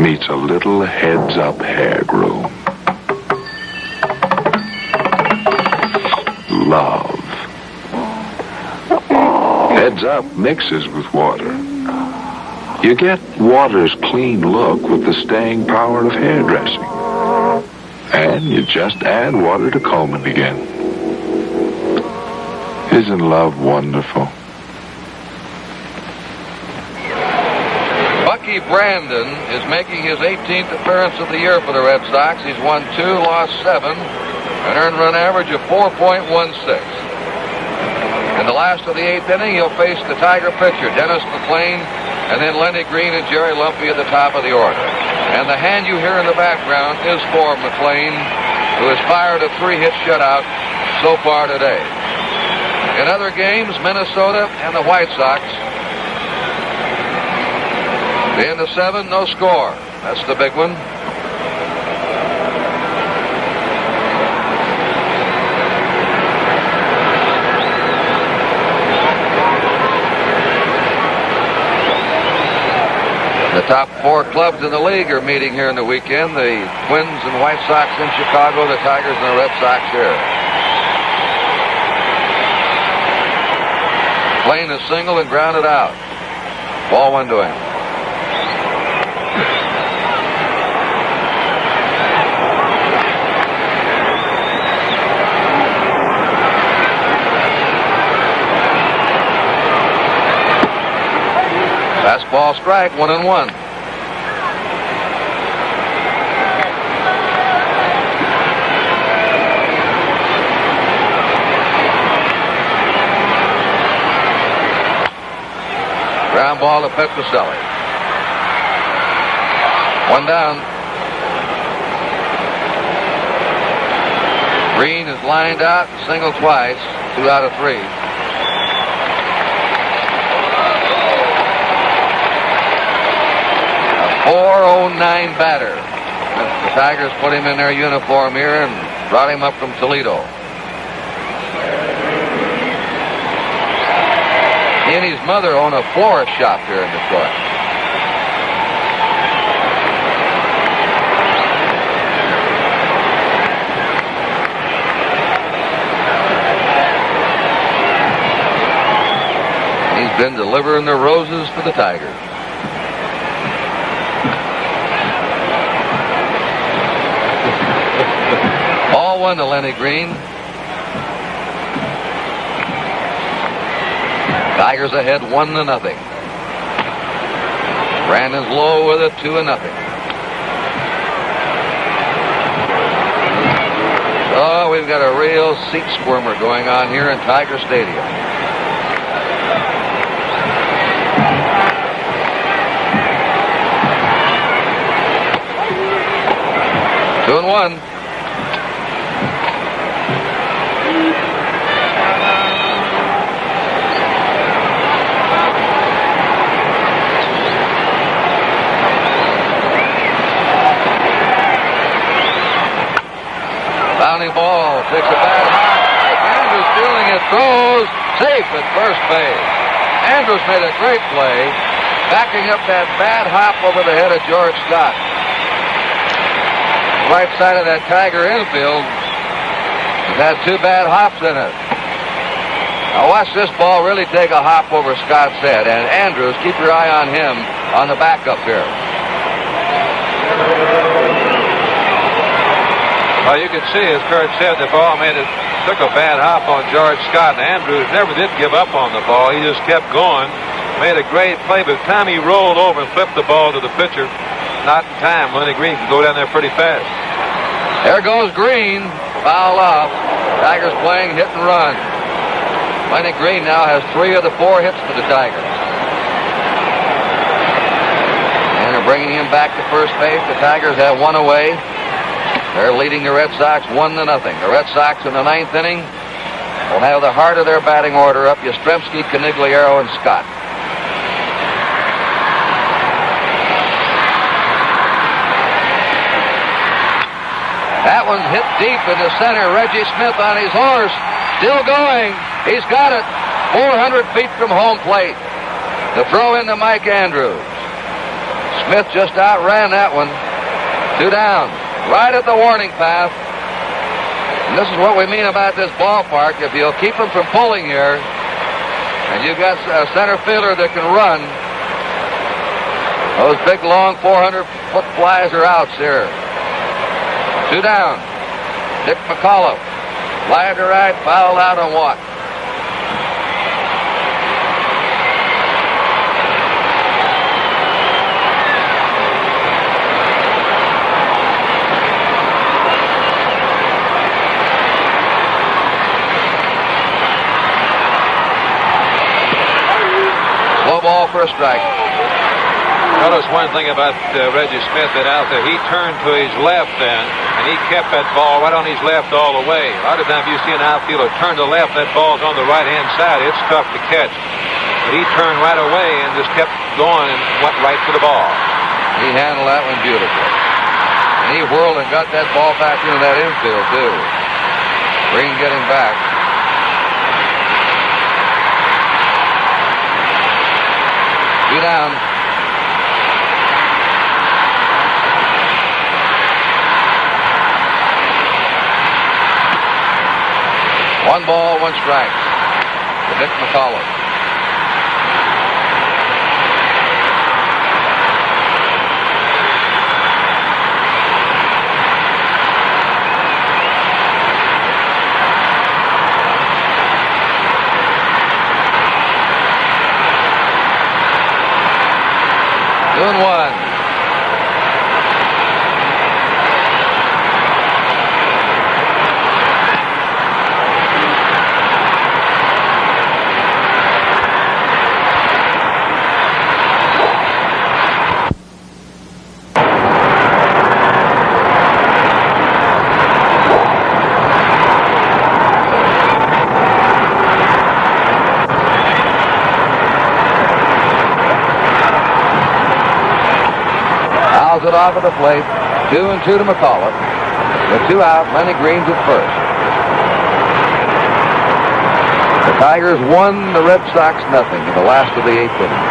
meets a little heads-up hair groom? Love. Heads Up mixes with water. You get water's clean look with the staying power of hairdressing. And you just add water to comb it again. Isn't love wonderful? Bucky Brandon is making his 18th appearance of the year for the Red Sox. He's won 2, lost 7, an earned run average of 4.16. In the last of the 8th inning, he'll face the Tiger pitcher, Dennis McLain, and then Lenny Green and Jerry Lumpy at the top of the order. And the hand you hear in the background is for McLain, who has fired a 3-hit shutout so far today. In other games, Minnesota and the White Sox. The end of 7, no score. That's the big one. The top 4 clubs in the league are meeting here in the weekend. The Twins and White Sox in Chicago, the Tigers and the Red Sox here. McLain is singled and grounded out. Ball 1 to him. Fastball strike, 1-1. Ground ball to Petrocelli. 1 down. Green is lined out, single twice, 2 out of 3. 409 batter. The Tigers put him in their uniform here and brought him up from Toledo. He and his mother own a florist shop here in Detroit. He's been delivering the roses for the Tigers. Ball 1 to Lenny Green. Tigers ahead 1-0. Brandon's low with a 2-0. Oh, we've got a real seat squirmer going on here in Tiger Stadium. Two and one. ball. Takes a bad hop. Mike Andrews feeling it. Throws. Safe at first base. Andrews made a great play, backing up that bad hop over the head of George Scott. Right side of that Tiger infield has had two bad hops in it. Now watch this ball really take a hop over Scott's head. And Andrews, keep your eye on him on the backup here. Well, you can see, as Kurt said, the ball took a bad hop on George Scott. And Andrews never did give up on the ball. He just kept going. Made a great play, but the time he rolled over and flipped the ball to the pitcher, not in time. Lenny Green could go down there pretty fast. There goes Green. Foul off. Tigers playing hit and run. Lenny Green now has 3 of the 4 hits for the Tigers. And they're bringing him back to first base. The Tigers have 1 away. They're leading the Red Sox 1-0. The Red Sox in the 9th inning will have the heart of their batting order up: Yastrzemski, Conigliaro, and Scott. That one's hit deep in the center. Reggie Smith on his horse. Still going. He's got it. 400 feet from home plate. The throw into Mike Andrews. Smith just outran that one. 2 down. Right at the warning path. And this is what we mean about this ballpark. If you'll keep them from pulling here, and you've got a center fielder that can run, those big, long 400-foot flies are outs here. 2 down. Dick McCullough. Fly to right, fouled out on walk. Slow ball for a strike. Notice one thing about Reggie Smith that out there, he turned to his left then, and he kept that ball right on his left all the way. A lot of times you see an outfielder turn to left, that ball's on the right-hand side. It's tough to catch. But he turned right away and just kept going and went right for the ball. He handled that one beautifully. And he whirled and got that ball back into that infield, too. Green getting back. Two down. One ball, 1 strike to Dick McCullough. Doing 1. It off of the plate. 2-2 to McCullough. With 2 out, Lenny Green's at first. The Tigers won, the Red Sox nothing in the last of the 8th inning.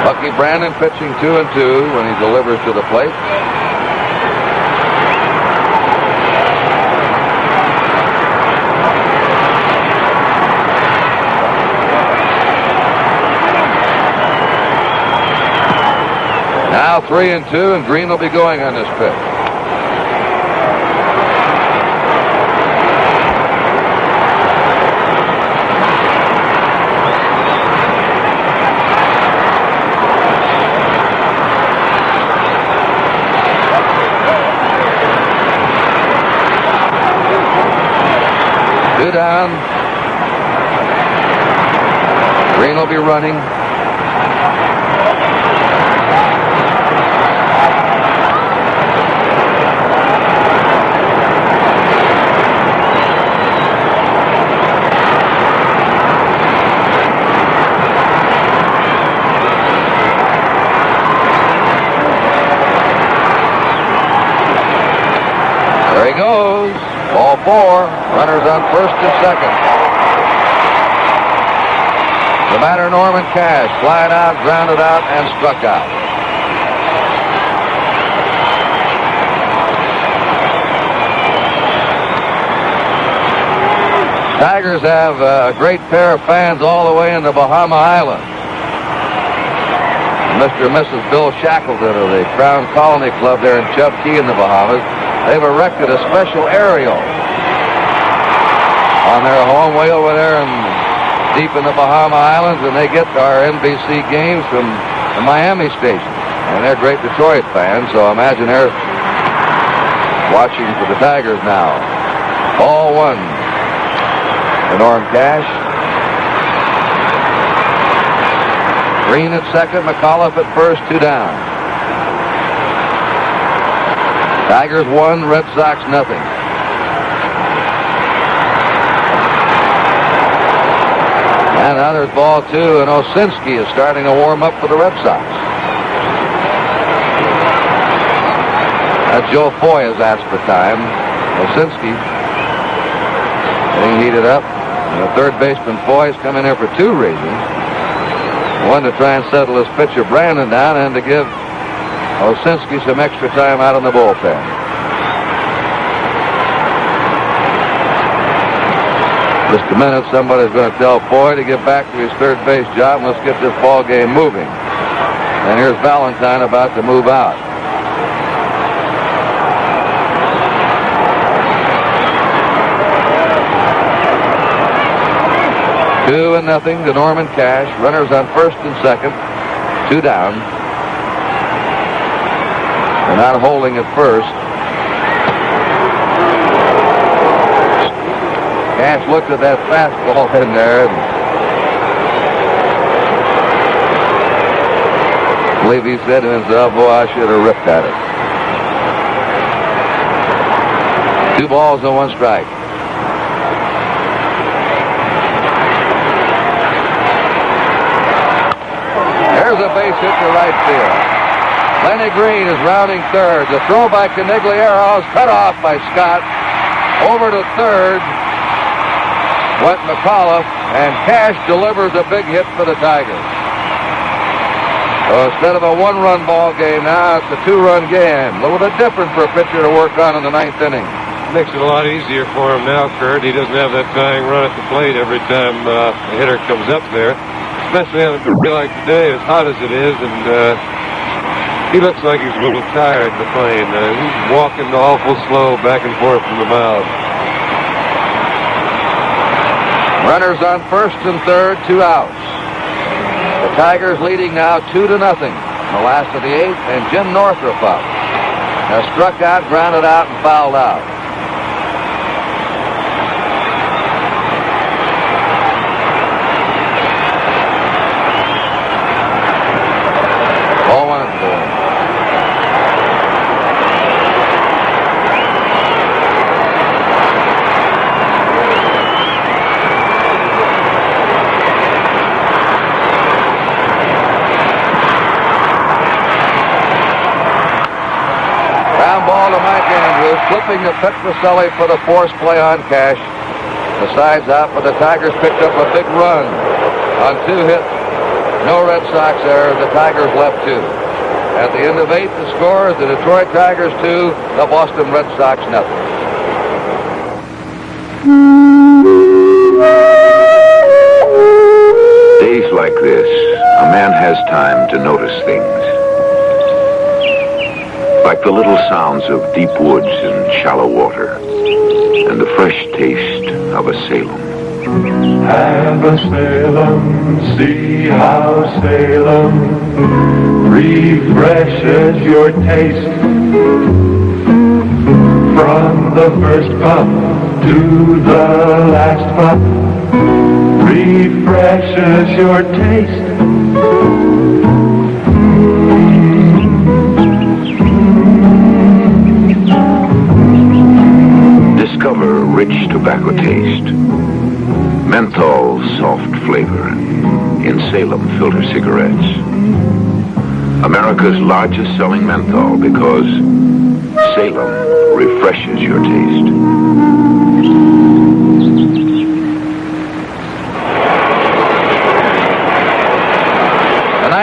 Bucky Brandon pitching 2-2 when he delivers to the plate. Now 3-2, and Green will be going on this pitch. Two down. Green will be running. Runners on first and second. The batter, Norman Cash, flying out, grounded out, and struck out. Tigers have a great pair of fans all the way in the Bahama Islands. Mr. and Mrs. Bill Shackleton of the Crown Colony Club there in Chub Key in the Bahamas, they've erected a special aerial on their home way over there and deep in the Bahama Islands, and they get our NBC games from the Miami station. And they're great Detroit fans, so I imagine they're watching for the Tigers now. Ball one to Norm Cash. Green at second, McAuliffe at first, 2 down. Tigers 1, Red Sox nothing. And now there's ball 2, and Yastrzemski is starting to warm up for the Red Sox. That's Joe Foy has asked for time. Yastrzemski getting heated up. And the third baseman Foy's come in here for 2 reasons. One, to try and settle his pitcher Brandon down, and to give Yastrzemski some extra time out in the bullpen. Just a minute, somebody's going to tell Foy to get back to his third base job, and let's get this ball game moving. And here's Valentine about to move out. Two and nothing to Norman Cash. Runners on first and second. 2 down. They're not holding at first. Cash looked at that fastball in there. And I believe he said to himself, boy, I should have ripped at it. 2 balls and 1 strike. There's a base hit to right field. Lenny Green is rounding third. The throw by Conigliaro is cut off by Scott. Over to third went McAuliffe, and Cash delivers a big hit for the Tigers. So instead of a 1-run ball game, now it's a 2-run game. A little bit different for a pitcher to work on in the 9th inning. Makes it a lot easier for him now, Kurt. He doesn't have that tying run at the plate every time a hitter comes up there. Especially on a day like today, as hot as it is, and he looks like he's a little tired, McLain. He's walking awful slow back and forth from the mound. Runners on first and third, 2 outs. The Tigers leading now 2-0. The last of the 8th, and Jim Northrup up. Now struck out, grounded out, and fouled out. Ball 1 and 4. Flipping to Petroselli for the force play on Cash. The side's out, but the Tigers picked up a big run on 2 hits. No Red Sox error. The Tigers left 2. At the end of 8, the score is the Detroit Tigers 2, the Boston Red Sox nothing. Days like this, a man has time to notice things. Like the little sounds of deep woods and shallow water, and the fresh taste of a Salem. Have a Salem, see how Salem refreshes your taste. From the first puff to the last puff, refreshes your taste. Discover rich tobacco taste, menthol soft flavor in Salem filter cigarettes. America's largest selling menthol, because Salem refreshes your taste.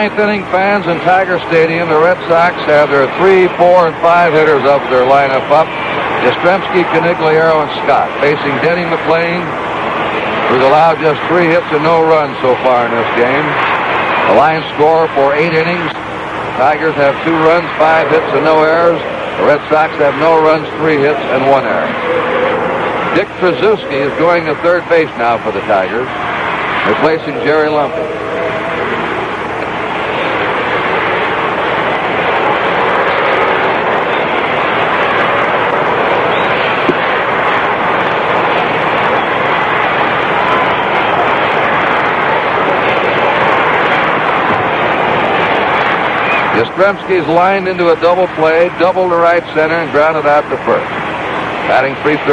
ninth inning, fans in Tiger Stadium. The Red Sox have their 3, 4, and 5 hitters of their lineup up. Yastrzemski, Conigliaro, and Scott facing Denny McLain, who's allowed just 3 hits and no runs so far in this game. The line score for 8 innings. Tigers have 2 runs, 5 hits, and no errors. The Red Sox have no runs, 3 hits, and 1 error. Dick Tracewski is going to third base now for the Tigers, replacing Jerry Lumpy. Yastrzemski's lined into a double play, double to right center, and grounded out to first. Batting .313.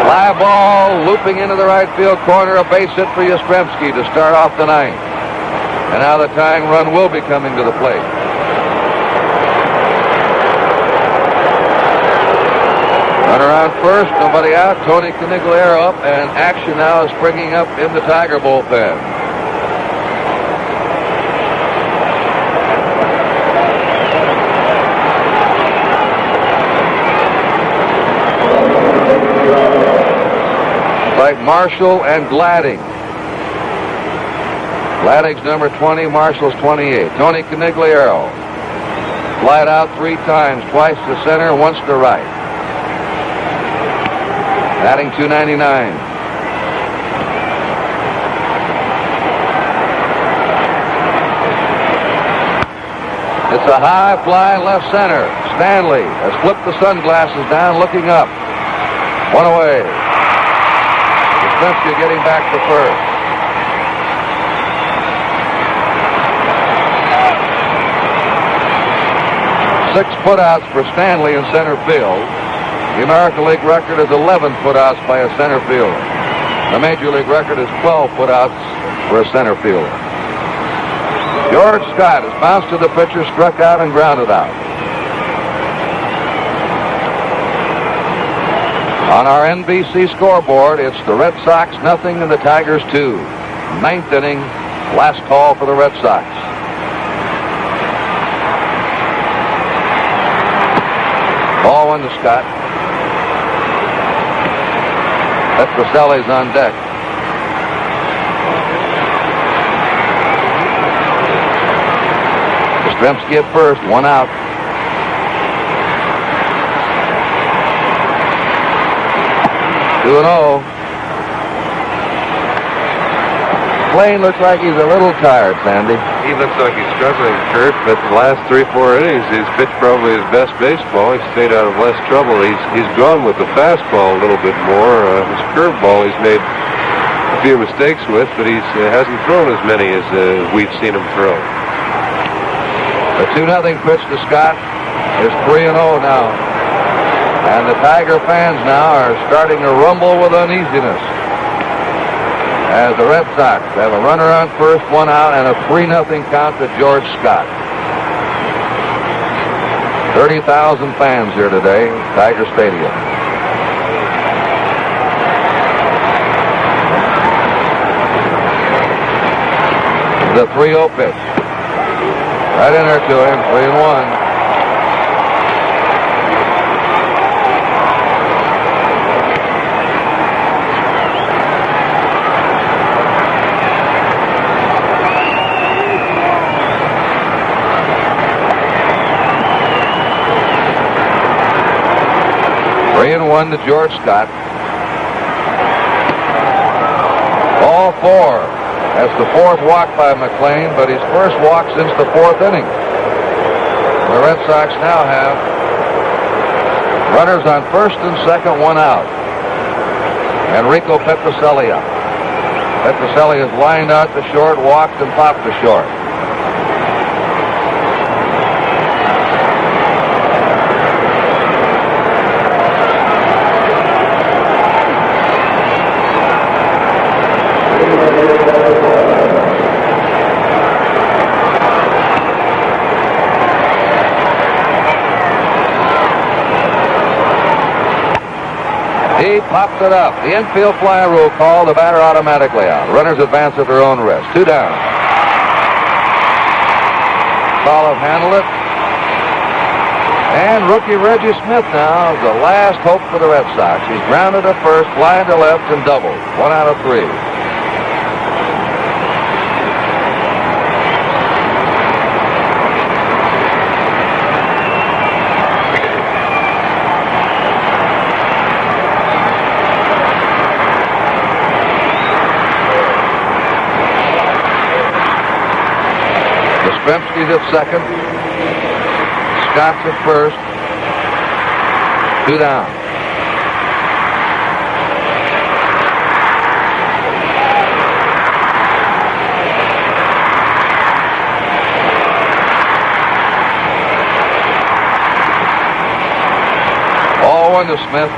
Fly ball looping into the right field corner, a base hit for Yastrzemski to start off the ninth. And now the tying run will be coming to the plate. Runner on first, nobody out. Tony Conigliaro up, and action now is springing up in the Tiger bullpen. Like Marshall and Gladding. Gladding's number 20, Marshall's 28. Tony Conigliaro. Flied out 3 times, twice to center, once to right. Batting .299. It's a high fly left center. Stanley has flipped the sunglasses down, looking up. 1 away. Yastrzemski getting back to first. Six putouts for Stanley in center field. The American League record is 11 putouts by a center fielder. The Major League record is 12 putouts for a center fielder. George Scott has bounced to the pitcher, struck out, and grounded out. On our NBC scoreboard, it's the Red Sox 0 and the Tigers 2. Ninth inning, last call for the Red Sox. Ball 1 to Scott. Petroselli's on deck. Yastrzemski at first, 1 out. Two and 0. McLain looks like he's a little tired, Sandy. He looks like he's struggling, Kurt, but the last 3-4 innings, he's pitched probably his best baseball. He's stayed out of less trouble. He's gone with the fastball a little bit more. His curveball he's made a few mistakes with, but he hasn't thrown as many as we've seen him throw. The 2-0 pitch to Scott is 3-0 now. And the Tiger fans now are starting to rumble with uneasiness, as the Red Sox have a runner on first, 1 out, and a 3-0 count to George Scott. 30,000 fans here today, Tiger Stadium. The 3-0 pitch. Right in there to him, 3-1. To George Scott. Ball 4. That's the 4th walk by McLain, but his first walk since the 4th inning. The Red Sox now have runners on first and second, 1 out. Enrico Petroselli up. Petroselli is lined out to short, walked, and popped to short. He popped it up. The infield fly rule called, the batter automatically out. Runners advance at their own risk. 2 down. Call handled it. And rookie Reggie Smith now is the last hope for the Red Sox. He's grounded at first, flying to left, and doubled. 1 out of 3. Yastrzemski's at second. Scott's at first. 2 down. Ball 1 to Smith.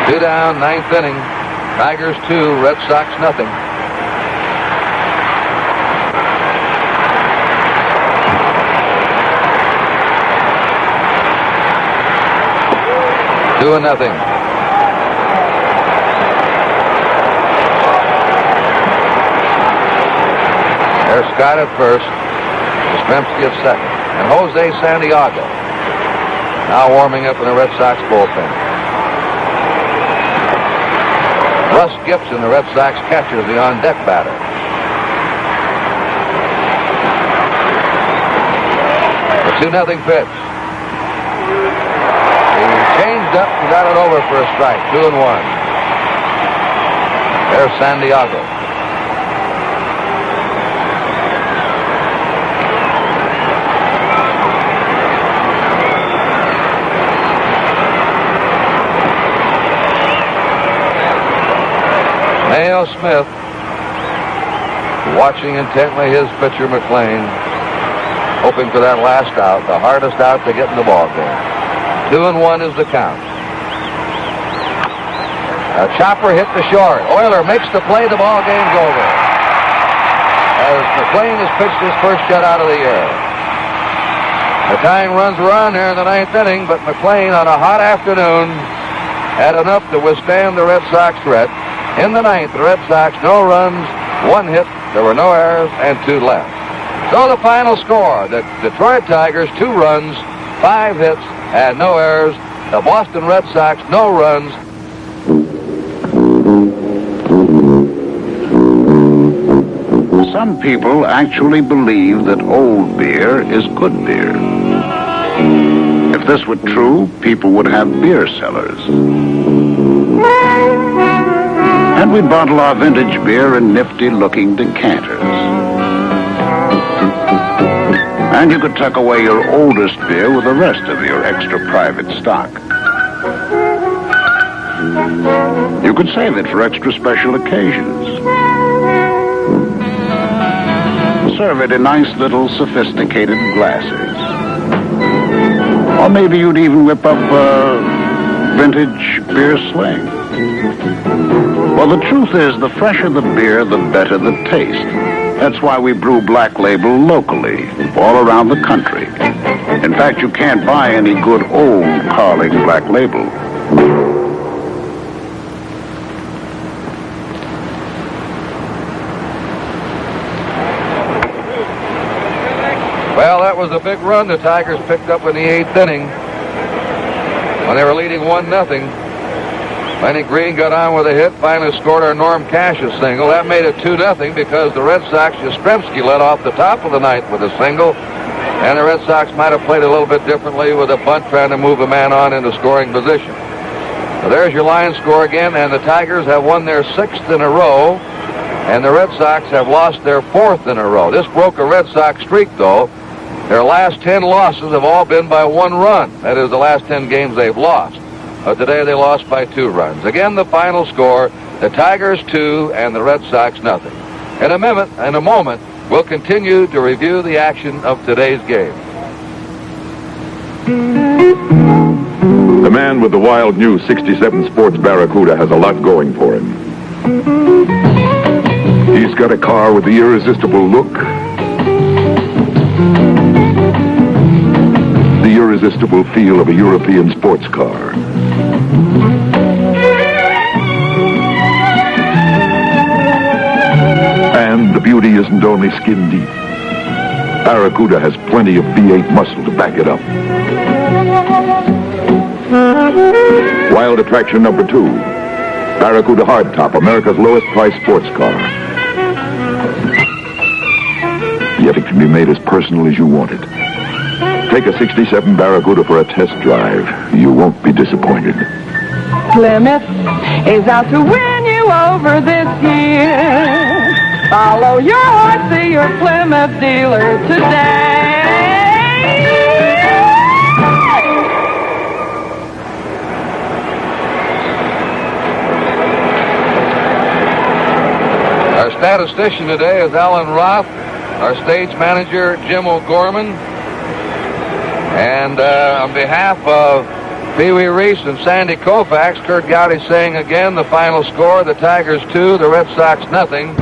Two down, 9th inning. Tigers 2, Red Sox nothing. Two and nothing. There's Scott at first. Yastrzemski at second. And Jose Santiago now warming up in the Red Sox bullpen. Russ Gibson, the Red Sox catcher, is the on-deck batter. The 2-0 pitch. He changed up and got it over for a strike. 2-1. There's Santiago. Mayo Smith watching intently his pitcher McLain, hoping for that last out, the hardest out to get in the ball game. 2-1 is the count. A chopper hit the short. Euler makes the play. The ball game's over. As McLain has pitched his first shutout of the year. The tying runs were on there in the 9th inning, but McLain on a hot afternoon had enough to withstand the Red Sox threat. In the 9th, the Red Sox, no runs, 1 hit, there were no errors, and 2 left. So the final score, the Detroit Tigers, 2 runs, 5 hits, and no errors. The Boston Red Sox, no runs. Some people actually believe that old beer is good beer. If this were true, people would have beer cellars. And we'd bottle our vintage beer in nifty-looking decanters. And you could tuck away your oldest beer with the rest of your extra private stock. You could save it for extra special occasions. Serve it in nice little sophisticated glasses. Or maybe you'd even whip up a vintage beer sling. Well, the truth is, the fresher the beer, the better the taste. That's why we brew Black Label locally, all around the country. In fact, you can't buy any good old Carling Black Label. Well, that was a big run the Tigers picked up in the 8th inning when they were leading 1-0. Lenny Green got on with a hit, finally scored our Norm Cash's single. That made it 2-0 because the Red Sox, Yastrzemski led off the top of the 9th with a single, and the Red Sox might have played a little bit differently with a bunt trying to move a man on into scoring position. So there's your line score again, and the Tigers have won their 6th in a row, and the Red Sox have lost their 4th in a row. This broke a Red Sox streak, though. Their last 10 losses have all been by 1 run. That is, the last 10 games they've lost. Today they lost by 2 runs. Again, the final score, the Tigers 2 and the Red Sox nothing. In a moment, we'll continue to review the action of today's game. The man with the wild new 67 Sports Barracuda has a lot going for him. He's got a car with the irresistible look, the irresistible feel of a European sports car. And the beauty isn't only skin deep. Barracuda has plenty of V8 muscle to back it up. Wild attraction number 2. Barracuda Hardtop, America's lowest priced sports car. Yet it can be made as personal as you want it. Take a 67 Barracuda for a test drive. You won't be disappointed. Plymouth is out to win you over this year. Follow your heart to your Plymouth dealer today. Our statistician today is Alan Roth, our stage manager Jim O'Gorman, and on behalf of Pee Wee Reese and Sandy Koufax, Kurt Gowdy saying again the final score: the Tigers 2, the Red Sox nothing.